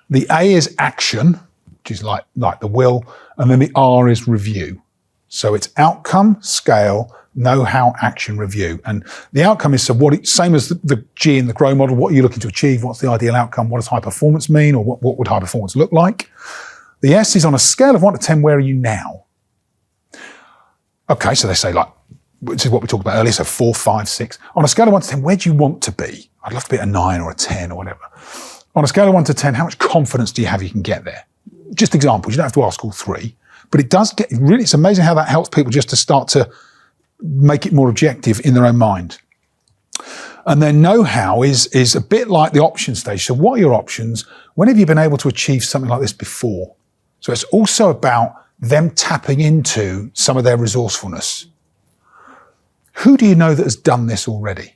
The A is action, which is like the will. And then the R is review. So it's outcome, scale, know-how, action, review. And the outcome is, same as the G in the GROW model, what are you looking to achieve? What's the ideal outcome? What does high performance mean? Or what would high performance look like? The S is on a scale of 1 to 10, where are you now? Okay, so they say which is what we talked about earlier, so 4, 5, 6. On a scale of 1 to 10, where do you want to be? I'd love to be at a 9 or a 10 or whatever. On a scale of 1 to 10, how much confidence do you have you can get there? Just examples, you don't have to ask all 3. But it's amazing how that helps people just to start to make it more objective in their own mind. And then know-how is a bit like the option stage. So what are your options? When have you been able to achieve something like this before? So it's also about them tapping into some of their resourcefulness. Who do you know that has done this already?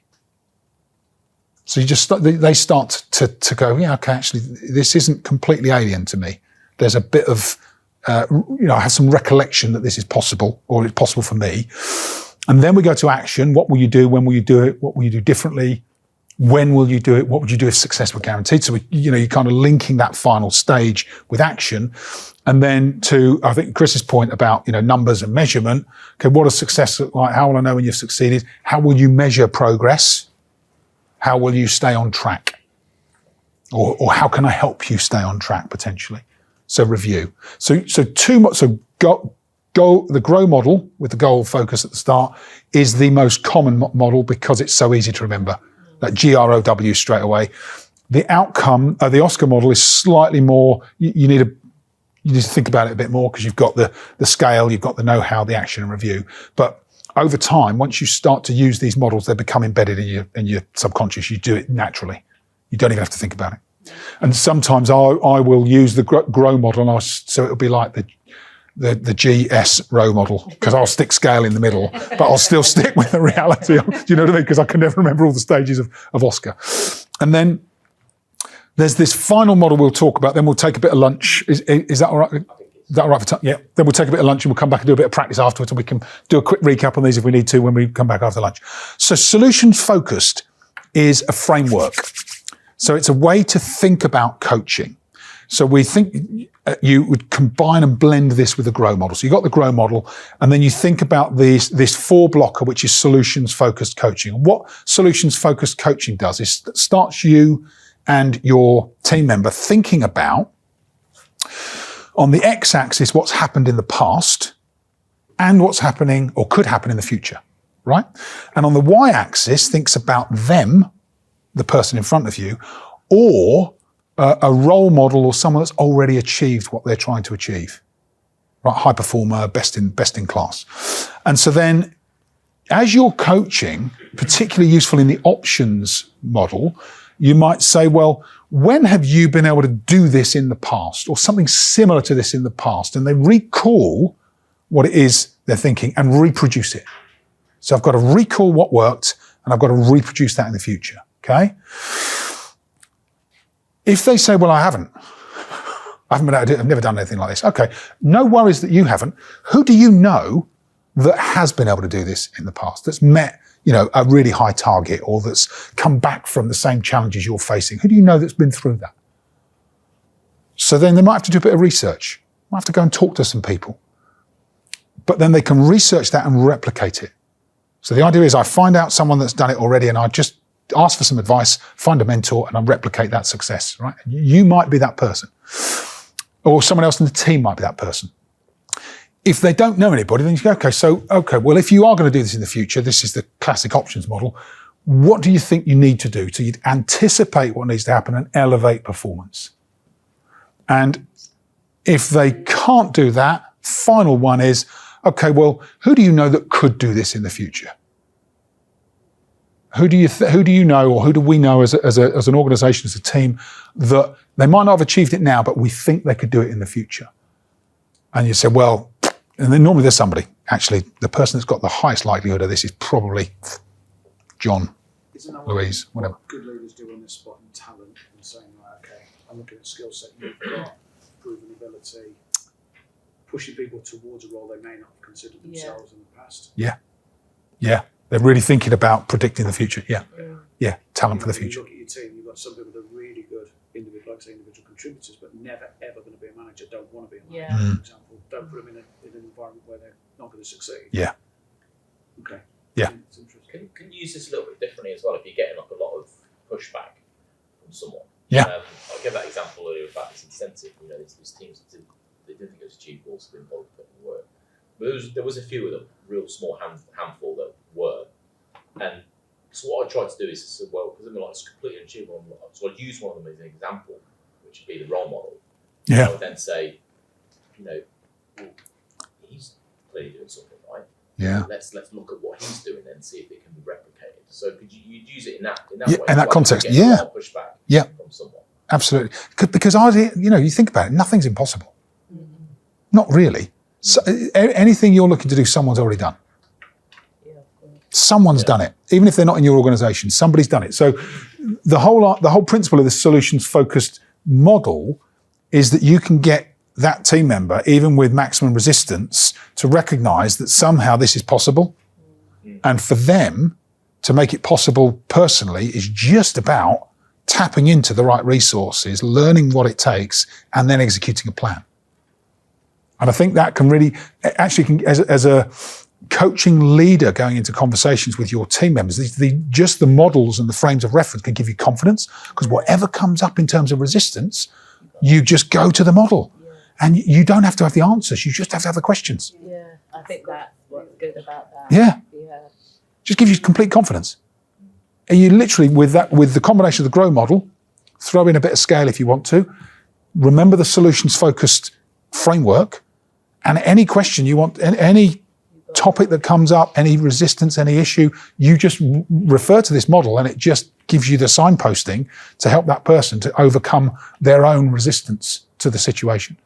So they start to go, yeah, okay, actually, this isn't completely alien to me. There's a bit of, I have some recollection that this is possible, or it's possible for me. And then we go to action. What will you do? When will you do it? What will you do differently? When will you do it? What would you do if success were guaranteed? So, you're kind of linking that final stage with action. And then to, I think, Chris's point about, numbers and measurement. Okay, what does success look like? How will I know when you've succeeded? How will you measure progress? How will you stay on track? Or how can I help you stay on track potentially? So review. The GROW model with the goal focus at the start is the most common model because it's so easy to remember. That GROW straight away. The outcome, the OSKAR model is slightly more, you need to think about it a bit more because you've got the scale, you've got the know-how, the action and review. But over time, once you start to use these models, they become embedded in your subconscious. You do it naturally. You don't even have to think about it. And sometimes I will use the GROW model, and so it'll be like the GS row model, because I'll stick scale in the middle, but I'll still stick with the reality. Do you know what I mean? Because I can never remember all the stages of OSKAR. And then there's this final model we'll talk about. Then we'll take a bit of lunch. Is that all right? Is that all right for time? Yeah. Then we'll take a bit of lunch and we'll come back and do a bit of practice afterwards, and we can do a quick recap on these if we need to when we come back after lunch. So solutions focused is a framework. So it's a way to think about coaching. So we think you would combine and blend this with the GROW model. So you've got the GROW model, and then you think about this 4-blocker, which is solutions-focused coaching. And what solutions-focused coaching does is it starts you and your team member thinking about, on the x-axis, what's happened in the past and what's happening or could happen in the future, right? And on the y-axis, thinks about them, the person in front of you, or a role model or someone that's already achieved what they're trying to achieve, right? High performer, best in class. And so then as you're coaching, particularly useful in the options model, you might say, well, when have you been able to do this in the past or something similar to this in the past? And they recall what it is they're thinking and reproduce it. So I've got to recall what worked and I've got to reproduce that in the future, okay? If they say, well, I haven't been able to do it, I've never done anything like this. Okay, no worries that you haven't. Who do you know that has been able to do this in the past, that's met, a really high target, or that's come back from the same challenges you're facing? Who do you know that's been through that? So then they might have to do a bit of research. Might have to go and talk to some people. But then they can research that and replicate it. So the idea is I find out someone that's done it already and I just ask for some advice, find a mentor, and I replicate that success, right? You might be that person. Or someone else in the team might be that person. If they don't know anybody, then you go, okay, well, if you are going to do this in the future, this is the classic options model. What do you think you need to do to anticipate what needs to happen and elevate performance? And if they can't do that, final one is, okay, well, who do you know that could do this in the future? Who do you know, or who do we know as an organisation, as a team, that they might not have achieved it now, but we think they could do it in the future? And you say, well, and then normally there's somebody. Actually, the person that's got the highest likelihood of this is probably John, Louise, whatever. What good leaders do on this spot in talent and saying, right, okay, I'm looking at skill set you've got, proven ability, pushing people towards a role they may not have considered themselves in the past. Yeah. They're really thinking about predicting the future. Yeah. Talent for the future. You look at your team, you've got some people that are really good individual contributors, but never ever going to be a manager, don't want to be a manager, for example. Don't put them in an environment where they're not going to succeed. Yeah. Okay. Yeah. It's interesting. Can you use this a little bit differently as well if you're getting like a lot of pushback from someone? Yeah. I'll give that example earlier about this incentive. You know, these teams that they didn't think it was achievable, so they didn't bother putting the work. But there was a few of them, real small handful that were. And so what I tried to do is to say, well, because it's completely unachievable. So I'd use one of them as an example, which would be the role model. Yeah. I would then say, well, he's clearly doing something right. Yeah. Let's look at what he's doing and see if it can be replicated. So could you'd use it in that way? In that context, pushback from someone. Absolutely. Because you think about it, nothing's impossible. Mm-hmm. Not really. So, anything you're looking to do, someone's already done. Someone's done it. Even if they're not in your organisation, somebody's done it. So the whole principle of the solutions-focused model is that you can get that team member, even with maximum resistance, to recognise that somehow this is possible. And for them to make it possible personally is just about tapping into the right resources, learning what it takes, and then executing a plan. And I think that can really, actually, as a coaching leader going into conversations with your team members, just the models and the frames of reference can give you confidence, because whatever comes up in terms of resistance, you just go to the model. And you don't have to have the answers, you just have to have the questions. Yeah, I think that's what's good about that. Yeah. Just gives you complete confidence. And you literally, with the combination of the GROW model, throw in a bit of scale if you want to, remember the solutions-focused framework, and any question you want, any topic that comes up, any resistance, any issue, you just refer to this model and it just gives you the signposting to help that person to overcome their own resistance to the situation.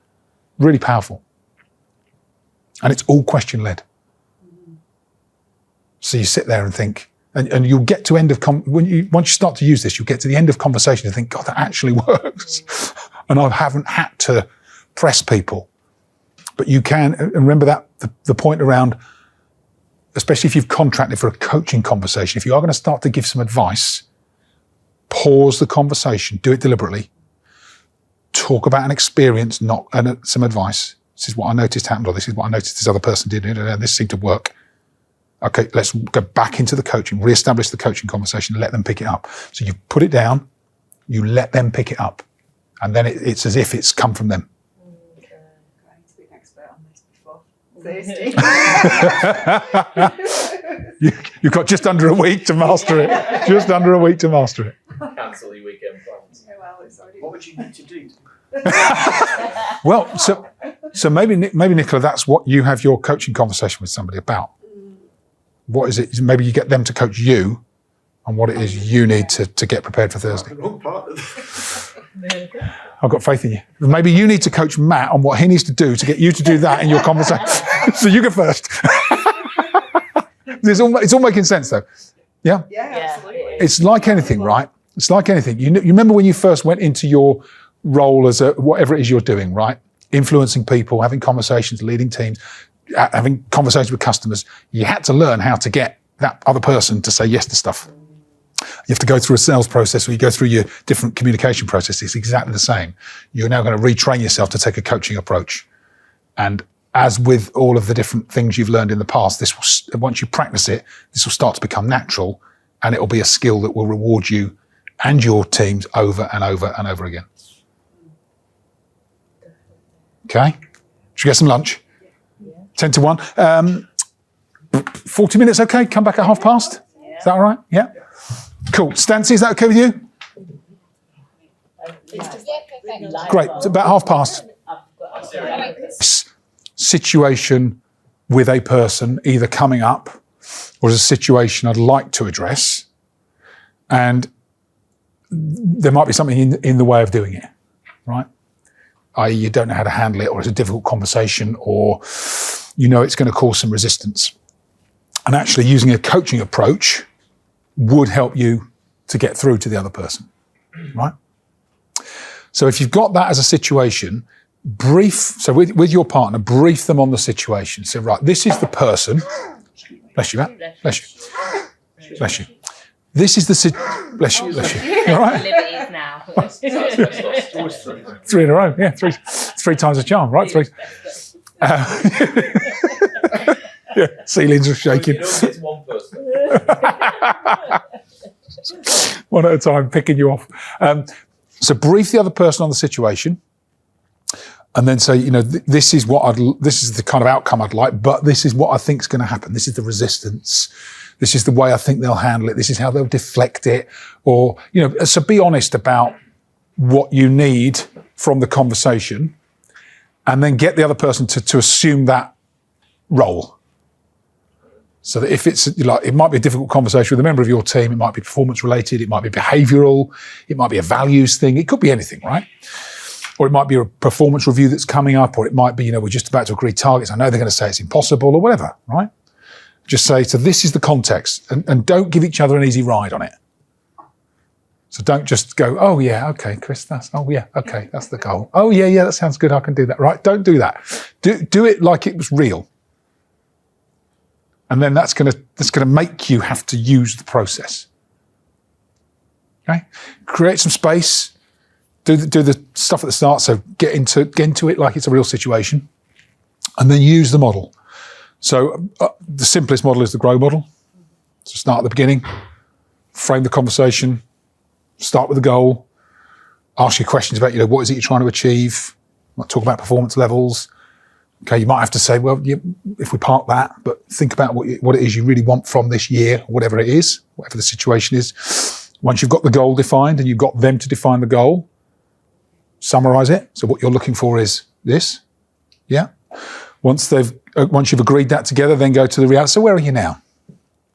Really powerful. And it's all question-led. So you sit there and think, and you'll get to once you start to use this, you'll get to the end of conversation and think, God, that actually works. And I haven't had to press people. But you can, and remember that the point around, especially if you've contracted for a coaching conversation, if you are going to start to give some advice, pause the conversation, do it deliberately, talk about an experience, not some advice. This is what I noticed happened, or this is what I noticed this other person did, and this seemed to work. Okay, let's go back into the coaching, reestablish the coaching conversation, let them pick it up. So you put it down, you let them pick it up, and then it's as if it's come from them. I need to be an expert on this before Thursday. You've got just under a week to master it. Just under a week to master it. Cancel the weekend plans. Yeah, well, it's already. What would you need to do? Well, so maybe Nicola, that's what you have your coaching conversation with somebody about. What is it? Maybe you get them to coach you on what it is you need to get prepared for Thursday. The wrong part of I've got faith in you. Maybe you need to coach Matt on what he needs to do to get you to do that in your conversation. So you go first. It's all making sense, though. Yeah? Yeah, absolutely. It's like anything, right? It's like anything. You remember when you first went into your role as whatever it is you're doing, right? Influencing people, having conversations, leading teams, having conversations with customers. You had to learn how to get that other person to say yes to stuff. You have to go through a sales process, or you go through your different communication processes. It's exactly the same. You're now going to retrain yourself to take a coaching approach. And as with all of the different things you've learned in the past, this will, once you practice it, this will start to become natural, and it will be a skill that will reward you and your teams over and over and over again. Okay? Should we get some lunch? 10 to 1. 40 minutes, okay? Come back at past? Is that all right? Yeah? Cool. Stancy, is that okay with you? Great. It's about past. Situation with a person either coming up or as a situation I'd like to address, and there might be something in the way of doing it, right? i.e. you don't know how to handle it, or it's a difficult conversation, or you know it's going to cause some resistance. And actually using a coaching approach would help you to get through to the other person, right? So if you've got that as a situation, with your partner, brief them on the situation. So, right, this is the person. Bless you, Matt. Bless you. Bless you. This is the bless you. Bless you. All right. Liberties now. 3 in a row. Yeah, three times a charm, right? 3. Yeah, ceilings are shaking. It's one person. One at a time, picking you off. So brief the other person on the situation, and then say, this is the kind of outcome I'd like, but this is what I think is going to happen. This is the resistance. This is the way I think they'll handle it. This is how they'll deflect it. Or, so be honest about what you need from the conversation, and then get the other person to assume that role. So that if it's it might be a difficult conversation with a member of your team, it might be performance related, it might be behavioural, it might be a values thing, it could be anything, right? Or it might be a performance review that's coming up, or it might be, we're just about to agree targets. I know they're going to say it's impossible, or whatever, right? Just say, so this is the context, and don't give each other an easy ride on it. So don't just go, oh yeah, okay, Chris, that's the goal. Oh yeah, that sounds good, I can do that, right? Don't do that. Do it like it was real. And then that's going to make you have to use the process. Okay, create some space. Do the stuff at the start. So get into it like it's a real situation, and then use the model. So the simplest model is the GROW model. So start at the beginning, frame the conversation, start with the goal, ask your questions about what is it you're trying to achieve. Might talk about performance levels. Okay, you might have to say, well, if we park that, but think about what it is you really want from this year, whatever it is, whatever the situation is. Once you've got the goal defined and you've got them to define the goal, summarize it. So what you're looking for is this. Yeah. Once you've agreed that together, then go to the reality. So where are you now?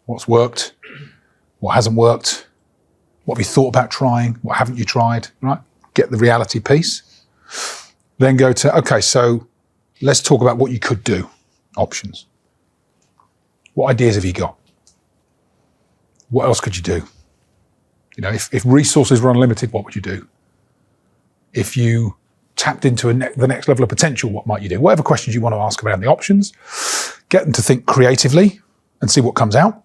What's worked? What hasn't worked? What have you thought about trying? What haven't you tried? Right? Get the reality piece. Then go to, okay, so let's talk about what you could do. Options. What ideas have you got? What else could you do? If resources were unlimited, what would you do? If you tapped into the next level of potential, what might you do? Whatever questions you want to ask around the options, get them to think creatively and see what comes out.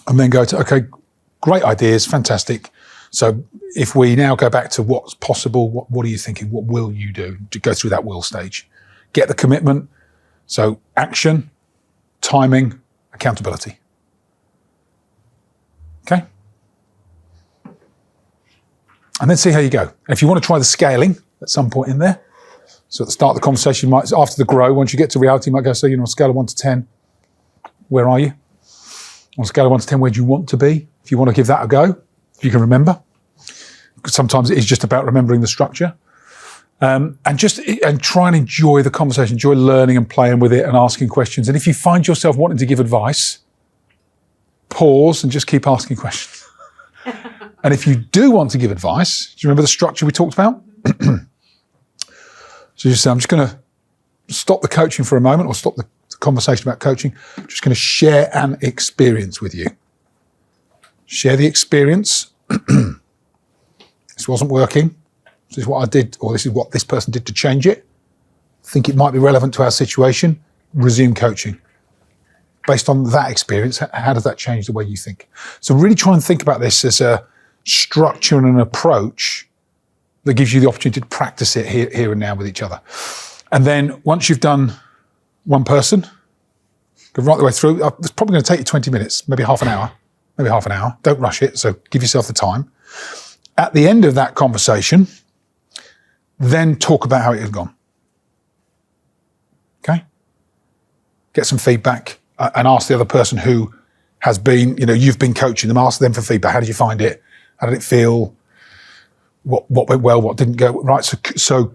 And then go to, okay, great ideas, fantastic. So if we now go back to what's possible, what are you thinking? What will you do? To go through that will stage. Get the commitment. So action, timing, accountability. Okay? And then see how you go. And if you want to try the scaling at some point in there, so at the start of the conversation, after the GROW, once you get to reality, you might go, so, on a scale of 1 to 10, where are you? On a scale of 1 to 10, where do you want to be? If you want to give that a go, if you can remember. Sometimes it is just about remembering the structure. And try and enjoy the conversation, enjoy learning and playing with it and asking questions. And if you find yourself wanting to give advice, pause and just keep asking questions. And if you do want to give advice, do you remember the structure we talked about? So you say, I'm just going to stop the coaching for a moment, or stop the conversation about coaching. I'm just going to share an experience with you. Share the experience. This wasn't working. This is what I did, or this is what this person did to change it. Think it might be relevant to our situation. Resume coaching. based on that experience, how does that change the way you think? So really try and think about this as a structure and an approach that gives you the opportunity to practice it here and now with each other. And then once you've done one person, go right the way through. It's probably going to take you 20 minutes, maybe half an hour. Don't rush it, so give yourself the time. At the end of that conversation, then talk about how it has gone. Okay? Get some feedback and ask the other person who has been, you've been coaching them, ask them for feedback. How did you find it? How did it feel? What went well, what didn't go right? So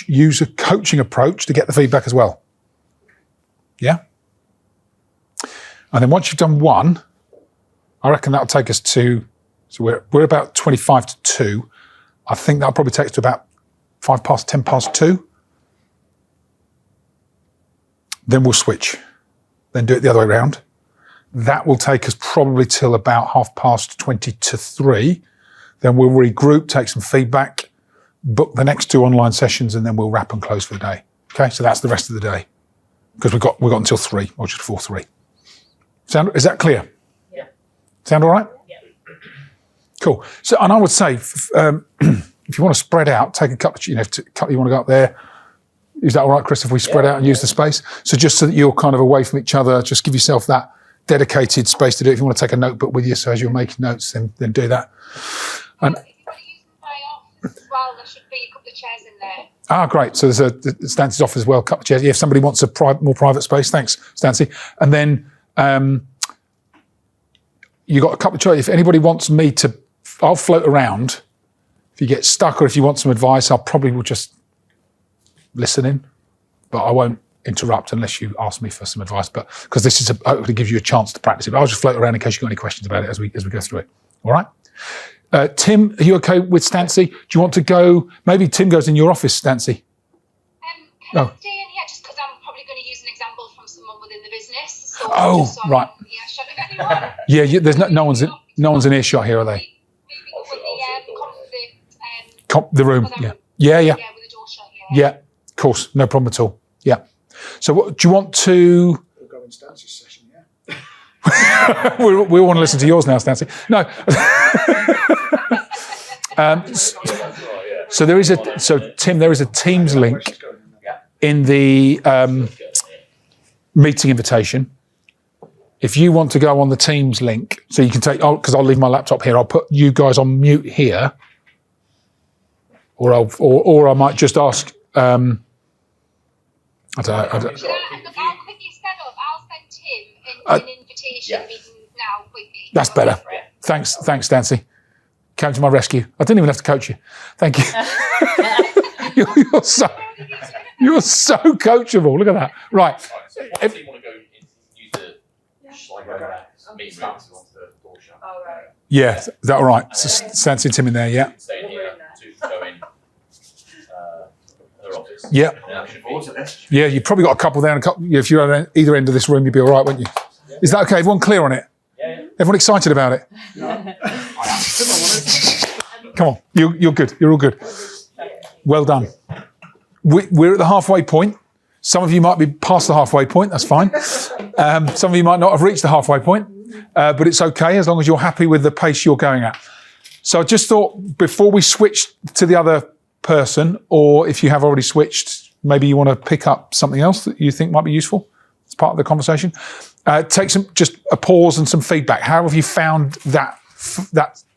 use a coaching approach to get the feedback as well. Yeah? And then once you've done one, I reckon that'll take us to, so we're about 25 to 2. I think that'll probably take us to about 10 past 2. Then we'll switch. Then do it the other way around. That will take us probably till about 20 to 3. Then we'll regroup, take some feedback, book the next 2 online sessions, and then we'll wrap and close for the day. Okay, so that's the rest of the day. Because we've got until 3, or just before 3. Is that clear? Yeah. Sound all right? Yeah. Cool. So, and I would say, if you want to spread out, take a couple, you want to go up there. Is that all right, Chris, if we spread out and use the space? So just so that you're kind of away from each other, just give yourself that dedicated space to do it. If you want to take a notebook with you, so as you're making notes, then do that. And if you want to use my office as well, there should be a couple of chairs in there. Great. So there's Stancy's office as well, a couple of chairs. Yeah, if somebody wants a more private space, thanks, Stancy. And then you got a couple of choices. If anybody wants me to, I'll float around. If you get stuck or if you want some advice, I'll probably will just listen in, but I won't interrupt unless you ask me for some advice. But because this is hopefully gives you a chance to practice it. But I'll just float around in case you've got any questions about it as we go through it. All right. Tim, are you okay with Stancy? Do you want to go? Maybe Tim goes in your office, Stancy. Can I stay in here just because I'm probably going to use an example from someone within the business? So right. Yeah, there's no one's in earshot here, are they? Maybe with the room. Yeah. Yeah, with the door shut. Yeah, of course, no problem at all. Yeah. So, what do you want to? We'll go in Stancy's session, yeah. we want to listen to yours now, Stancy. No. So there is Tim, there is a Teams link in the meeting invitation. If you want to go on the Teams link, so you can take, because I'll leave my laptop here. I'll put you guys on mute here, or I might just ask. I don't know. I'll quickly set up. I'll send Tim an invitation meeting now quickly. That's better. Thanks, Stancy. Came to my rescue. I didn't even have to coach you. Thank you. you're so coachable. Look at that. Right. So if you want to go use the meeting room. Oh, right. Yeah, is that all right? So Stancy and Tim in there, yeah. Stay in here to go in her office. Yeah. Yeah, you've probably got a couple there and a couple. If you're at either end of this room, you'd be all right, wouldn't you? Is that okay? Everyone clear on it? Yeah. Everyone excited about it? Come on, you're good. You're all good. Well done. We're at the halfway point. Some of you might be past the halfway point. That's fine. Some of you might not have reached the halfway point, but it's okay as long as you're happy with the pace you're going at. So I just thought before we switch to the other person, or if you have already switched, maybe you want to pick up something else that you think might be useful as part of the conversation. Take just a pause and some feedback. How have you found that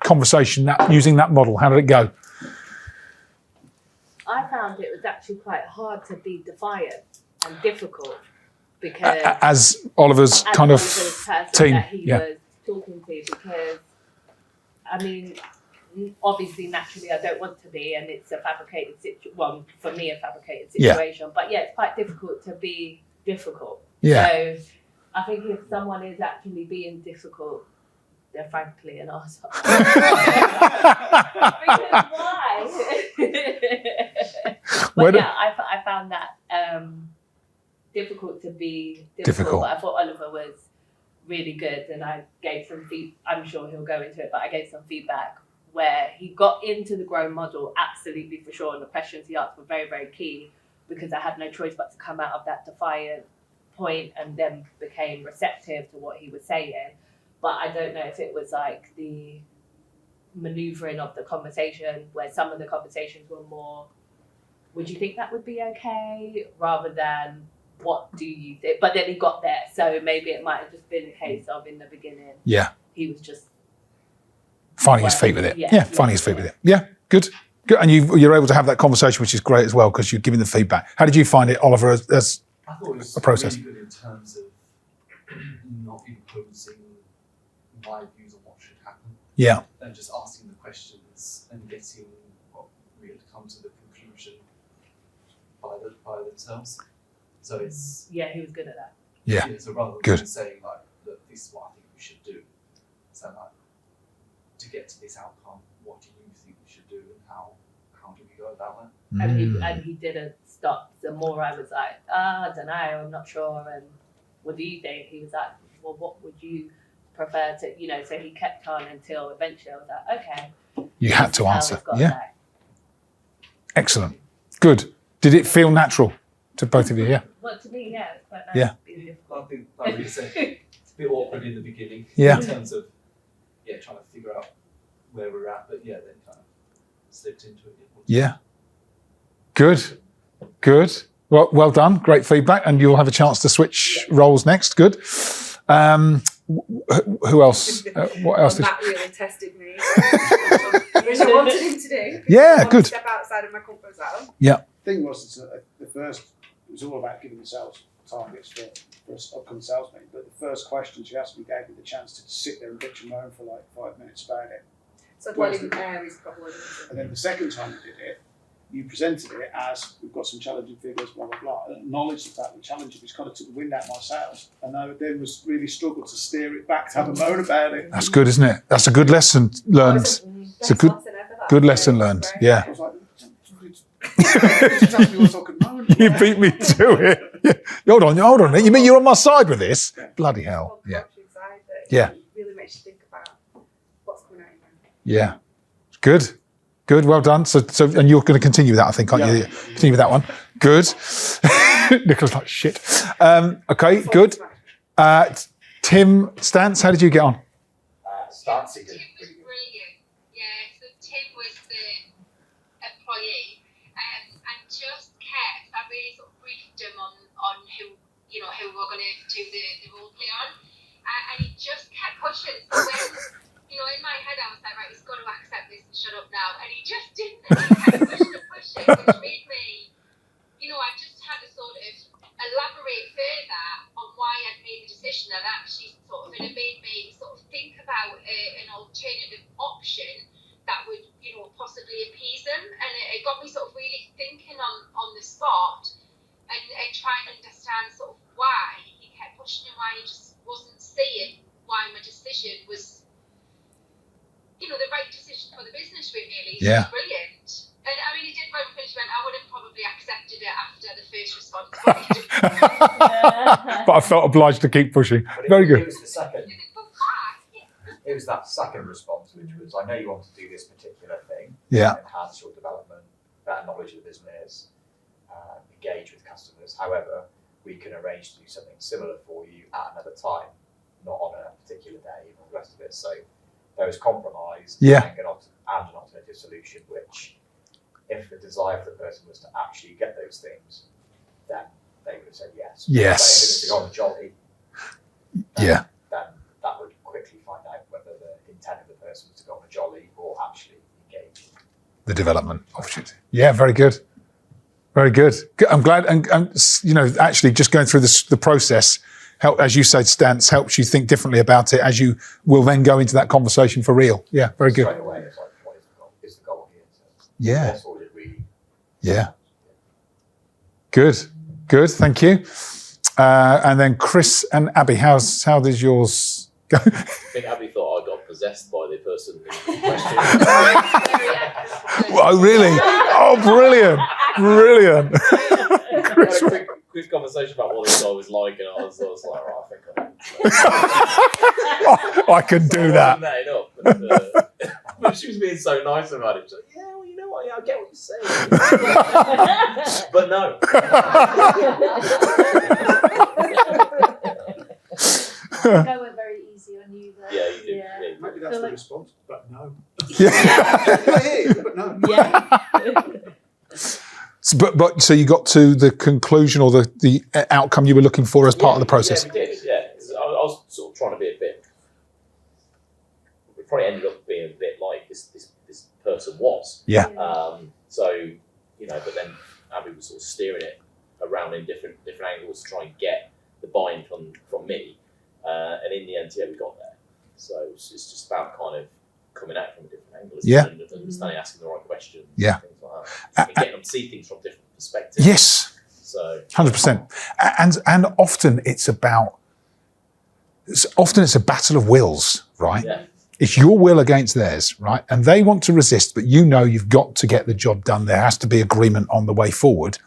conversation, using that model? How did it go? I found it was actually quite hard to be defiant and difficult because as Oliver's kind of person team, that he was talking to, because I mean, obviously naturally I don't want to be, and it's a fabricated situation. Well, for me, a fabricated situation. But yeah, it's quite difficult to be difficult. Yeah. So I think if someone is actually being difficult, they're frankly an arsehole. Because why? But yeah, I found that difficult to be difficult. But I thought Oliver was really good, and I gave some I'm sure he'll go into it, but I gave some feedback where he got into the grown model, absolutely for sure, and the questions he asked were very, very key, because I had no choice but to come out of that defiant point and then became receptive to what he was saying. But I don't know if it was like the manoeuvring of the conversation, where some of the conversations were more, would you think that would be okay, rather than what do you think? But then he got there, so maybe it might have just been a case of in the beginning, he was just finding his feet with it. Finding his feet with it. Yeah, good. And you're able to have that conversation, which is great as well, because you're giving the feedback. How did you find it, Oliver, as I thought it was a process? really good in terms of not imposing my views on what should happen. Yeah. And just asking the questions and getting real to come to the conclusion by themselves. So it's he was good at that. Yeah. So rather than Good. saying like, look, this is what I think we should do. So like, to get to this outcome, what do you think we should do, and how do we go about that? And he didn't stop. The more I was like, I don't know, I'm not sure. And what do you think? He was like, well, what would you prefer to, so he kept on until eventually I was like, okay. You had to how answer. it's got Yeah. there. Excellent. Good. Did it feel natural to both of you? Yeah. Well, to me, yeah, it's quite nice. Yeah. Being I difficult. think, like you said, it's a bit awkward in the beginning. Yeah. In terms of trying to figure out where we're at, but then kind of slipped into it. Yeah. Good. Good. Well done. Great feedback. And you'll have a chance to switch roles next. Good. Who else? What else? That really tested me. Which I wanted him to do. Yeah, good. Step outside of my comfort zone. Yeah. The thing was, the first, it was all about giving the sales targets for upcoming sales meeting, but the first question she asked me gave me the chance to sit there and bitch and moan for like 5 minutes about it. So let him air his problem. And then the second time you did it, you presented it as, we've got some challenging figures, blah, blah, blah. And acknowledged the fact that challenging, which kind of took the wind out of my sails. And I then was really struggled to steer it back, to have a moan about it. That's good, isn't it? That's a good lesson learned. It's a good lesson learned. Yeah. I was like, just ask me what I could moan. You beat me to it. Yeah. Hold on. You mean you're on my side with this? Bloody hell. Yeah. Yeah. It really makes you think about what's coming out of Yeah. Good. Good. Well done. So, and you're going to continue with that, I think, aren't you? Continue with that one. Good. Nicola's like, shit. Okay, good. Tim Stance, how did you get on? Starting Tim was brilliant. Yeah, so Tim was the employee, and just kept. I really sort of briefed him on who we're going to do the role play on, and he just kept pushing. So when in my head I was like, right, he's got to accept this and shut up now, and he just didn't. And he kept pushing, which made me, I just had to sort of elaborate further on why I'd made the decision, and actually and it made me sort of think about an alternative option that would, possibly appease them, and it got me sort of really thinking on the spot and trying to understand sort of why he kept pushing and why he just wasn't seeing why my decision was, the right decision for the business really. Yeah. It's brilliant. And I mean, he did when finish when I would have probably accepted it after the first response. But I felt obliged to keep pushing. Very good. It was the second. It was that second response, which was, I know you want to do this particular thing. Yeah. Enhance your development, better knowledge of the business, engage with customers. However, we can arrange to do something similar for you at another time, not on a particular day and all the rest of it. So there was compromise and an alternative solution, which if the desire for the person was to actually get those things, then they would have said yes. Yes. But if it was to go on the jolly, Yeah. then that would quickly find out whether the intent of the person was to go on a jolly or actually engage. The development opportunity. Yeah, very good. Very good. I'm glad, and actually just going through the process, as you said, Stance, helps you think differently about it as you will then go into that conversation for real. Yeah, very good. Straight away, it's like, what is the goal? Is the goal here? So Yeah. that's all it really. Yeah. Good. Good. Thank you. And then Chris and Abby, how does yours go? I think Abby thought I got possessed by the person in question. Oh, really? Oh, brilliant. Brilliant. We had a quick conversation about what this guy was like, and I was like, right, I think I can do that. That enough. But she was being so nice about it. She's like, yeah, well, you know what? Yeah, I get what you're saying. But no. think I went very easy on you there. Yeah, you did. Yeah. Yeah. Maybe that's the response, but no. Yeah. But no. Yeah. So you got to the conclusion or the outcome you were looking for as part of the process. Yeah, we did. Yeah, I was sort of trying to be a bit. We probably ended up being a bit like this person was. Yeah. So but then Abby was sort of steering it around in different angles to try and get the buy-in from me, and in the end, we got there. So it's just about kind of coming at it from a different angle, and understanding, asking the right questions, Yeah. things like that, and getting them to see things from different perspectives. Yes. So 100%. And often it's a battle of wills, right? yeah, It's your will against theirs, right? And they want to resist, but you've got to get the job done. There has to be agreement on the way forward.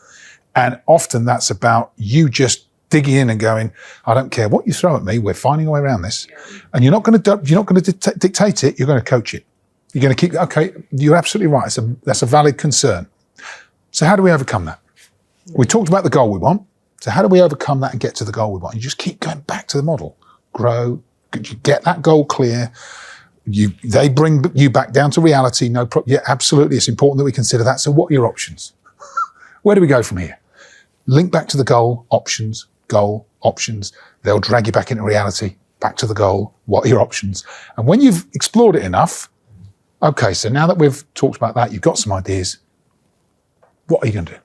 And often that's about you just digging in and going, I don't care what you throw at me, we're finding a way around this. And you're not going to dictate it, you're going to coach it. You're going to keep, okay, you're absolutely right. That's a valid concern. So how do we overcome that? We talked about the goal we want. So how do we overcome that and get to the goal we want? You just keep going back to the model. Grow, you get that goal clear. They bring you back down to reality. Yeah, absolutely. It's important that we consider that. So what are your options? Where do we go from here? Link back to the goal, options. They'll drag you back into reality, back to the goal. What are your options? And when you've explored it enough, okay, so now that we've talked about that, you've got some ideas. What are you going to do?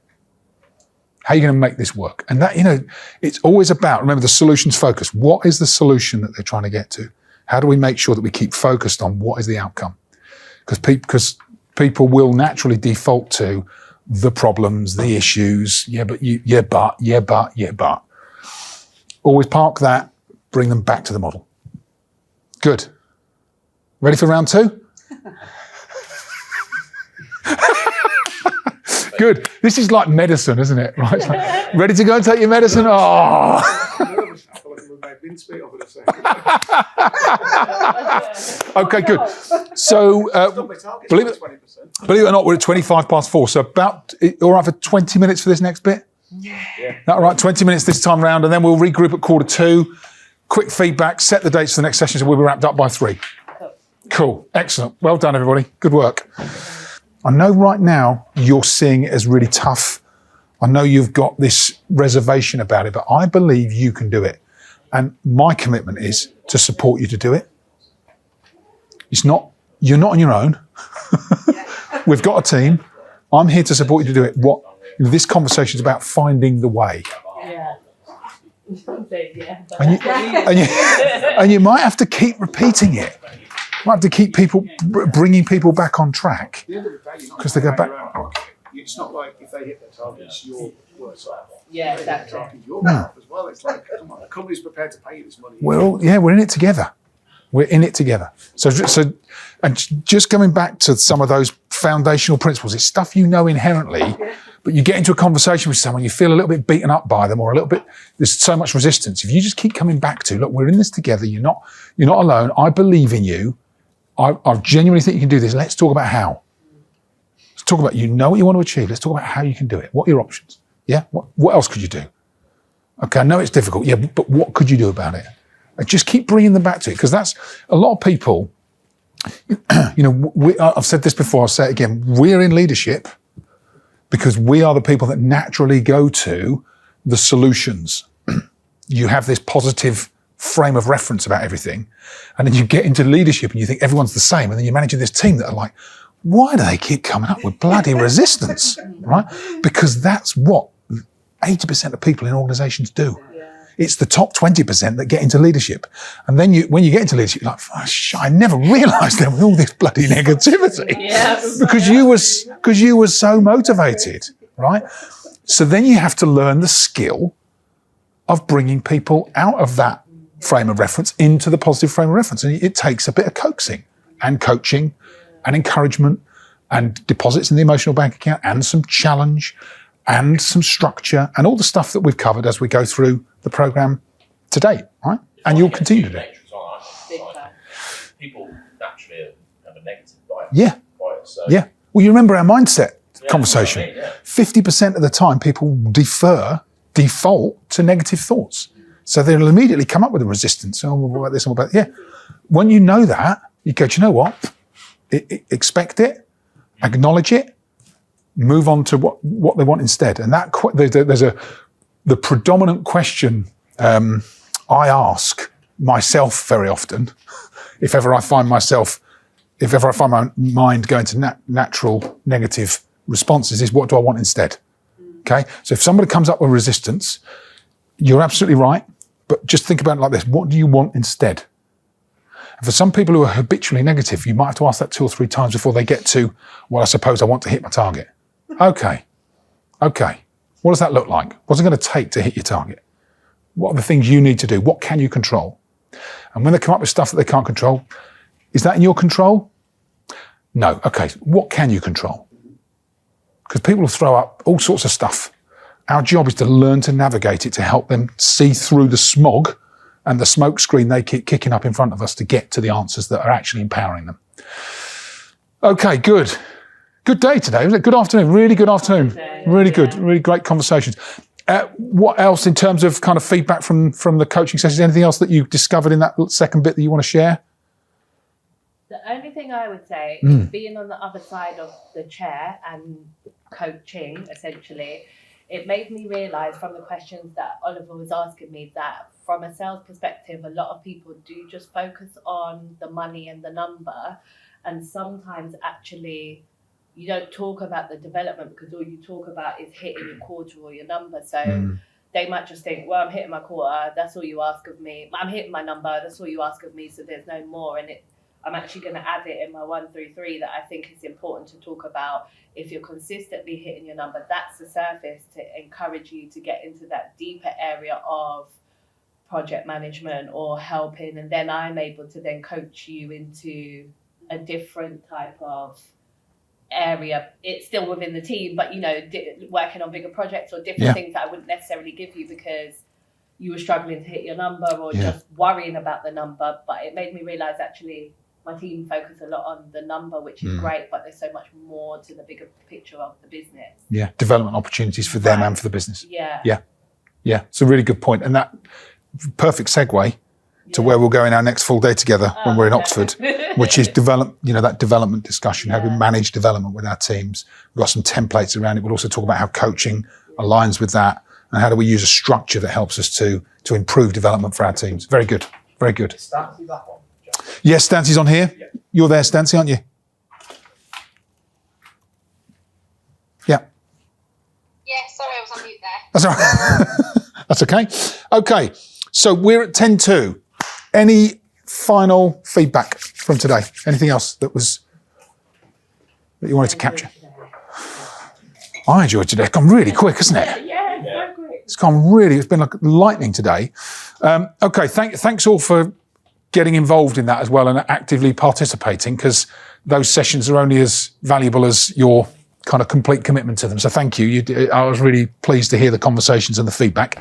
How are you going to make this work? And that, it's always about, remember, the solutions focus. What is the solution that they're trying to get to? How do we make sure that we keep focused on what is the outcome? Because people will naturally default to the problems, the issues. But. Always park that, bring them back to the model. Good. Ready for round 2? Good. This is like medicine, isn't it? Right? It's like, ready to go and take your medicine? Oh. Okay, good. So, believe it or not, we're at 4:25. So all right for 20 minutes for this next bit? Yeah. That all right? 20 minutes this time round, and then we'll regroup at 2:15. Quick feedback, set the dates for the next session, so we'll be wrapped up by 3. Cool. Excellent. Well done, everybody. Good work. I know right now you're seeing it as really tough. I know you've got this reservation about it, but I believe you can do it. And my commitment is to support you to do it. You're not on your own. We've got a team. I'm here to support you to do it. This conversation is about finding the way. Yeah. And you might have to keep repeating it. You might have to keep bringing people back on track. At the end of the day, because they go back. It's not like if they hit their targets, you're worse off. Yeah, exactly. You're off as well. It's like, come on, the company's prepared to pay you this money. We're in it together. We're in it together. So, and just coming back to some of those foundational principles, it's stuff you know inherently, but you get into a conversation with someone, you feel a little bit beaten up by them, or there's so much resistance. If you just keep coming back to, look, we're in this together. You're not alone. I believe in you. I genuinely think you can do this. Let's talk about how. Let's talk about, what you want to achieve. Let's talk about how you can do it. What are your options? Yeah. What else could you do? Okay, I know it's difficult. Yeah, but what could you do about it? And just keep bringing them back to it, because that's a lot of people. I've said this before. I'll say it again. We're in leadership because we are the people that naturally go to the solutions. You have this positive frame of reference about everything, and then you get into leadership and you think everyone's the same, and then you're managing this team that are like, why do they keep coming up with bloody resistance, right? Because that's what 80% of people in organizations do. It's the top 20% that get into leadership. And then when you get into leadership, you're like, I never realized there was all this bloody negativity. Because you were so motivated, right? So then you have to learn the skill of bringing people out of that frame of reference into the positive frame of reference. And it takes a bit of coaxing and coaching and encouragement and deposits in the emotional bank account and some challenge and some structure and all the stuff that we've covered as we go through the program to date, right? And you'll continue to do. People naturally have a negative bias. Yeah. Yeah. Well, you remember our mindset conversation. That's what I mean, 50% of the time, people default to negative thoughts. So they'll immediately come up with a resistance. Oh, what about this and what about that? Yeah. When you know that, you go, do you know what? Expect it, acknowledge it, move on to what they want instead. And that the predominant question I ask myself very often, if ever I find my mind going to natural negative responses, is what do I want instead? Okay. So if somebody comes up with resistance, you're absolutely right. But just think about it like this. What do you want instead? And for some people who are habitually negative, you might have to ask that 2 or 3 times before they get to, well, I suppose I want to hit my target. Okay. What does that look like? What's it going to take to hit your target? What are the things you need to do? What can you control? And when they come up with stuff that they can't control, is that in your control? No. Okay. What can you control? Because people will throw up all sorts of stuff. Our job is to learn to navigate it, to help them see through the smog and the smoke screen they keep kicking up in front of us to get to the answers that are actually empowering them. Okay, good. Good day today, was it? Good afternoon, really good afternoon. Really good, really great conversations. What else in terms of kind of feedback from the coaching sessions? Anything else that you discovered in that second bit that you want to share? The only thing I would say is being on the other side of the chair and coaching, essentially, it made me realise from the questions that Oliver was asking me that from a sales perspective, a lot of people do just focus on the money and the number. And sometimes actually you don't talk about the development because all you talk about is hitting your quarter or your number. So they might just think, well, I'm hitting my quarter, that's all you ask of me. I'm hitting my number, that's all you ask of me, so there's no more. And I'm actually going to add it in my 1 through 3 that I think is important to talk about. If you're consistently hitting your number, that's the surface to encourage you to get into that deeper area of project management or helping. And then I'm able to then coach you into a different type of area. It's still within the team, but, you know, working on bigger projects or different things that I wouldn't necessarily give you because you were struggling to hit your number or just worrying about the number. But it made me realize actually my team focus a lot on the number, which is great, but there's so much more to the bigger picture of the business. Yeah, development opportunities for them and for the business. Yeah, it's a really good point. And that perfect segue to where we'll go in our next full day together when we're in Oxford, which is that development discussion, how we manage development with our teams. We've got some templates around it. We'll also talk about how coaching aligns with that and how do we use a structure that helps us to improve development for our teams. Very good, very good. Stancy, that one. Yes, Stancy's on here. Yeah. You're there, Stancy, aren't you? Yeah. Yeah, sorry, I was on mute there. That's all right. That's okay. Okay, so we're at 10:02. Any final feedback from today? Anything else that you wanted to capture? I enjoyed today. It's gone really quick, hasn't it? Yeah, so quick. It's been like lightning today. Okay, thanks all for getting involved in that as well and actively participating, because those sessions are only as valuable as your kind of complete commitment to them. So thank you. I was really pleased to hear the conversations and the feedback.